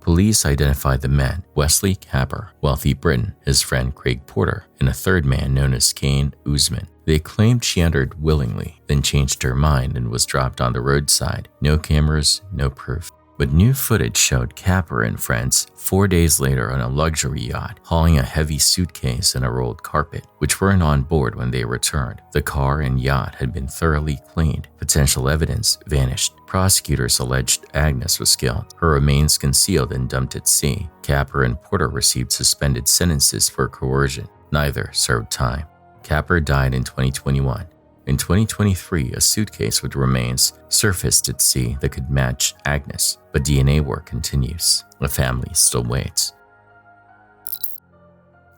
Police identified the men, Wesley Capper, wealthy Briton, his friend Craig Porter, and a third man known as Kane Usman. They claimed she entered willingly, then changed her mind and was dropped on the roadside. No cameras, no proof. But new footage showed Capper and friends 4 days later on a luxury yacht, hauling a heavy suitcase and a rolled carpet, which weren't on board when they returned. The car and yacht had been thoroughly cleaned. Potential evidence vanished. Prosecutors alleged Agnes was killed, her remains concealed and dumped at sea. Capper and Porter received suspended sentences for coercion. Neither served time. Capper died in 2021. In 2023, a suitcase with remains surfaced at sea that could match Agnes, but DNA work continues. The family still waits.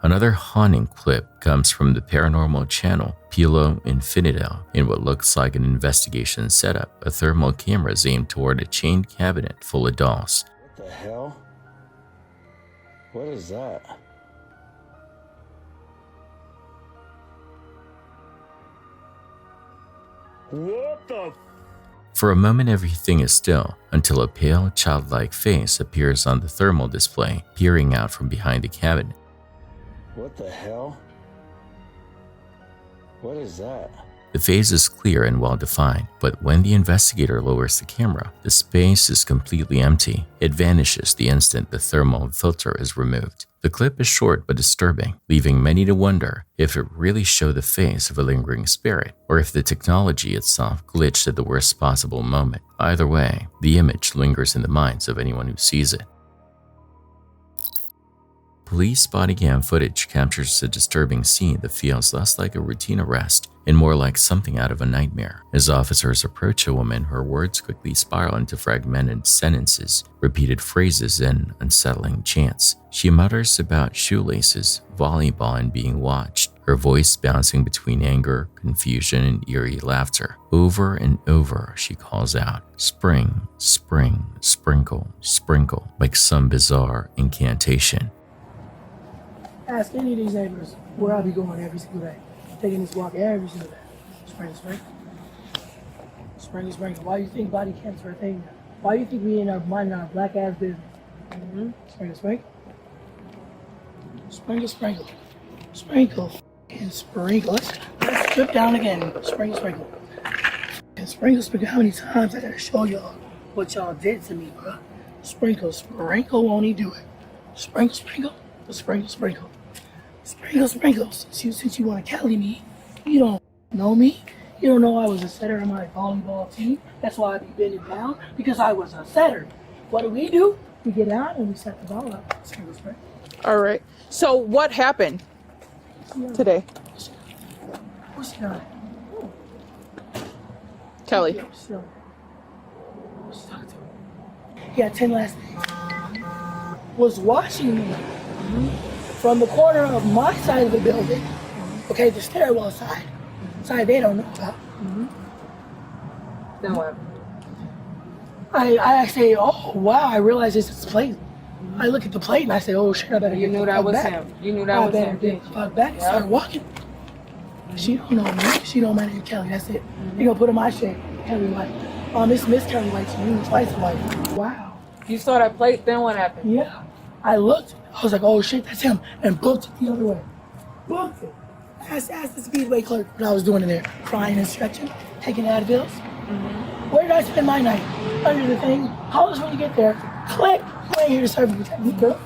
Another haunting clip comes from the paranormal channel Pilo Infinito. In what looks like an investigation setup, a thermal camera is aimed toward a chained cabinet full of dolls. What the hell? What is that? What the? For a moment, everything is still until a pale, childlike face appears on the thermal display, peering out from behind the cabinet. What the hell? What is that? The face is clear and well-defined, but when the investigator lowers the camera, the space is completely empty. It vanishes the instant the thermal filter is removed. The clip is short but disturbing, leaving many to wonder if it really showed the face of a lingering spirit, or if the technology itself glitched at the worst possible moment. Either way, the image lingers in the minds of anyone who sees it. Police body cam footage captures a disturbing scene that feels less like a routine arrest and more like something out of a nightmare. As officers approach a woman, her words quickly spiral into fragmented sentences, repeated phrases, and unsettling chants. She mutters about shoelaces, volleyball, and being watched, her voice bouncing between anger, confusion, and eerie laughter. Over and over, she calls out, "Spring, spring, sprinkle, sprinkle," like some bizarre incantation. Ask any of these neighbors where I be going every single day. Taking this walk every single day. Spring, spring. Spring, spring. Why do you think body cams are a thing now? Why do you think we in our minding our black ass business? Spring, spring. Sprinkle, sprinkle. Sprinkle and sprinkle. Let's strip down again. Sprinkle, sprinkle. And sprinkle, sprinkle. How many times I gotta show y'all what y'all did to me, bro? Sprinkle, sprinkle, won't he do it? Sprinkle, sprinkle. Sprinkle, sprinkle. Sprinkle, sprinkle. Since you want to Cali me, you don't know me. You don't know I was a setter on my volleyball team. That's why I be bending down, because I was a setter. What do? We get out and we set the ball up. Sprinkle, sprinkle. All right. So what happened today? What's he on? Kelly. He had 10 last names. Was watching me from the corner of my side of the building. Okay, the stairwell side. Side they don't know about. Then what? I say, oh wow, I realize this is plate. I look at the plate and I say, oh shit, I better You get knew the that fuck was back. him. You knew that was him. I better get the fuck back and start walking. She don't know me. She know my name Kelly. That's it. You gonna put in my shit. Kelly White. It's Miss Kelly White. She means twice white. Wow. You saw that plate, then what happened? Yeah. I looked. I was like, oh shit, that's him. And booked it the other way. Booked it. Asked the Speedway clerk what I was doing in there. Crying and stretching, taking Advils. Where did I spend my night? Under the thing. Call us when you get there. Click. You ain't here to serve and protect me, girl.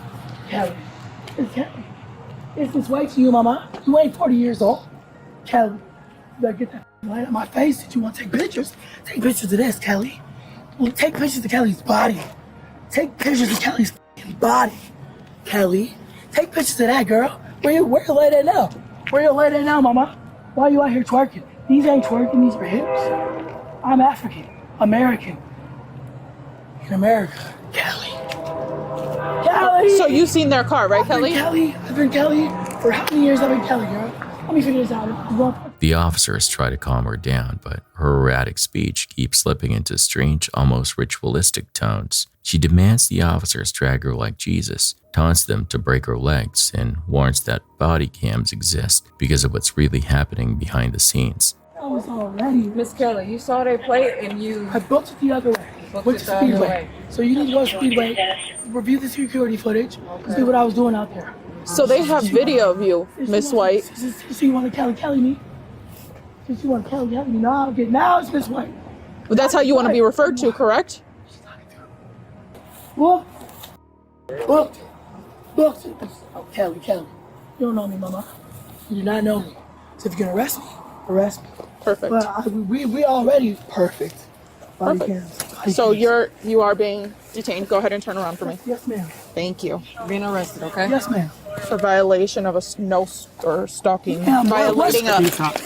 Kelly. It's Kelly. It's this way to you, mama. You ain't 40 years old. Kelly. You better get that light on my face. Did you want to take pictures? Take pictures of this, Kelly. Well, take pictures of Kelly's body. Take pictures of Kelly's body. Kelly. Take pictures of that, girl. Where you lay that now? Where you lay that now, mama? Why you out here twerking? These ain't twerking, these are hips. I'm African, American, in America. Kelly. Kelly! So you've seen their car, right, Kelly? I've been Kelly for how many years? I've been Kelly, girl. Let me figure this out. The officers try to calm her down, but her erratic speech keeps slipping into strange, almost ritualistic tones. She demands the officers drag her like Jesus, taunts them to break her legs, and warns that body cams exist because of what's really happening behind the scenes. I was already. Miss Kelly, you saw their plate and you... I booked it the other way. Went to Speedway. So you need to go to Speedway, review the security footage, see what I was doing out there. So they have video of you, Miss White. So you want to Kelly me? Since you want to Kelly me, now it's Miss White. But that's how you want to be referred to, correct? Booked it. Oh, Kelly. You don't know me, mama. You do not know me. So if you're gonna arrest me. Perfect. But we already perfect. So you are being detained. Go ahead and turn around for me. Yes, ma'am. Thank you. Being arrested, okay? Yes, ma'am. For violation of a stalking. Yeah, violating a... Can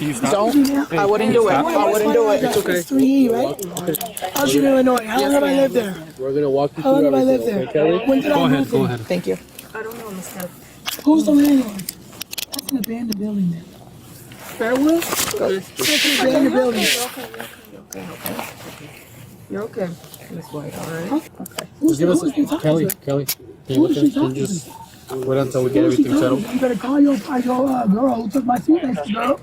you stop? Don't. I wouldn't do it. I wouldn't do it. It's okay. It's 3E, right? I was in Illinois. How long have I lived there? We're going to walk you How long through have I lived everything, there? okay, Kelly? When did I move Go there? ahead. Thank you. I don't know, Miss Kelly. Who's the landlord? That's an abandoned building then. Fairwood? That's an abandoned building. Okay. You're okay, Miss White, all right? Okay. Give us Kelly. Can you just wait until we get everything settled? You better call your girl who took my suitcase, girl.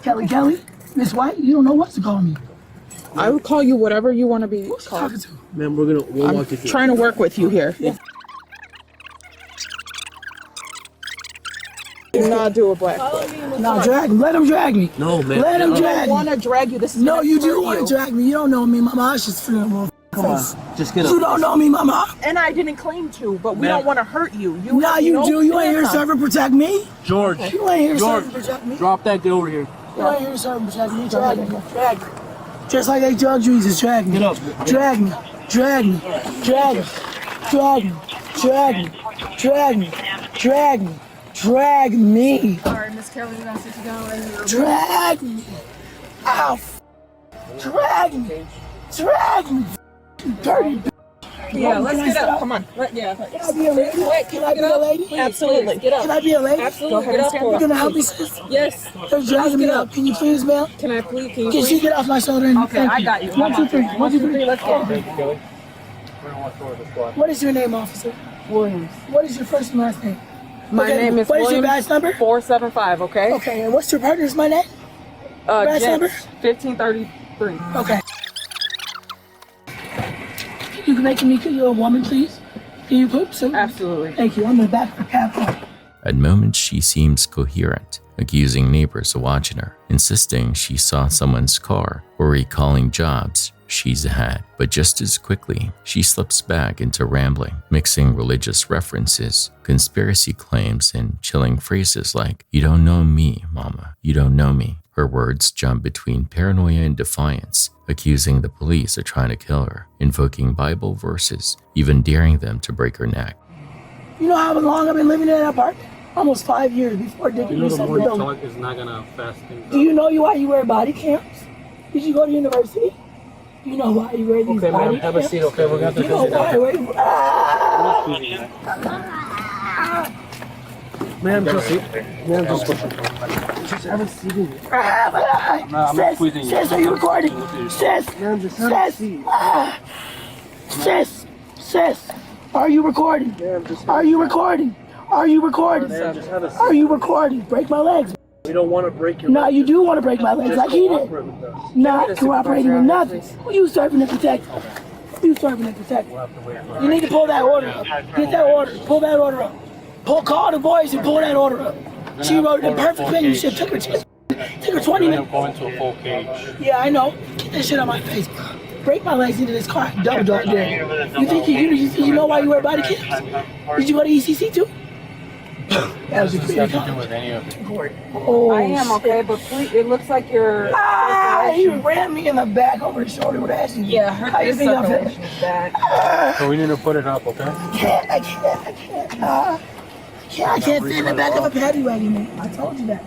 Kelly. Miss White, you don't know what to call me. I would call you whatever you want to be Who's called. talking to? Ma'am, we'll walk you through. Trying to work with you here. Do not do a black foot. No, drag him. Let him drag me. No, man. Let him I drag don't me. want to drag you. This is No, you meant do for want to you. drag me. You don't know me, mama. I should feel more. Come on. Just get up. You don't know me, mama. And I didn't claim to, but we Ma'am. don't want to hurt you. Nah, you do. You ain't here to serve and protect me. George. You ain't here to serve and protect me. Drop that. Get over here. You ain't here to serve and protect me. Drag me. Drag me. Just like they drug Jesus. Drag me. Get up. Drag me. Drag me. Drag me. Drag me. Drag me. Drag me. Drag me. Drag me. All right, Miss Kelly, we're going to sit you down right here. Drag me. Ow. Drag me. Drag me. Dirty bitch. Yeah, let's Can I get up. stop? Come on. Can I be a lady? Wait, Can I be a lady? Please, Absolutely. Get up. Can I be a lady? Absolutely. Get up. You're gonna help me, sis? Yes. They're dragging me up. Can you please, ma'am? Can I please? Can you Can she please? get off my shoulder? And Okay, thank I got you. 1, 2, 3. 1, 2, 3. Let's go. Thank you, Kelly. We're going to walk over the squad. What is your name, officer? Williams. What is your first and last name? My name is What is Williams. your badge number? 475. Okay. Okay, and what's your partner's my name? Badge number? 1533. Okay. You can make me you a woman, please? Can you poop soon? Absolutely. Thank you. I'm in the back of the cab. At moments, she seems coherent, accusing neighbors of watching her, insisting she saw someone's car, or recalling jobs she's had. But just as quickly, she slips back into rambling, mixing religious references, conspiracy claims, and chilling phrases like, "You don't know me, mama. You don't know me." Her words jump between paranoia and defiance, accusing the police of trying to kill her, invoking Bible verses, even daring them to break her neck. You know how long I've been living in that apartment? Almost 5 years before Dick You know the reset the more you building. talk is not going to fast things Do up. you know why you wear body cams? Did you go to university? Do you know why you wear these Okay, body ma'am, have a cams? seat, okay? We're going to You know why I wear Ma'am, just have a seat. No, I'm not squeezing you. Sis, are you recording? Sis, sis, are you recording? Are you recording? Are you recording? Are you recording? Break my legs. We don't want to break your No, you do want to break my legs like he did. Not cooperating with nothing. Who you serving to protect? you serving at the second. You need to pull that order up. Get that order. Pull that order up. Call the voice and pull that order up. She wrote the perfect penmanship. Took her 20 minutes. Going to a full cage. Yeah, I know. Get that shit on my face, bro. Break my legs into this car. Double dog there. You think you know why you wear body cams? Did you go to ECC too? That was a Nothing to do with any of it. Oh, I am okay, but please, it looks like you're. He rammed me in the back over his shoulder with that. Yeah, her you think I feel? So we need to put it up, okay? I can't fit in the back of a paddy wagon, man. I told you that.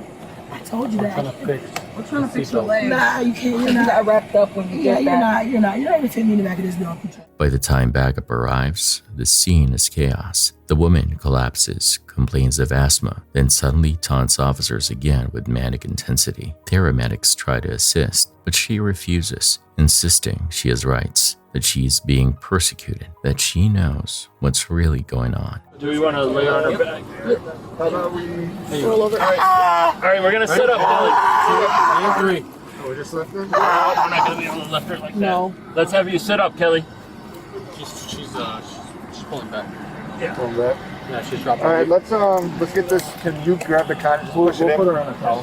We're trying to fix your legs. Nah, you can't. You're You not. got wrapped up when you did that. You're not even fitting me in the back of this dog. By the time backup arrives, the scene is chaos. The woman collapses, complains of asthma, then suddenly taunts officers again with manic intensity. Paramedics try to assist, but she refuses, insisting she has rights, that she's being persecuted, that she knows what's really going on. Do we want to lay on her back? How about we roll over? All right, we're gonna set up, Kelly. 2, 3. Oh, we just left her? No, we're not gonna be able to lift her like that. Let's have you sit up, Kelly. She's pulling back. Yeah. Pulling back. Yeah, she's dropping. All right, let's get this. Can you grab the cot and just push it in? Put her on a towel.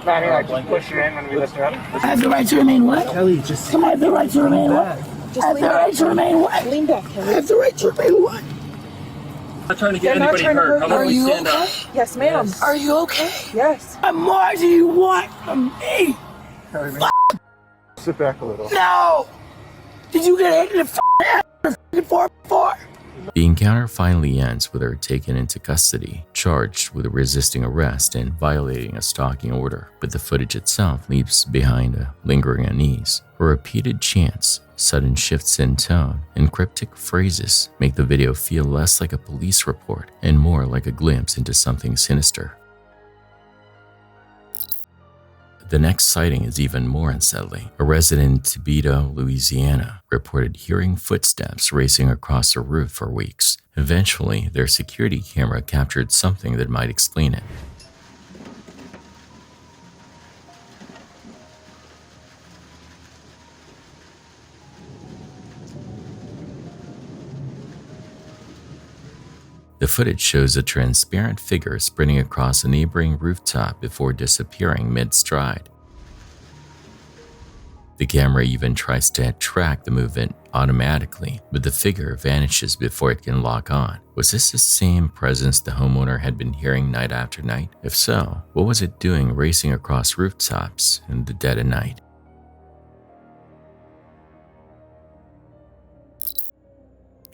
No, I mean, like, just push her in when we lift her up. I have the right to remain what? Kelly, just. Come on, I have the right to remain what? I have the right to remain what? Lean back, Kelly. I have the right to remain what? I'm not trying to get anybody hurt. How about we stand up? Yes, ma'am. Yes. Are you okay? Yes. I'm more do you want from me? Sit back a little. No! Did you get hit in the ass 4-4? The encounter finally ends with her taken into custody, charged with resisting arrest and violating a stalking order, but the footage itself leaves behind a lingering unease. A repeated chants, sudden shifts in tone, and cryptic phrases make the video feel less like a police report and more like a glimpse into something sinister. The next sighting is even more unsettling. A resident in Tibito, Louisiana, reported hearing footsteps racing across the roof for weeks. Eventually, their security camera captured something that might explain it. The footage shows a transparent figure sprinting across a neighboring rooftop before disappearing mid-stride. The camera even tries to track the movement automatically, but the figure vanishes before it can lock on. Was this the same presence the homeowner had been hearing night after night? If so, what was it doing racing across rooftops in the dead of night?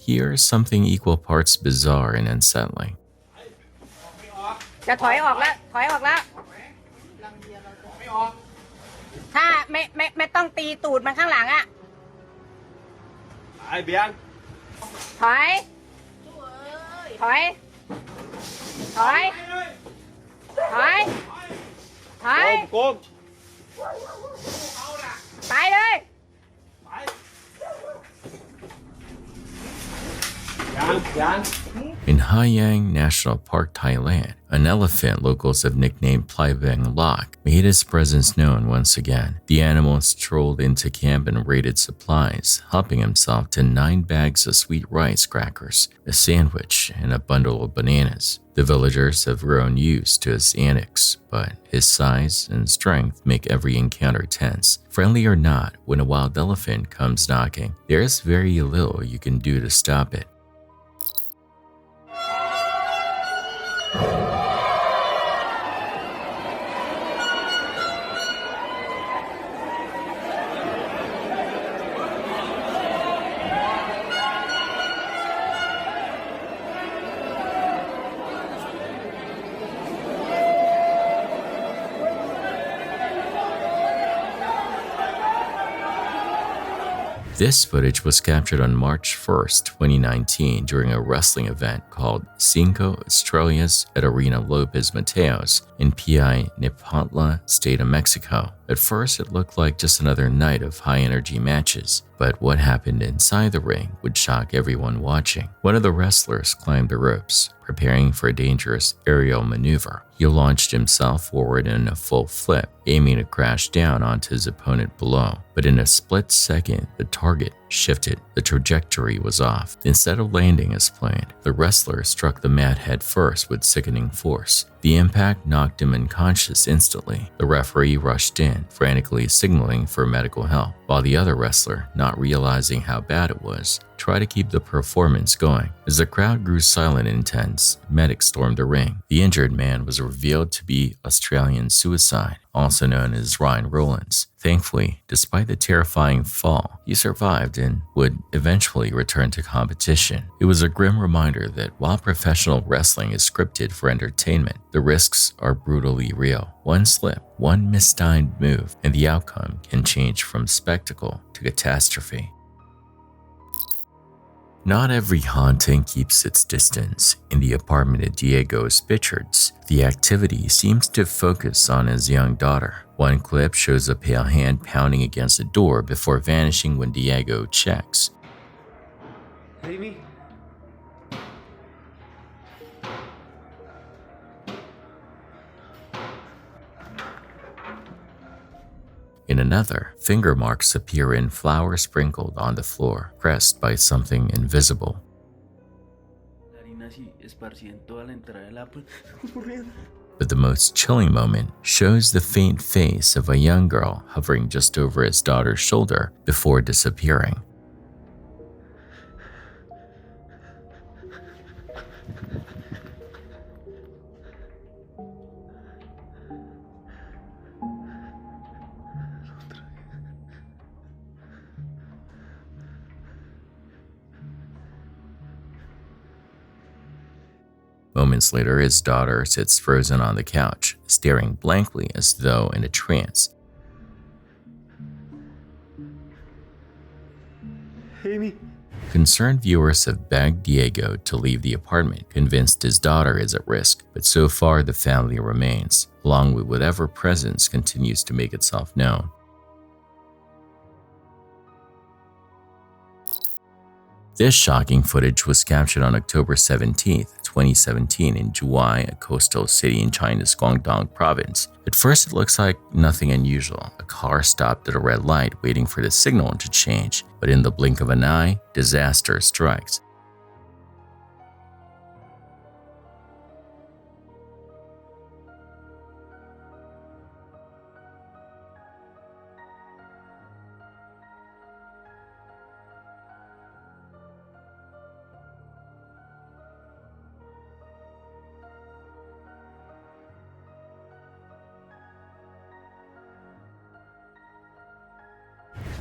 Here's something equal parts bizarre and unsettling. จะถอยออกแล้ว ถ้าไม่ต้องตีตูดมันข้างหลังอะไอ้เบียงถอยไปเลย In Hayang National Park, Thailand, an elephant locals have nicknamed Plaibeng Lak made his presence known once again. The animal strolled into camp and raided supplies, helping himself to 9 bags of sweet rice crackers, a sandwich, and a bundle of bananas. The villagers have grown used to his antics, but his size and strength make every encounter tense. Friendly or not, when a wild elephant comes knocking, there is very little you can do to stop it. This footage was captured on March 1st, 2019 during a wrestling event called Cinco Estrellas at Arena Lopez Mateos in Pi Nepantla, State of Mexico. At first, it looked like just another night of high-energy matches, but what happened inside the ring would shock everyone watching. One of the wrestlers climbed the ropes, preparing for a dangerous aerial maneuver. He launched himself forward in a full flip, aiming to crash down onto his opponent below. But in a split second, the target shifted. The trajectory was off. Instead of landing as planned, the wrestler struck the mat head first with sickening force. The impact knocked him unconscious instantly. The referee rushed in, frantically signaling for medical help, while the other wrestler, not realizing how bad it was, tried to keep the performance going. As the crowd grew silent and intense, medics stormed the ring. The injured man was revealed to be Australian Suicide, also known as Ryan Rowlands. Thankfully, despite the terrifying fall, he survived and would eventually return to competition. It was a grim reminder that while professional wrestling is scripted for entertainment, the risks are brutally real. One slip, one mistimed move, and the outcome can change from spectacle to catastrophe. Not every haunting keeps its distance. In the apartment at Diego Spitchard's, the activity seems to focus on his young daughter. One clip shows a pale hand pounding against the door before vanishing when Diego checks. Amy? In another, finger marks appear in flour sprinkled on the floor, pressed by something invisible. But the most chilling moment shows the faint face of a young girl hovering just over his daughter's shoulder before disappearing. Moments later, his daughter sits frozen on the couch, staring blankly as though in a trance. Amy? Concerned viewers have begged Diego to leave the apartment, convinced his daughter is at risk, but so far the family remains, along with whatever presence continues to make itself known. This shocking footage was captured on October 17, 2017 in Zhuhai, a coastal city in China's Guangdong province. At first it looks like nothing unusual. A car stopped at a red light waiting for the signal to change, but in the blink of an eye, disaster strikes.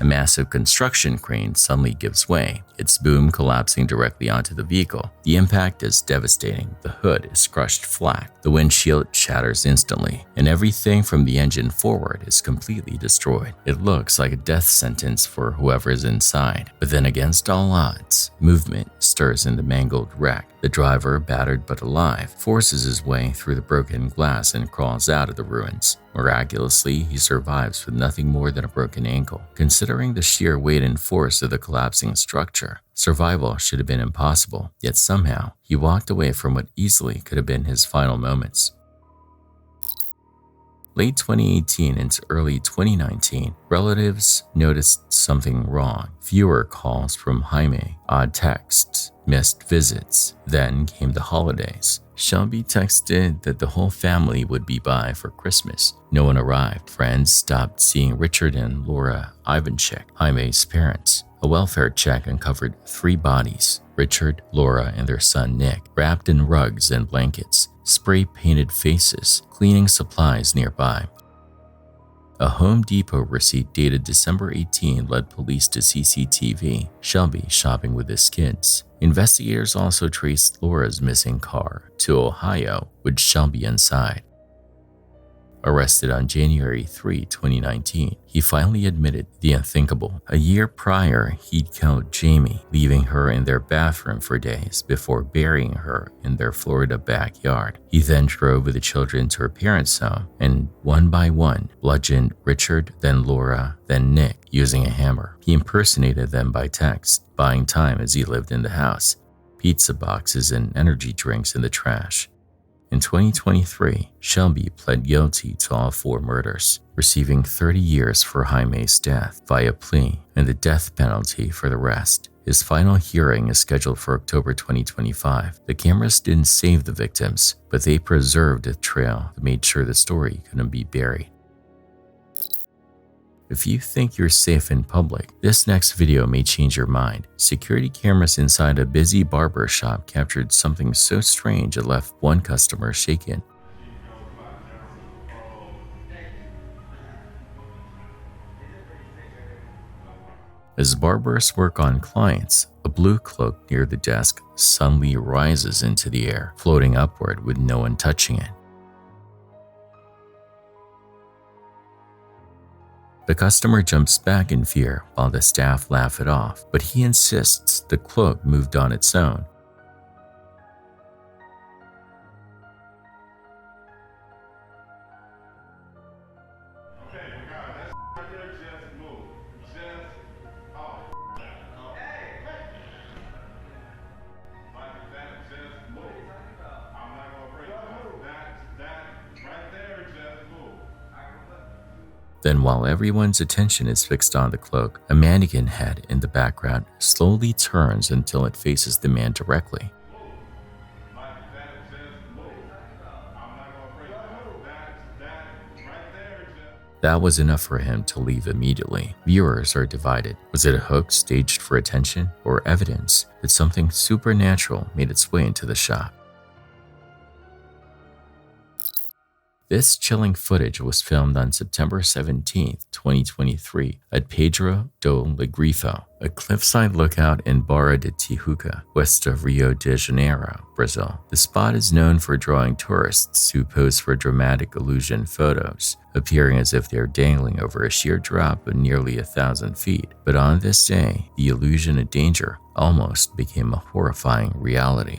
A massive construction crane suddenly gives way, its boom collapsing directly onto the vehicle. The impact is devastating. The hood is crushed flat, the windshield shatters instantly, and everything from the engine forward is completely destroyed. It looks like a death sentence for whoever is inside. But then, against all odds, movement stirs in the mangled wreck. The driver, battered but alive, forces his way through the broken glass and crawls out of the ruins. Miraculously, he survives with nothing more than a broken ankle. Considering the sheer weight and force of the collapsing structure, survival should have been impossible, yet somehow he walked away from what easily could have been his final moments. Late 2018 into early 2019, relatives noticed something wrong. Fewer calls from Jaime, odd texts, missed visits. Then came the holidays. Shelby texted that the whole family would be by for Christmas. No one arrived. Friends stopped seeing Richard and Laura Ivanchik, Jaime's parents. A welfare check uncovered 3 bodies, Richard, Laura, and their son Nick, wrapped in rugs and blankets, spray-painted faces, cleaning supplies nearby. A Home Depot receipt dated December 18 led police to CCTV, Shelby shopping with his kids. Investigators also traced Laura's missing car to Ohio with Shelby inside. Arrested on January 3, 2019, he finally admitted the unthinkable. A year prior, he'd killed Jamie, leaving her in their bathroom for days before burying her in their Florida backyard. He then drove with the children to her parents' home and, one by one, bludgeoned Richard, then Laura, then Nick using a hammer. He impersonated them by text, buying time as he lived in the house, pizza boxes and energy drinks in the trash. In 2023, Shelby pled guilty to all 4 murders, receiving 30 years for Jaime's death via plea and the death penalty for the rest. His final hearing is scheduled for October 2025. The cameras didn't save the victims, but they preserved a trail that made sure the story couldn't be buried. If you think you're safe in public, this next video may change your mind. Security cameras inside a busy barber shop captured something so strange it left one customer shaken. As barbers work on clients, a blue cloak near the desk suddenly rises into the air, floating upward with no one touching it. The customer jumps back in fear while the staff laugh it off, but he insists the cloak moved on its own. Then while everyone's attention is fixed on the cloak, a mannequin head in the background slowly turns until it faces the man directly. That was enough for him to leave immediately. Viewers are divided. Was it a hook staged for attention or evidence that something supernatural made its way into the shop? This chilling footage was filmed on September 17, 2023 at Pedro do Grifo, a cliffside lookout in Barra de Tijuca, west of Rio de Janeiro, Brazil. The spot is known for drawing tourists who pose for dramatic illusion photos, appearing as if they're dangling over a sheer drop of nearly 1,000 feet. But on this day, the illusion of danger almost became a horrifying reality.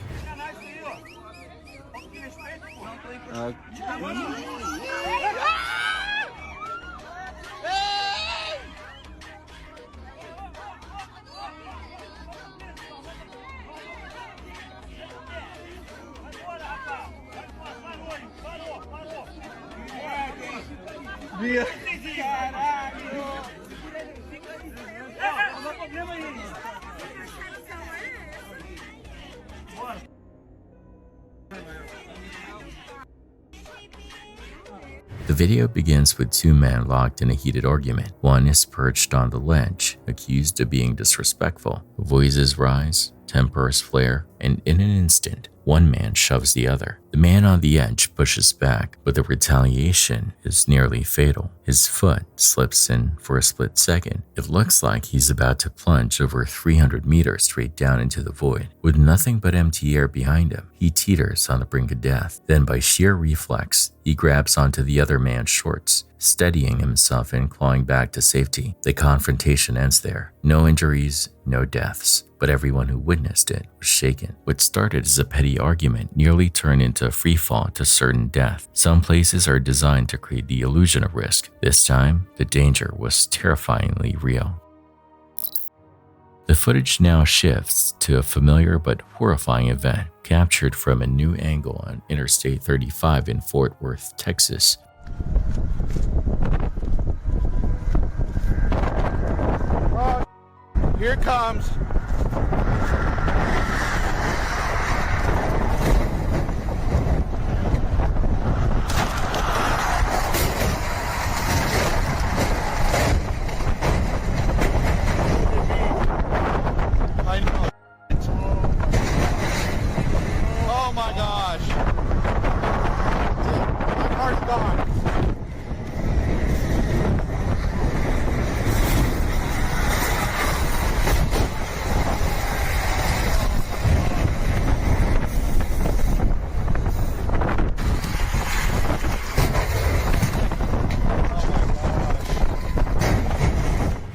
The video begins with 2 men locked in a heated argument. One is perched on the ledge, accused of being disrespectful. Voices rise, tempers flare, and in an instant, one man shoves the other. The man on the edge pushes back, but the retaliation is nearly fatal. His foot slips in for a split second. It looks like he's about to plunge over 300 meters straight down into the void. With nothing but empty air behind him, he teeters on the brink of death. Then by sheer reflex, he grabs onto the other man's shorts, steadying himself and clawing back to safety. The confrontation ends there. No injuries, no deaths, but everyone who witnessed it was shaken. What started as a petty argument nearly turned into a free fall to certain death. Some places are designed to create the illusion of risk. This time, the danger was terrifyingly real. The footage now shifts to a familiar but horrifying event captured from a new angle on Interstate 35 in Fort Worth, Texas. Here it comes. I know. Oh my gosh. My car's gone.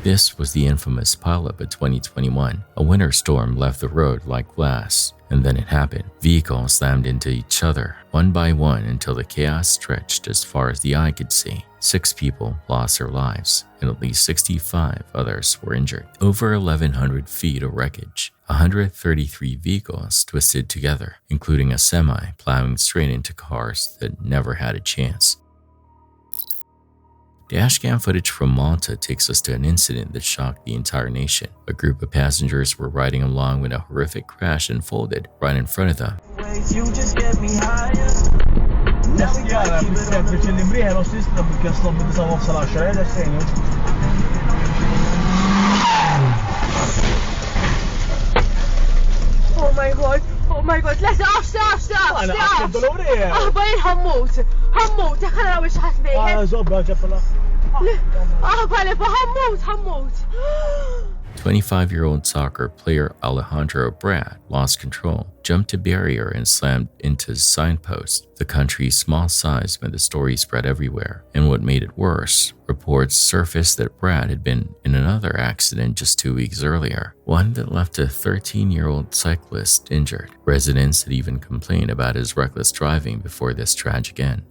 This was the infamous pileup of 2021. A winter storm left the road like glass, and then it happened. Vehicles slammed into each other, one by one, until the chaos stretched as far as the eye could see. 6 people lost their lives, and at least 65 others were injured. Over 1,100 feet of wreckage, 133 vehicles twisted together, including a semi plowing straight into cars that never had a chance. Dashcam footage from Malta takes us to an incident that shocked the entire nation. A group of passengers were riding along when a horrific crash unfolded right in front of them. You just get me higher. Oh my god لا stop انا احسن دولوري باين هموت انا مش حاسبه زوبا جبلا هموت 25-year-old soccer player Alejandro Brad lost control, jumped a barrier and slammed into his signpost. The country's small size made the story spread everywhere, and what made it worse, reports surfaced that Brad had been in another accident just 2 weeks earlier, one that left a 13-year-old cyclist injured. Residents had even complained about his reckless driving before this tragic end.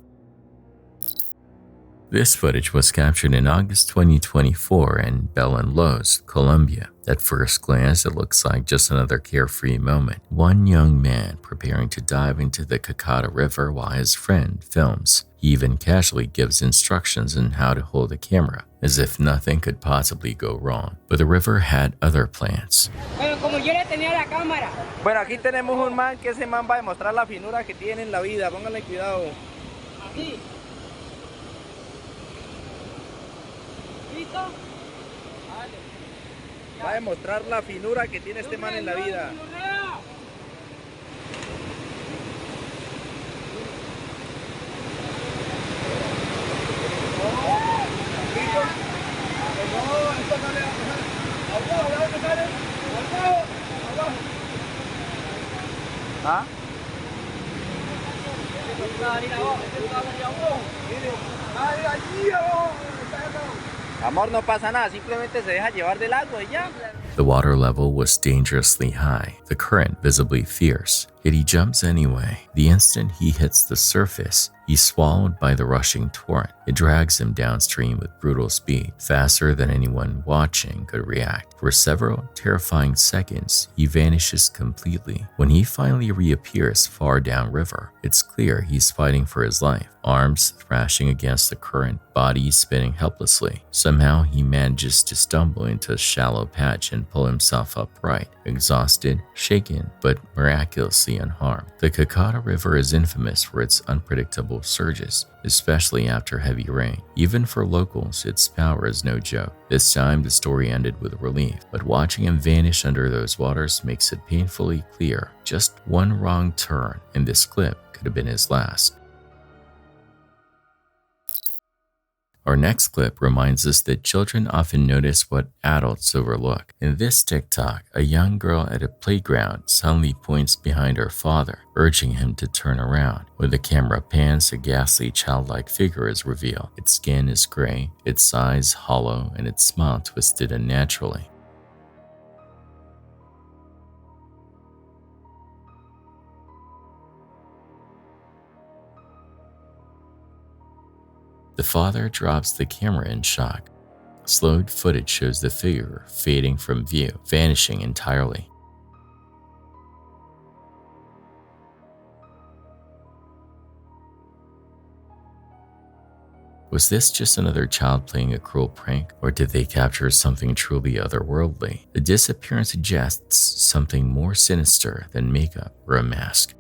This footage was captured in August 2024 in Los, Colombia. At first glance, it looks like just another carefree moment. One young man preparing to dive into the Cauca River while his friend films. He even casually gives instructions on how to hold the camera, as if nothing could possibly go wrong. But the river had other plans. Bueno, aquí tenemos un man que ese man va a demostrar la finura que tiene en la vida. Pónganle cuidado. Va a demostrar la finura que tiene este man en la vida. ¿Ah? Amor, no pasa nada, simplemente se deja llevar del agua y ya. The water level was dangerously high, the current visibly fierce, yet he jumps anyway. The instant he hits the surface, he's swallowed by the rushing torrent. It drags him downstream with brutal speed, faster than anyone watching could react. For several terrifying seconds, he vanishes completely. When he finally reappears far downriver, it's clear he's fighting for his life, arms thrashing against the current, body spinning helplessly. Somehow he manages to stumble into a shallow patch and pull himself upright, exhausted, shaken, but miraculously unharmed. The Cauca River is infamous for its unpredictable surges, especially after heavy rain. Even for locals, its power is no joke. This time, the story ended with relief, but watching him vanish under those waters makes it painfully clear just one wrong turn, and this clip could have been his last. Our next clip reminds us that children often notice what adults overlook. In this TikTok, a young girl at a playground suddenly points behind her father, urging him to turn around. When the camera pans, a ghastly childlike figure is revealed. Its skin is gray, its eyes hollow, and its smile twisted unnaturally. The father drops the camera in shock. Slowed footage shows the figure fading from view, vanishing entirely. Was this just another child playing a cruel prank, or did they capture something truly otherworldly? The disappearance suggests something more sinister than makeup or a mask.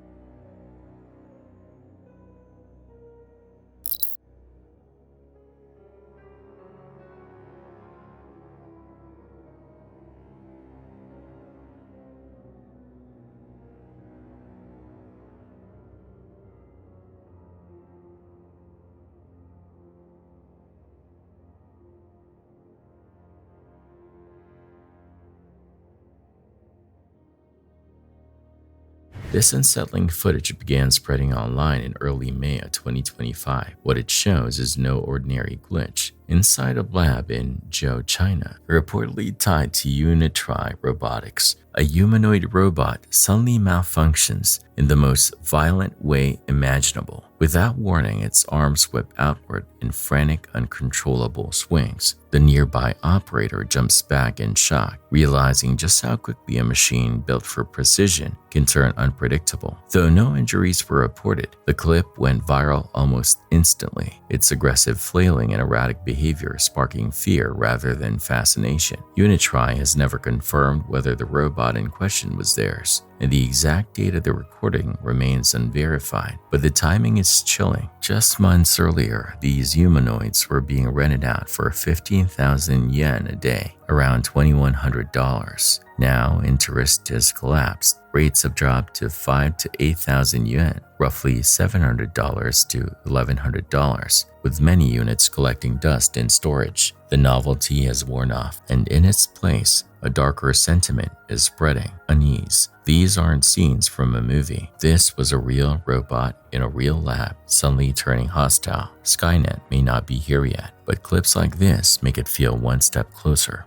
This unsettling footage began spreading online in early May of 2025. What it shows is no ordinary glitch. inside a lab in Zhou, China, reportedly tied to Unitry Robotics. A humanoid robot suddenly malfunctions in the most violent way imaginable. Without warning, its arms whip outward in frantic, uncontrollable swings. The nearby operator jumps back in shock, realizing just how quickly a machine built for precision can turn unpredictable. Though no injuries were reported, the clip went viral almost instantly, its aggressive flailing and erratic behavior sparking fear rather than fascination. Unitry has never confirmed whether the robot in question was theirs, and the exact date of the recording remains unverified, but the timing is chilling. Just months earlier, these humanoids were being rented out for 15,000 yen a day, around $2,100. Now, interest has collapsed. Rates have dropped to 5,000 to 8,000 yuan, roughly $700 to $1,100, with many units collecting dust in storage. The novelty has worn off, and in its place, a darker sentiment is spreading: unease. These aren't scenes from a movie. This was a real robot in a real lab, suddenly turning hostile. Skynet may not be here yet, but clips like this make it feel one step closer.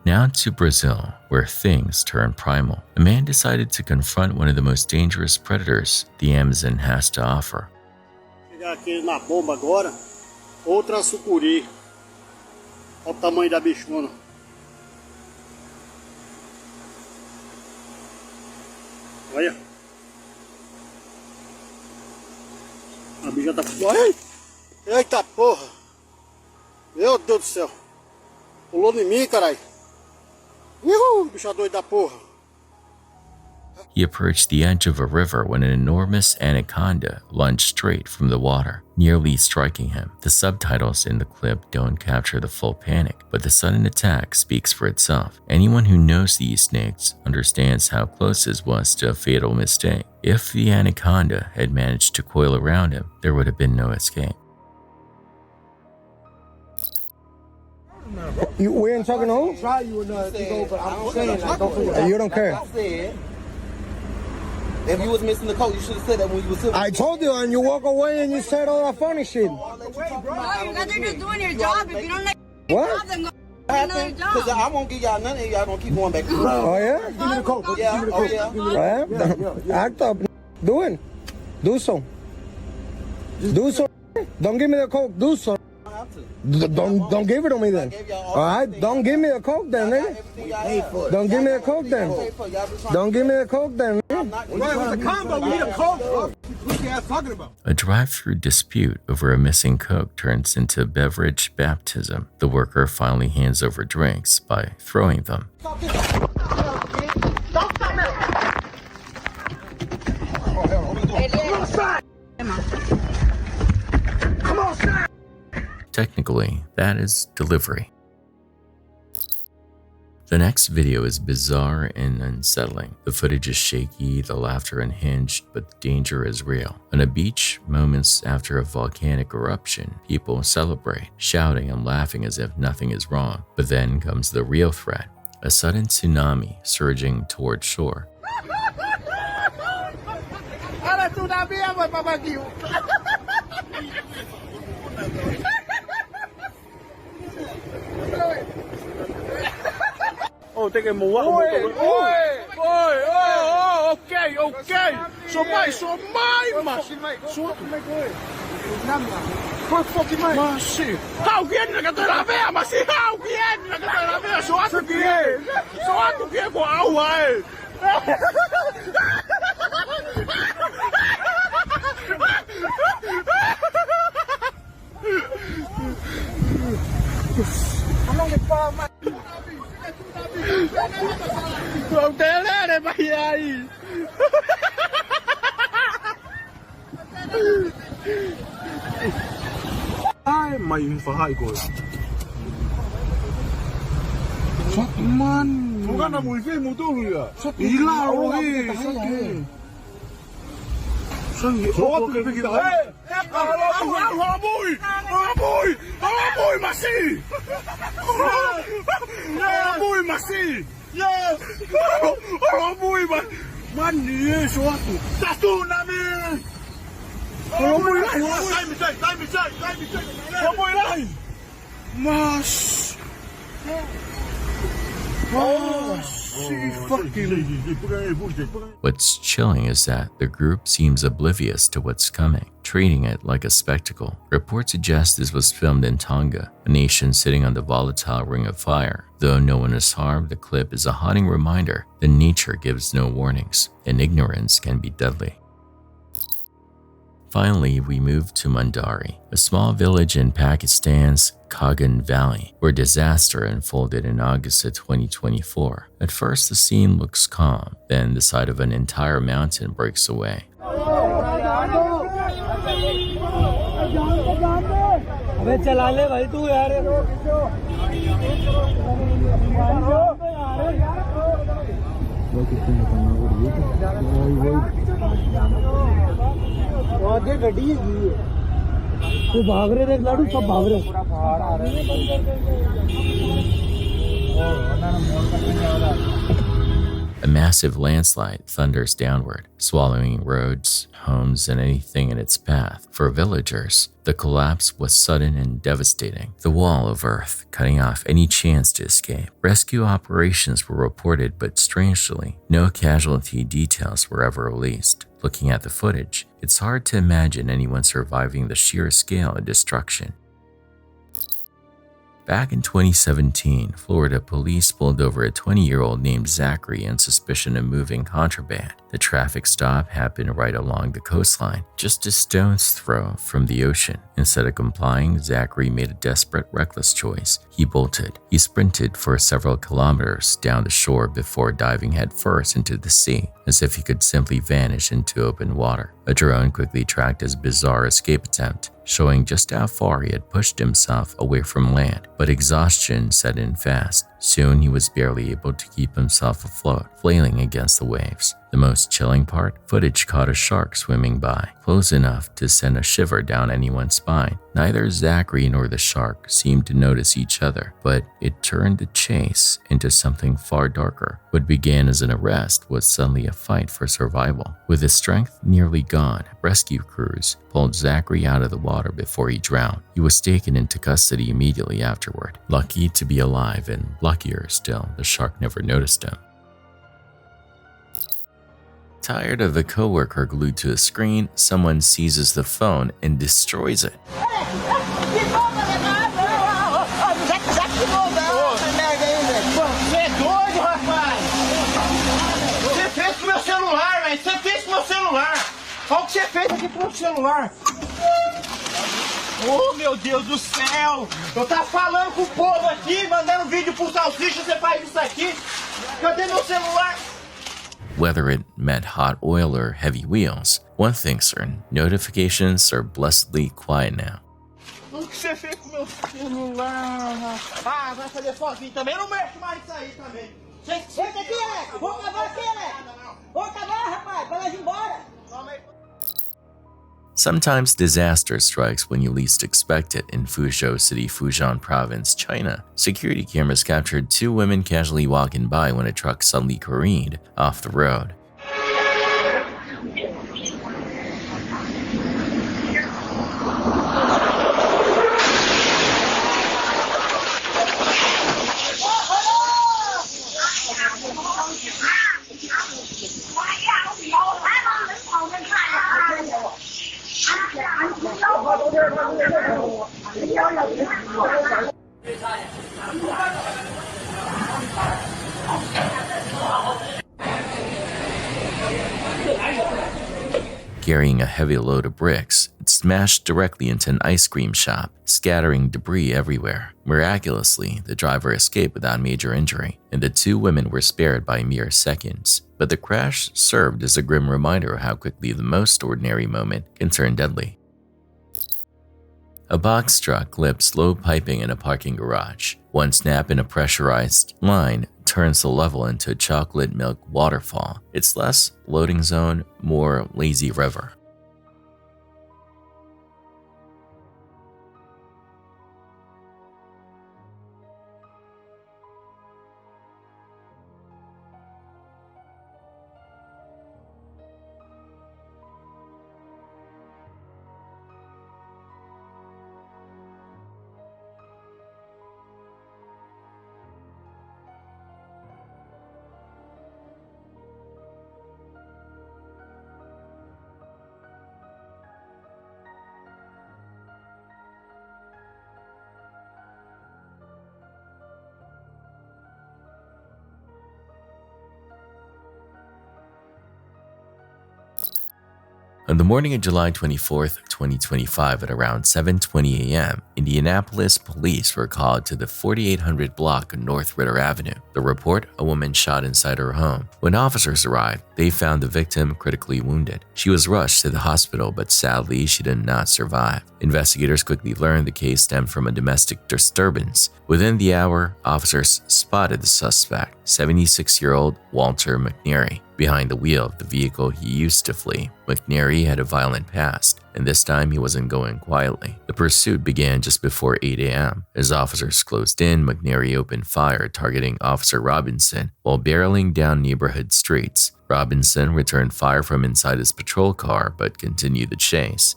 Now to Brazil, where things turn primal. A man decided to confront one of the most dangerous predators the Amazon has to offer. Chegar aqui na bomba agora, outra sucuri. Olha o tamanho da bichona. Olha. A bicha tá... Olha! Eita porra! Meu Deus do céu! Pulou em mim, caralho! Bicha doida da porra! He approached the edge of a river when an enormous anaconda lunged straight from the water, nearly striking him. The subtitles in the clip don't capture the full panic, but the sudden attack speaks for itself. Anyone who knows these snakes understands how close this was to a fatal mistake. If the anaconda had managed to coil around him, there would have been no escape. We ain't talking to who? Try you enough to go, but I'm saying like, don't you don't care. If you was missing the coat, you should have said that when you was sitting. I told you, and you walk away and you said all that funny shit. No, you guys are just doing your job. If you don't like your What? job, then go another job. Because I won't give y'all none of y'all gonna keep going back. Oh yeah? Give me the coat. Yeah, oh yeah. Oh, yeah? Act up. Do it. Do so. Do so. Don't give me the coke. Do so. Don't give it to me then. All right, don't give me a coke then, nigga. Don't give me a coke then. Don't give me a coke then. A drive-through dispute over a missing Coke turns into beverage baptism. The worker finally hands over drinks by throwing them. Technically, that is delivery. The next video is bizarre and unsettling. The footage is shaky, the laughter unhinged, but the danger is real. On a beach, moments after a volcanic eruption, people celebrate, shouting and laughing as if nothing is wrong. But then comes the real threat, a sudden tsunami surging toward shore. Oh, tem que moar. Ok. Sou mais, mas. Mas sim. Alguém na catarabia, mas sim, alguém na catarabia. Só acho que é com a água. Không té lên đây mày ơi. Ai mày phải rồi. Man, 누가 나 뭘 해 못 오르야. 일라 오기. 선이 저거 그렇게다. 아보이 마시. 아보이 마시. 야, 아보이 마. Man, ni eso. Tatu nami. Mas. Oh, What's chilling is that the group seems oblivious to what's coming, treating it like a spectacle. Reports suggest this was filmed in Tonga, a nation sitting on the volatile ring of fire. Though no one is harmed, the clip is a haunting reminder that nature gives no warnings, and ignorance can be deadly. Finally, we move to Mandari, a small village in Pakistan's Kagan Valley, where disaster unfolded in August of 2024. At first, the scene looks calm, then the side of an entire mountain breaks away. A massive landslide thunders downward, swallowing roads, homes, and anything in its path. For villagers, the collapse was sudden and devastating, the wall of earth cutting off any chance to escape. Rescue operations were reported, but strangely, no casualty details were ever released. Looking at the footage, it's hard to imagine anyone surviving the sheer scale of destruction. Back in 2017, Florida police pulled over a 20-year-old named Zachary on suspicion of moving contraband. The traffic stop happened right along the coastline, just a stone's throw from the ocean. Instead of complying, Zachary made a desperate, reckless choice. He bolted. He sprinted for several kilometers down the shore before diving headfirst into the sea, as if he could simply vanish into open water. A drone quickly tracked his bizarre escape attempt, showing just how far he had pushed himself away from land, but exhaustion set in fast. Soon he was barely able to keep himself afloat, flailing against the waves. The most chilling part, footage caught a shark swimming by, close enough to send a shiver down anyone's spine. Neither Zachary nor the shark seemed to notice each other, but it turned the chase into something far darker. What began as an arrest was suddenly a fight for survival. With his strength nearly gone, rescue crews pulled Zachary out of the water before he drowned. He was taken into custody immediately afterward. Lucky to be alive, and luckier still, the shark never noticed him. Tired of a coworker glued to a screen, someone seizes the phone and destroys it. Olha o que você fez aqui pro meu celular. Oh, meu Deus do céu. Eu tava falando com o povo aqui, mandando vídeo pro Salsicha, você faz isso aqui. Cadê meu celular? Whether it meant hot oil or heavy wheels, one thing's certain, notifications are blessedly quiet now. O que você fez com meu celular? Ah, vai fazer sozinho também. Eu não mexo mais isso aí também. Senta aqui, Alex. Vamos acabar aqui, Alex. Vamos acabar, rapaz. Vai lá embora. Sometimes disaster strikes when you least expect it. In Fuzhou City, Fujian Province, China, security cameras captured two women casually walking by when a truck suddenly careened off the road. Carrying a heavy load of bricks, it smashed directly into an ice cream shop, scattering debris everywhere. Miraculously, the driver escaped without major injury, and the two women were spared by mere seconds. But the crash served as a grim reminder of how quickly the most ordinary moment can turn deadly. A box truck clipped slow piping in a parking garage. One snap in a pressurized line turns the level into a chocolate milk waterfall. It's less loading zone, more lazy river. On the morning of July 24th, 2025 at around 7:20 a.m., Indianapolis police were called to the 4800 block of North Ritter Avenue. The report, a woman shot inside her home. When officers arrived, they found the victim critically wounded. She was rushed to the hospital, but sadly, she did not survive. Investigators quickly learned the case stemmed from a domestic disturbance. Within the hour, officers spotted the suspect, 76-year-old Walter McNary, behind the wheel of the vehicle he used to flee. McNary had a violent past, and this time he wasn't going quietly. The pursuit began just before 8 a.m. As officers closed in, McNary opened fire, targeting Officer Robinson while barreling down neighborhood streets. Robinson returned fire from inside his patrol car but continued the chase.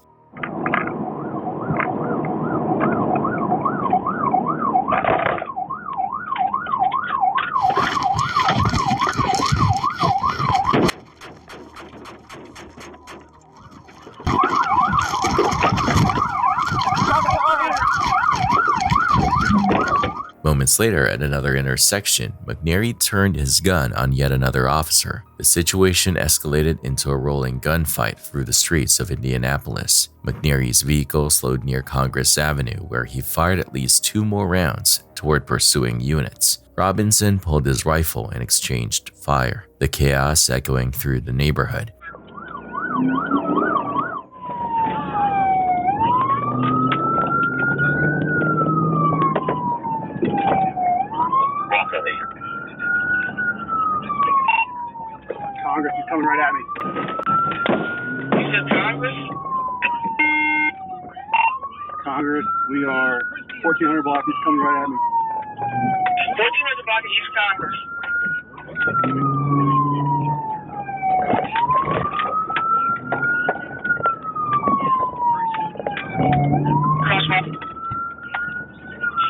Moments later, at another intersection, McNary turned his gun on yet another officer. The situation escalated into a rolling gunfight through the streets of Indianapolis. McNary's vehicle slowed near Congress Avenue, where he fired at least 2 more rounds toward pursuing units. Robinson pulled his rifle and exchanged fire, the chaos echoing through the neighborhood. Congress is coming right at me. You said Congress? Congress, we are 1400 block. He's coming right at me. 1400 block of East Congress.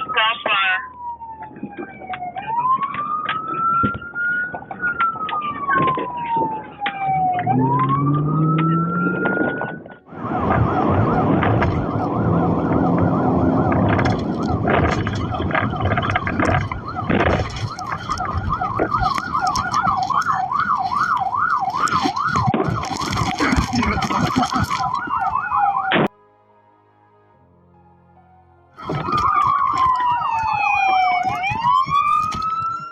Crossfire.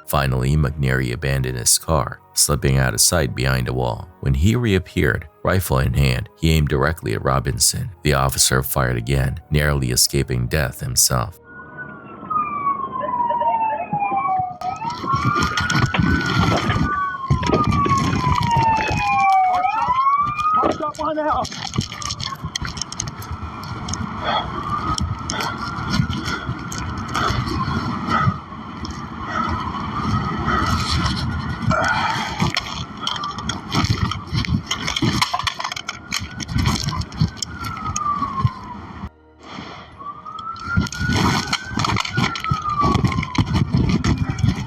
Finally, McNary abandoned his car, slipping out of sight behind a wall. When he reappeared, rifle in hand, he aimed directly at Robinson. The officer fired again, narrowly escaping death himself. March up behind the house.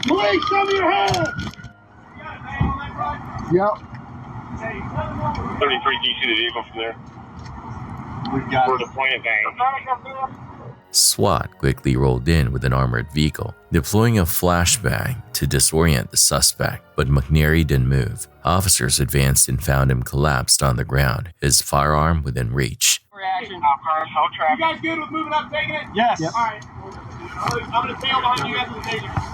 Police, show me your hands! Yep. 33, do you see the vehicle from there? We've got We're deploying bang. SWAT quickly rolled in with an armored vehicle, deploying a flashbang to disorient the suspect, but McNary didn't move. Officers advanced and found him collapsed on the ground, his firearm within reach. reaction. You guys good with moving up, taking it? Yes. Yep. All right. I'm going to sail behind you guys with the taser.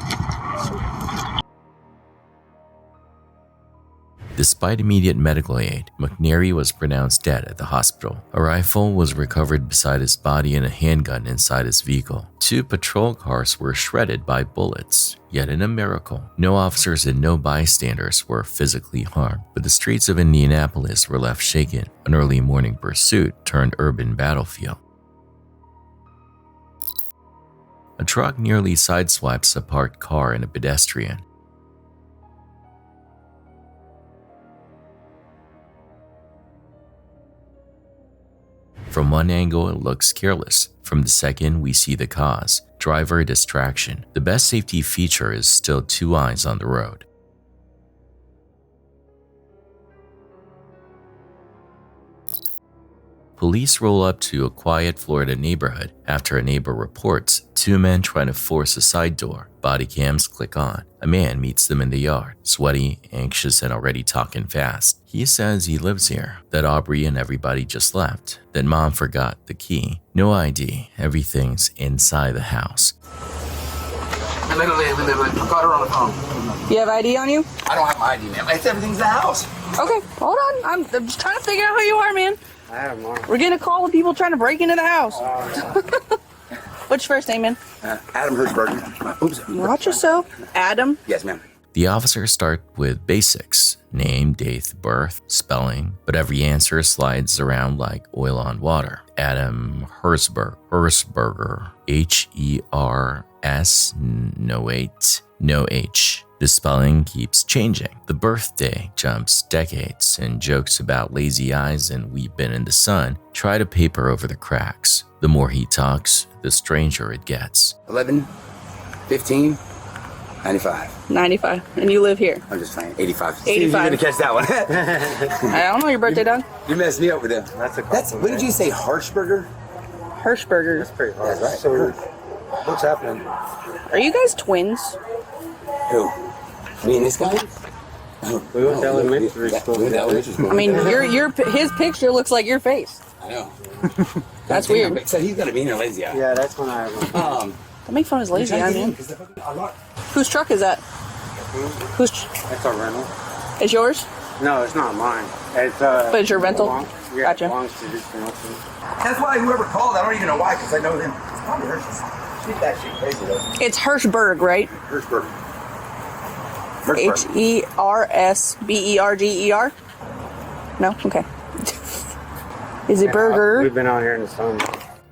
Despite immediate medical aid, McNary was pronounced dead at the hospital. A rifle was recovered beside his body and a handgun inside his vehicle. 2 patrol cars were shredded by bullets. Yet in a miracle, no officers and no bystanders were physically harmed, but the streets of Indianapolis were left shaken. An early morning pursuit turned urban battlefield. A truck nearly sideswipes a parked car and a pedestrian. From one angle, it looks careless. From the second, we see the cause: driver distraction. The best safety feature is still 2 eyes on the road. Police roll up to a quiet Florida neighborhood after a neighbor reports 2 men trying to force a side door. Body cams click on. A man meets them in the yard, sweaty, anxious, and already talking fast. He says he lives here, that Aubrey and everybody just left, that mom forgot the key. No ID, everything's inside the house. Literally, I got her on the phone. You have ID on you? I don't have my ID, ma'am. It's everything's in the house. Okay, hold on. I'm just trying to figure out who you are, man. I have more. We're getting a call with people trying to break into the house. What's your first name, man? Adam Hertzberger. Oops. Watch yourself. Adam? Yes, ma'am. The officers start with basics, name, date, birth, spelling, but every answer slides around like oil on water. Adam Hertzberger, H-E-R-S, no H. The spelling keeps changing. The birthday jumps decades, and jokes about lazy eyes and we've been in the sun try to paper over the cracks. The more he talks, the stranger it gets. 11, 15, 95. 95. And you live here? I'm just playing. 85. 85. You're gonna catch that one. I don't know your birthday, dog. You messed me up with that. What did you say, Hirschberger? Hirschberger. That's pretty hard. That's right. So, what's happening? Are you guys twins? Who? Me and this guy? We went to elementary school. I mean, his picture looks like your face. I know. That's weird. So he's got to be in there lazy eye. Yeah, that's when I. Don't make fun of his lazy eye, man. Whose truck is that? That's our rental. Is yours? No, it's not mine. It's But it's your rental? Yeah, Gotcha. It belongs to this person. That's why whoever called, I don't even know why, because I know them. It's probably Hirsch's. She's that shit crazy though. It's Hirschberg, right? Hirschberg. H-E-R-S-B-E-R-G-E-R? No? Okay. Is it burger? We've been out here in the sun.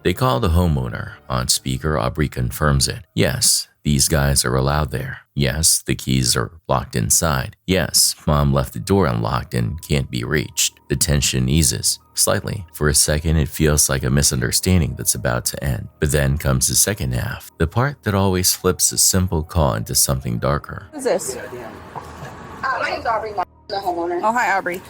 They call the homeowner. On speaker, Aubrey confirms it. Yes, these guys are allowed there. Yes, the keys are locked inside. Yes, mom left the door unlocked and can't be reached. The tension eases slightly. For a second, it feels like a misunderstanding that's about to end. But then comes the second half, the part that always flips a simple call into something darker. Who's this? My name's Aubrey, the homeowner. Oh, hi, Aubrey.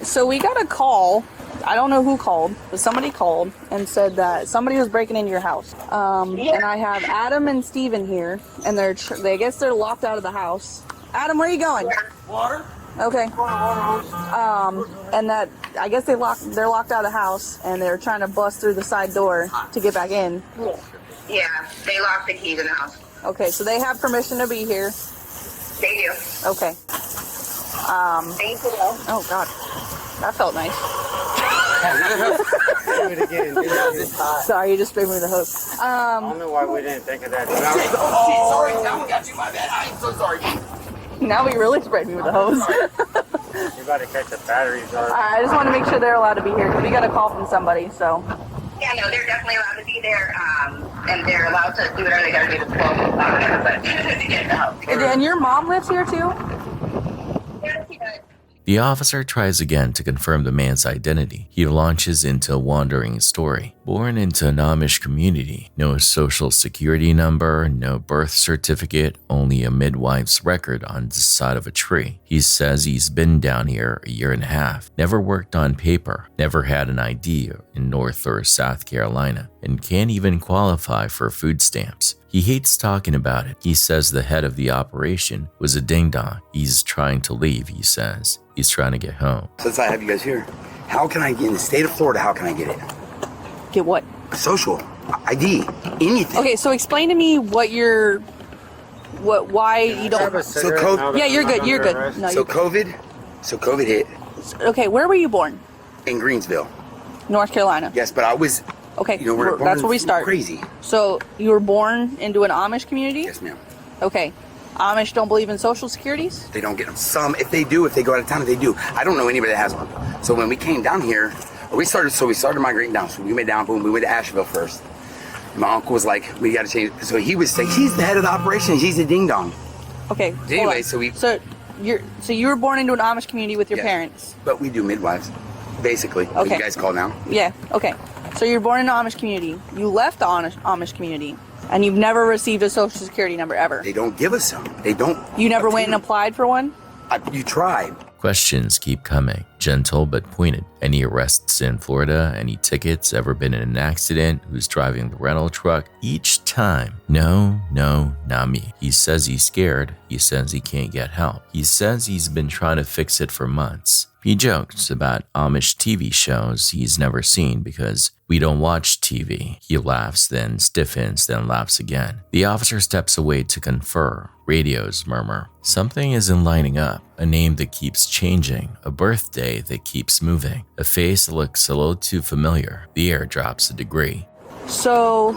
So we got a call. I don't know who called, but somebody called and said that somebody was breaking into your house. And I have Adam and Steven here, and I guess they're locked out of the house. Adam, where are you going? Water? Okay. And that I guess they're locked out of the house, and they're trying to bust through the side door to get back in. Yeah, they locked the keys in the house. Okay, so they have permission to be here. They do. Okay. Thank you. Oh God, that felt nice. Do it again. Sorry, you just sprayed me with a hose. I don't know why we didn't think of that. Sorry, now we got you, my bad. I'm so sorry. Now he really sprayed me with a hose. You're about to catch the batteries. I just want to make sure they're allowed to be here because we got a call from somebody. So. Yeah, no, they're definitely allowed to be there, and they're allowed to do whatever they got to do to 12 o'clock, but to get the house. And your mom lives here too? Yeah, she does. The officer tries again to confirm the man's identity. He launches into a wandering story. Born into an Amish community, no social security number, no birth certificate, only a midwife's record on the side of a tree. He says he's been down here a year and a half, never worked on paper, never had an ID in North or South Carolina, and can't even qualify for food stamps. He hates talking about it. He says the head of the operation was a ding-dong. He's trying to leave, he says. He's trying to get home. Since I have you guys here, how can I get in the state of Florida? How can I get it? Get what? Social, ID, anything. Okay, so explain to me why you don't. So COVID. Yeah, you're good. You're good. No, So COVID hit Okay, where were you born? in Greensville. North Carolina. Yes, but I was. Okay, You know, we're that's where we start. Crazy. So you were born into an Amish community? Yes, ma'am. Okay. Amish don't believe in social securities? They don't get them. Some, if they do, if they go out of town, if they do. I don't know anybody that has one. So when we came down here, we started migrating down. So we went down, boom, we went to Asheville first. My uncle was like, we got to change. So he was saying, he's the head of the operation. He's a ding dong. Okay. Anyway, so you were born into an Amish community with your Yes. parents? But we do midwives, basically. What Okay. you guys call now. Yeah, okay. So you're born in an Amish community. You left the Amish community, and you've never received a social security number ever. They don't give us some. They don't. You never went and applied for one? You tried. Questions keep coming, gentle but pointed. Any arrests in Florida? Any tickets? Ever been in an accident? Who's driving the rental truck? Each time, no, not me. He says he's scared. He says he can't get help. He says he's been trying to fix it for months. He jokes about Amish TV shows he's never seen because we don't watch TV. He laughs, then stiffens, then laughs again. The officer steps away to confer. Radios murmur. Something isn't lining up. A name that keeps changing. A birthday that keeps moving. A face that looks a little too familiar. The air drops a degree. So,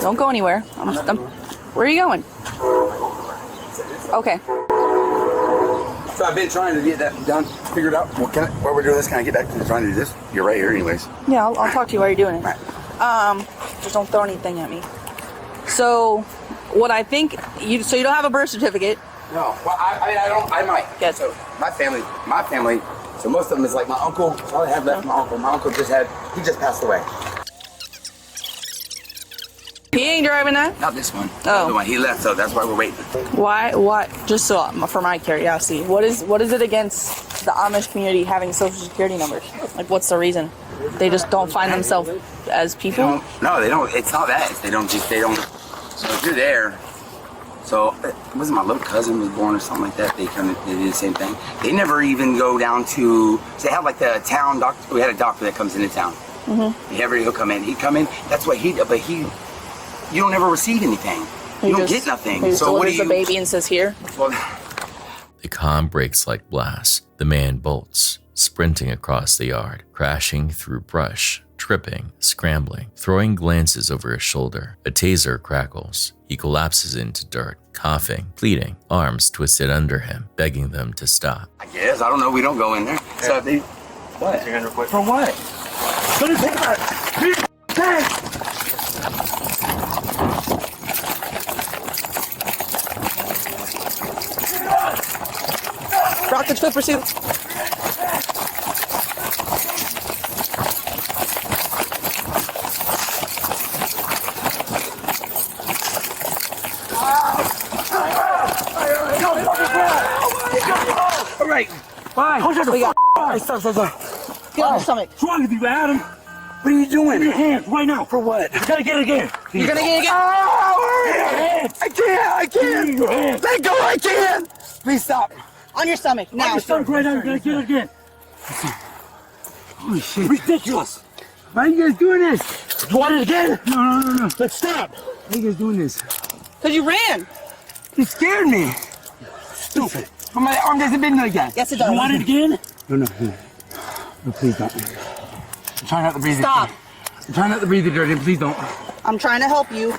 don't go anywhere. Where are you going? Okay. So I've been trying to get that done, figured out. Well, while we're doing this, can I get back to trying to do this? You're right here anyways. Yeah, I'll talk to you while you're doing it. Right. Just don't throw anything at me. So, what I think, you don't have a birth certificate. No, well, I might. Yes. So my family, so most of them is like my uncle. That's all I have left from my uncle. My uncle he just passed away. He ain't driving that? Not this one. Oh. The one he left, so that's why we're waiting. Why? Just so, for my curiosity, what is it against the Amish community having social security numbers? Like, what's the reason? They just don't find themselves as people? No, they don't. It's not that. They don't. So if you're there, so it wasn't my little cousin was born or something like that. They did the same thing. They never even go down to. So they have like the town doctor. We had a doctor that comes into town. Mm-hmm. He'll come in. He'd come in. That's what he. But you don't ever receive anything. You don't get nothing. He So what do you? A baby and says here. Well, The calm breaks like blast. The man bolts, sprinting across the yard, crashing through brush, tripping, scrambling, throwing glances over his shoulder. A taser crackles. He collapses into dirt, coughing, pleading, arms twisted under him, begging them to stop. I guess I don't know. We don't go in there. So they. What? For what? What do you think about it? Rockets for pursuit. All right. Bye. Stop. Get on your stomach. What's wrong with you, Adam? What are you doing? Give me your hands right now. For what? You gotta get it again. You're gonna get it again. I can't. Your hands. Let go. I can't. Please stop. On your stomach. Now. On your stomach right now. You gotta get it again. Holy shit. Ridiculous. Why are you guys doing this? You want it again? No. Let's stop. Why are you guys doing this? Because you ran. You scared me. Stupid. But my arm doesn't bend like that. Yes, it does. You want it again? No, please don't. I'm trying not to breathe. Stop. I'm trying not to breathe the dirt in. Please don't. I'm trying to help you.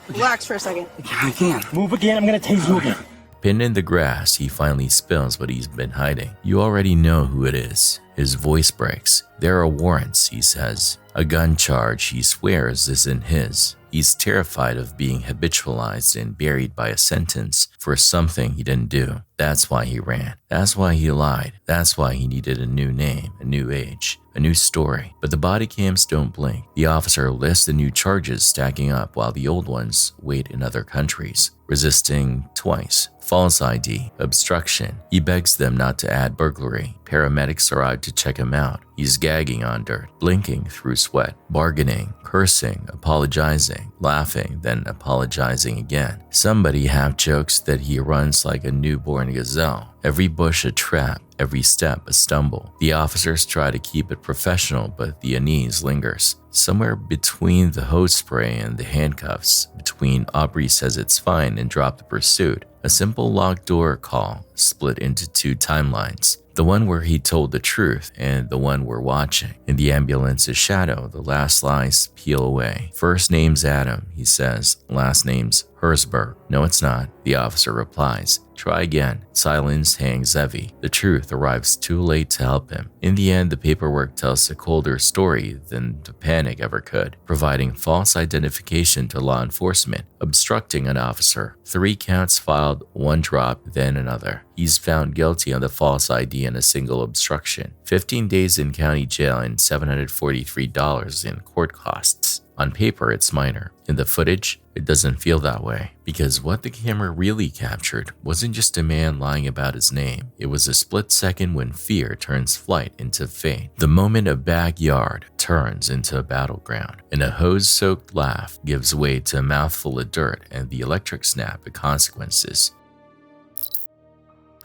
Relax for a second. I can't. Move again. I'm gonna tase you again. Pinned in the grass, he finally spills what he's been hiding. You already know who it is. His voice breaks. There are warrants, he says. A gun charge he swears isn't his. He's terrified of being habitualized and buried by a sentence for something he didn't do. That's why he ran. That's why he lied. That's why he needed a new name, a new age, a new story. But the body cams don't blink. The officer lists the new charges stacking up while the old ones wait in other countries. Resisting twice, false ID, obstruction. He begs them not to add burglary. Paramedics arrive to check him out. He's gagging on dirt, blinking through sweat, bargaining, cursing, apologizing, laughing, then apologizing again. Somebody half jokes that he runs like a newborn gazelle. Every bush a trap, every step a stumble. The officers try to keep it professional, but the unease lingers. Somewhere between the hose spray and the handcuffs, between Aubrey says it's fine and drop the pursuit, a simple locked door call split into two timelines. The one where he told the truth and the one we're watching. In the ambulance's shadow, the last lies peel away. First name's Adam, he says. Last name's Herzberg. No, it's not, the officer replies. Try again. Silence hangs heavy. The truth arrives too late to help him. In the end, the paperwork tells a colder story than the panic ever could, providing false identification to law enforcement, obstructing an officer. 3 counts filed, 1 dropped, then another. He's found guilty on the false ID and a single obstruction. 15 days in county jail and $743 in court costs. On paper, it's minor. In the footage, it doesn't feel that way, because what the camera really captured wasn't just a man lying about his name. It was a split second when fear turns flight into faith. The moment a backyard turns into a battleground, and a hose-soaked laugh gives way to a mouthful of dirt and the electric snap of consequences.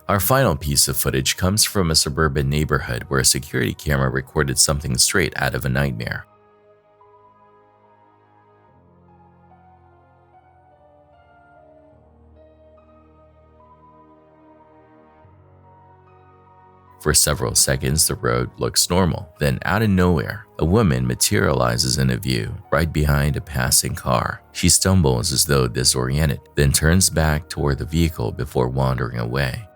Our final piece of footage comes from a suburban neighborhood where a security camera recorded something straight out of a nightmare. For several seconds, the road looks normal. Then, out of nowhere, a woman materializes in a view right behind a passing car. She stumbles as though disoriented, then turns back toward the vehicle before wandering away.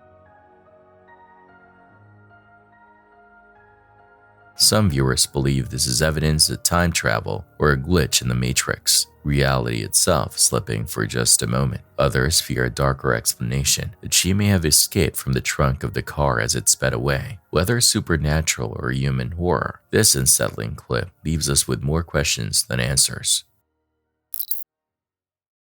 Some viewers believe this is evidence of time travel or a glitch in the Matrix, reality itself slipping for just a moment. Others fear a darker explanation, that she may have escaped from the trunk of the car as it sped away. Whether supernatural or human horror, this unsettling clip leaves us with more questions than answers.